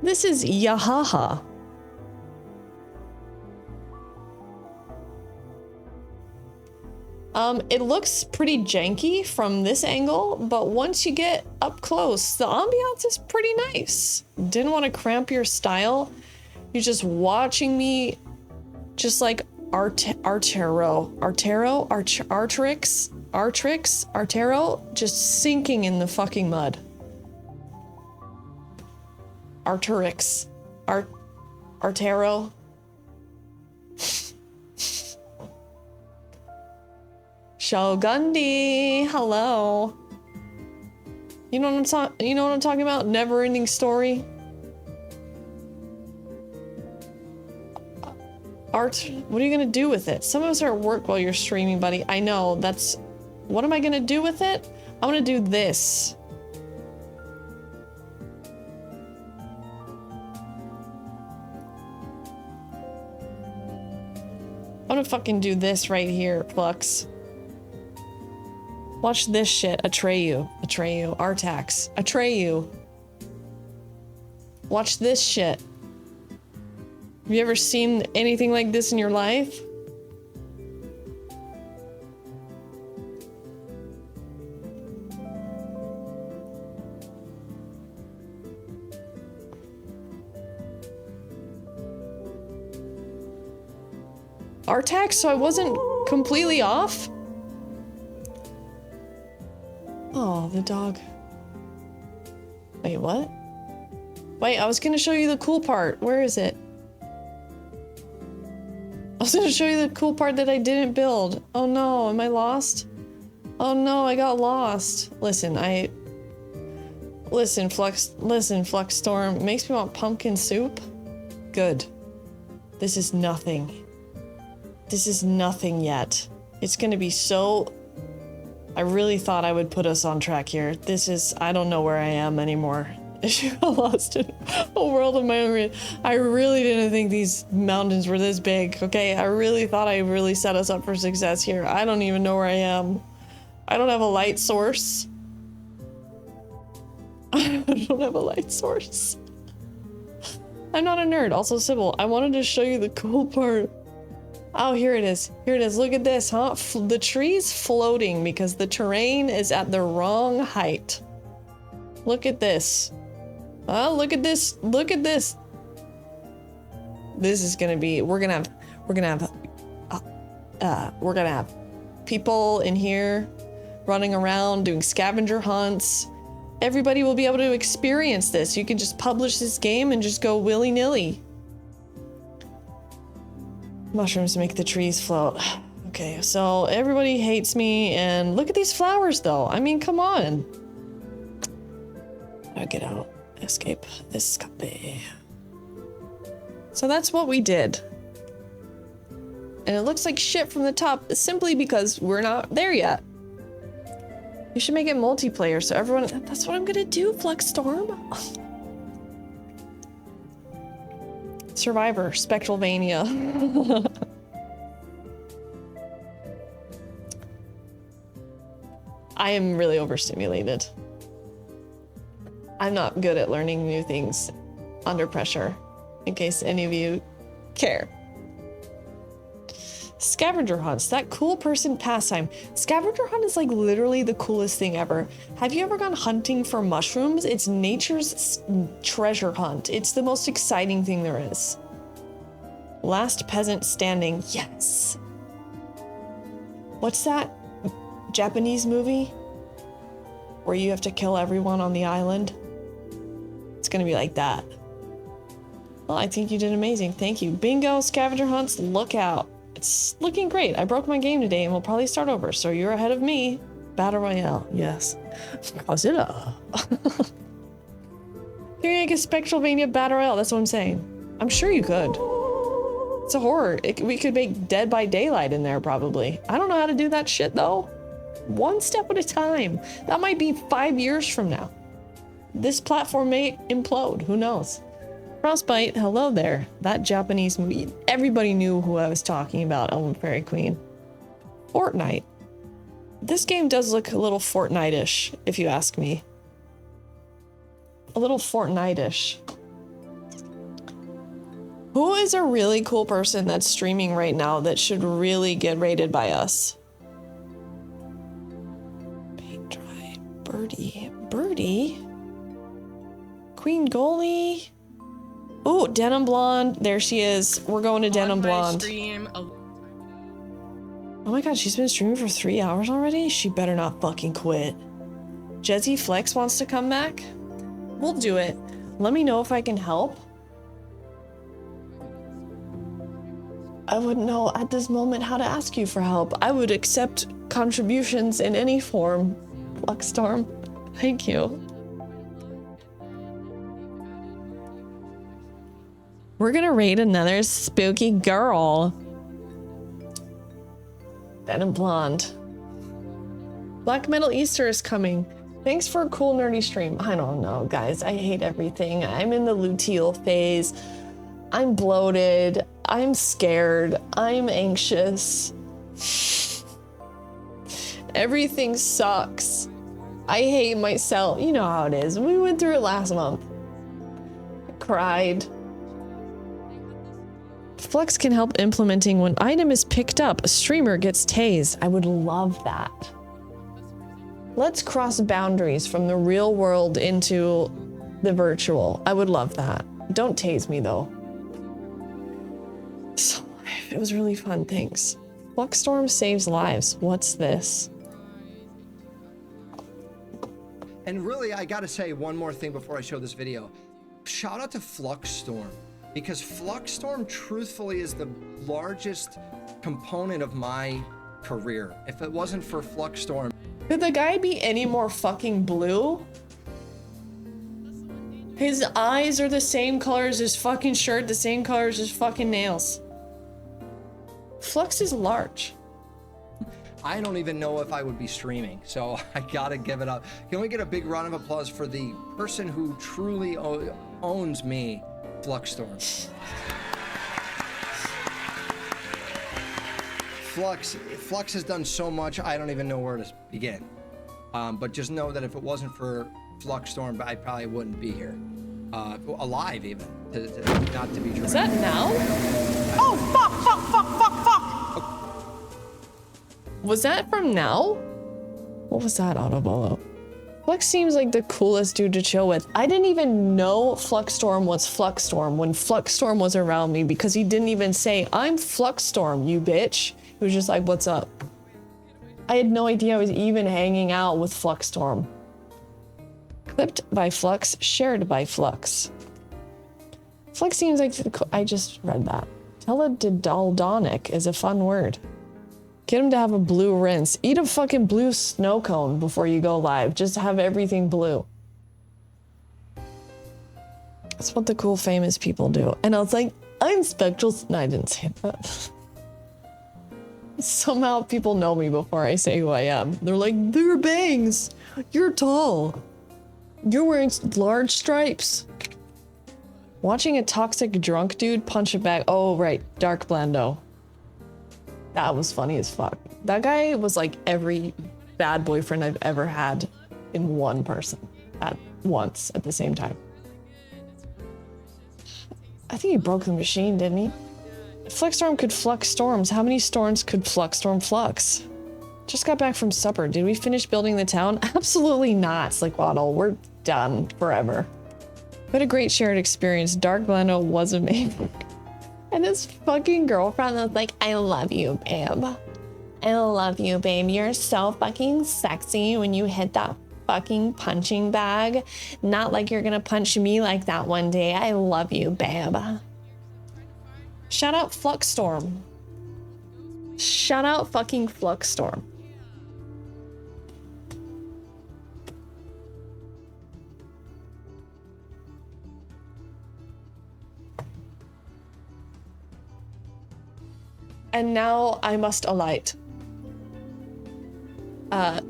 This is Yahaha. It looks pretty janky from this angle, but once you get up close, the ambiance is pretty nice. Didn't want to cramp your style. You're just watching me just like Artero, just sinking in the fucking mud. Artero. Shogundi, hello. You know what I'm talking about? Never-ending story. Art, what are you gonna do with it? Some of us are at work while you're streaming, buddy. I know, that's... What am I gonna do with it? I'm gonna do this. I'm gonna fucking do this right here, Flux. Watch this shit. Atreyu. Artax. Atreyu. Watch this shit. Have you ever seen anything like this in your life? Artax, so I wasn't completely off? Oh, the dog. Wait, what? Wait, I was gonna show you the cool part. Where is it? I was gonna show you the cool part that I didn't build. Oh no, am I lost? Oh no, I got lost. Listen, Flux Storm. It makes me want pumpkin soup. Good. This is nothing. This is nothing yet. It's gonna be so... I really thought I would put us on track here. This is... I don't know where I am anymore. I got lost in a world of my own. I really didn't think these mountains were this big, okay? I really thought I really set us up for success here. I don't even know where I am. I don't have a light source. I don't have a light source. I'm not a nerd. Also, Sybil, I wanted to show you the cool part. Oh, here it is. Here it is. Look at this, huh? The tree's floating because the terrain is at the wrong height. Look at this. Oh, look at this. Look at this. This is gonna be, we're gonna have people in here running around doing scavenger hunts. Everybody will be able to experience this. You can just publish this game and just go willy-nilly. Mushrooms make the trees float. Okay, so everybody hates me, and look at these flowers, though. I mean, come on. I'll get out. Escape. Escape. So that's what we did. And it looks like shit from the top simply because we're not there yet. You should make it multiplayer so everyone... That's what I'm gonna do, Fluxstorm. Survivor, Spectralvania. I am really overstimulated. I'm not good at learning new things under pressure, in case any of you care. Scavenger hunts, that cool person pastime. Scavenger hunt is like literally the coolest thing ever. Have you ever gone hunting for mushrooms? It's nature's treasure hunt. It's the most exciting thing there is. Last peasant standing, yes. What's that Japanese movie where you have to kill everyone on the island? It's gonna be like that. Well, I think you did amazing. Thank you. Bingo, scavenger hunts, look out. It's looking great. I broke my game today and we'll probably start over, so you're ahead of me. Battle Royale, yes. Godzilla. Can you make a Spectralvania Battle Royale? That's what I'm saying. I'm sure you could. It's a horror. We could make Dead by Daylight in there, probably. I don't know how to do that shit, though. One step at a time. That might be 5 years from now. This platform may implode. Who knows? Frostbite, hello there. That Japanese movie. Everybody knew who I was talking about, Elven Fairy Queen. Fortnite. This game does look a little Fortnite-ish, if you ask me. A little Fortnite-ish. Who is a really cool person that's streaming right now that should really get rated by us? Paint dry. Birdie. Birdie? Queen Goalie? Ooh, Denim Blonde. There she is. We're going to Denim Blonde. Oh my god, she's been streaming for 3 hours already? She better not fucking quit. Jezzy Flex wants to come back? We'll do it. Let me know if I can help. I wouldn't know at this moment how to ask you for help. I would accept contributions in any form. Fluxstorm, thank you. We're gonna raid another spooky girl. Denim blonde. Black Metal Easter is coming. Thanks for a cool nerdy stream. I don't know, guys. I hate everything. I'm in the luteal phase. I'm bloated. I'm scared. I'm anxious. Everything sucks. I hate myself. You know how it is. We went through it last month. I cried. Flux can help implementing when item is picked up, a streamer gets tased. I would love that. Let's cross boundaries from the real world into the virtual. I would love that. Don't tase me though. So, it was really fun, thanks. Fluxstorm saves lives. What's this? And really, I gotta say one more thing before I show this video. Shout out to Fluxstorm, because Fluxstorm truthfully is the largest component of my career. If it wasn't for Fluxstorm. Could the guy be any more fucking blue? His eyes are the same color as his fucking shirt, the same color as his fucking nails. Flux is large. I don't even know if I would be streaming, so I gotta give it up. Can we get a big round of applause for the person who truly owns me, Fluxstorm? Flux has done so much, I don't even know where to begin. But just know that if it wasn't for Fluxstorm, I probably wouldn't be here. Alive even, not to be drunk. Is that now? Oh, fuck, fuck, fuck, fuck, fuck! Was that from now? What was that, Autobolo? Flux seems like the coolest dude to chill with. I didn't even know Fluxstorm was Fluxstorm when Fluxstorm was around me because he didn't even say, I'm Fluxstorm, you bitch. He was just like, what's up? I had no idea I was even hanging out with Fluxstorm. Clipped by Flux, shared by Flux. Flux seems like, I just read that. Teledaldonic is a fun word. Get him to have a blue rinse. Eat a fucking blue snow cone before you go live. Just have everything blue. That's what the cool famous people do. And I was like, I'm Spectral. No, I didn't say that. Somehow people know me before I say who I am. They're like, they're bangs. You're tall. You're wearing large stripes. Watching a toxic drunk dude punch a bag. Oh, right. Dark Blando. That was funny as fuck. That guy was like every bad boyfriend I've ever had in one person at once at the same time. I think he broke the machine, didn't he? If Fluxstorm could flux storms, how many storms could Fluxstorm flux? Just got back from supper. Did we finish building the town? Absolutely not, Slickwaddle. We're done forever. What a great shared experience. Dark Blando was amazing. And his fucking girlfriend was like, I love you, babe. I love you, babe. You're so fucking sexy when you hit that fucking punching bag. Not like you're gonna punch me like that one day. I love you, babe. Shout out Fluxstorm. Shout out fucking Fluxstorm. And now I must alight.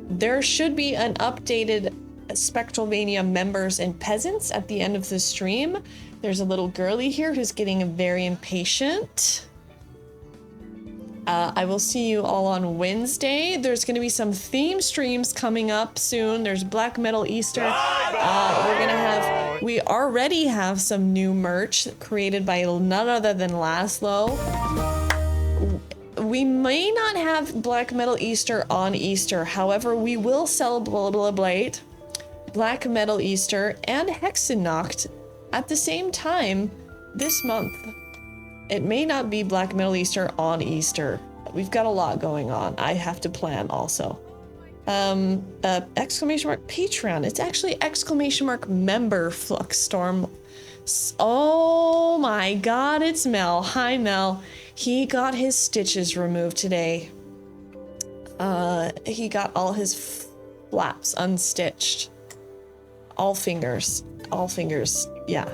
There should be an updated Spectralvania members and peasants at the end of the stream. There's a little girly here who's getting very impatient. I will see you all on Wednesday. There's gonna be some theme streams coming up soon. There's Black Metal Easter. We already have some new merch created by none other than Laszlo. We may not have Black Metal Easter on Easter. However, we will celebrate Black Metal Easter and Hexennacht at the same time this month. It may not be Black Metal Easter on Easter. We've got a lot going on. I have to plan also. Exclamation mark Patreon. It's actually exclamation mark member Fluxstorm. Oh my God, it's Mel. Hi, Mel. He got his stitches removed today. He got all his flaps unstitched. All fingers, yeah.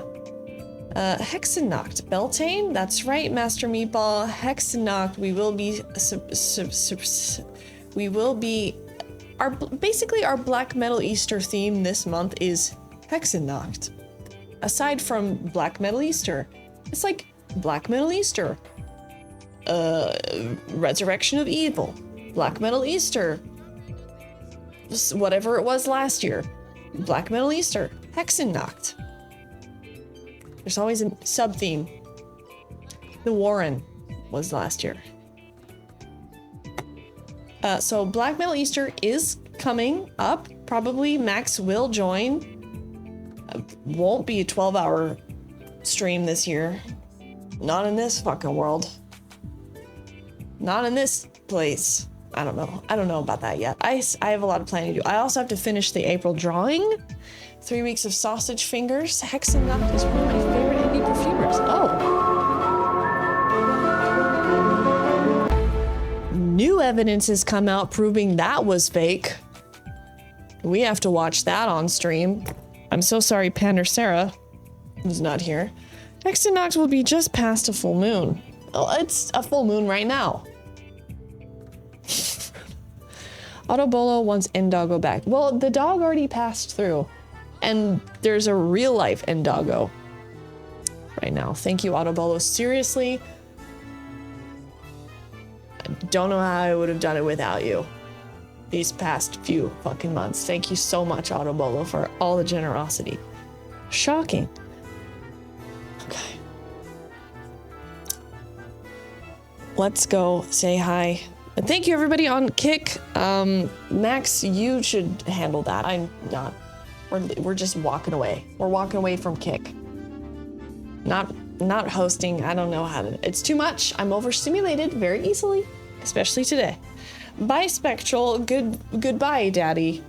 Hexenoct, Beltane, that's right, Master Meatball. Hexenoct, basically our Black Metal Easter theme this month is Hexenoct. Aside from Black Metal Easter, it's like Black Metal Easter, Resurrection of Evil, Black Metal Easter, whatever it was last year, Black Metal Easter, Hexenoct. There's always a sub-theme. The Warren was last year. So Black Metal Easter is coming up. Probably Max will join. Won't be a 12-hour stream this year. Not in this fucking world. Not in this place. I don't know. I don't know about that yet. I have a lot of planning to do. I also have to finish the April drawing. 3 weeks of sausage fingers. Hexenoct is one of my favorite indie perfumers. Oh. New evidence has come out proving that was fake. We have to watch that on stream. I'm so sorry, Pander Sarah, who's not here. Hexenoct will be just past a full moon. Oh, it's a full moon right now. Autobolo wants Endoggo back. Well, the dog already passed through. And there's a real life Endoggo right now. Thank you, Autobolo. Seriously, I don't know how I would have done it without you these past few fucking months. Thank you so much, Autobolo, for all the generosity. Shocking. Okay. Let's go say hi. And thank you, everybody on Kick. Max, you should handle that. I'm not. We're just walking away. We're walking away from Kick. Not hosting. I don't know how to. It's too much. I'm overstimulated very easily, especially today. Bye, Spectral. Goodbye, Daddy.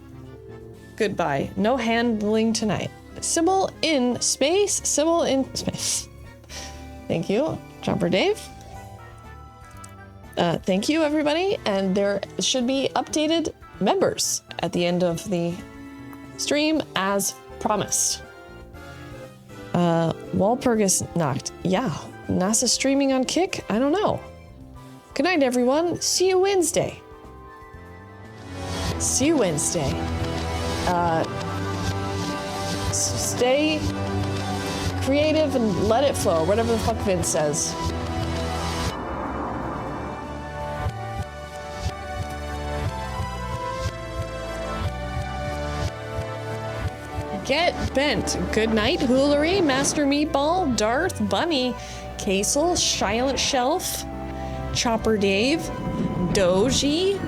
Goodbye. No handling tonight. Sybil in space. Sybil in space. Thank you, Jumper Dave. Thank you, everybody. And there should be updated members at the end of the stream as promised. Walpurgis knocked. Yeah. NASA streaming on Kick? I don't know. Good night, everyone. See you Wednesday. See you Wednesday. Stay creative and let it flow, whatever the fuck Vince says. Get bent. Good night, Hoolery, Master Meatball, Darth, Bunny, Casel, Silent Shelf, Chopper Dave, Doji,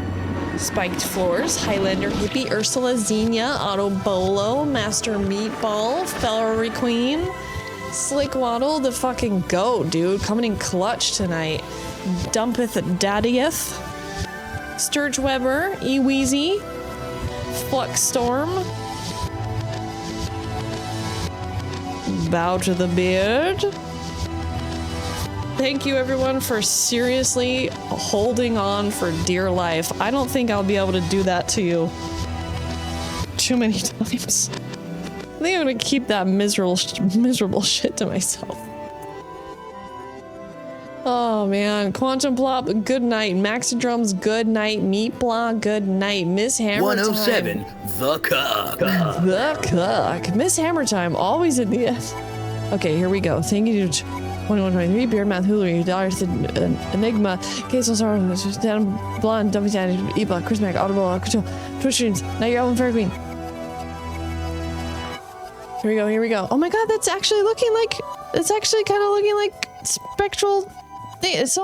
Spiked Floors, Highlander Hippie, Ursula, Xenia, Autobolo, Master Meatball, Fellery Queen, Slick Waddle, the fucking goat, dude, coming in clutch tonight. Dumpeth Daddieth, Sturge Weber, Eweezy, Flux Storm, Bow to the Beard. Thank you, everyone, for seriously holding on for dear life. I don't think I'll be able to do that to you too many times. I think I'm gonna keep that miserable shit to myself. Oh man, Quantum Plop, good night. Maxidrums, good night. Meat Block, good night. Miss Hammer 107, Time. the cock. The cock. Miss Hammer Time, always at the end. Okay, here we go. Thank you to 2123, Beardmouth, Hoolery, Darth, Enigma, Casel Sorrow, Dan Blonde, Dumpy Danny, Ebola, Chris Mac, Audible, Twitch streams. Now you're Elven Fair Queen. Here we go. Oh my god, that's actually looking like, it's actually kind of looking like Spectral thing. It's all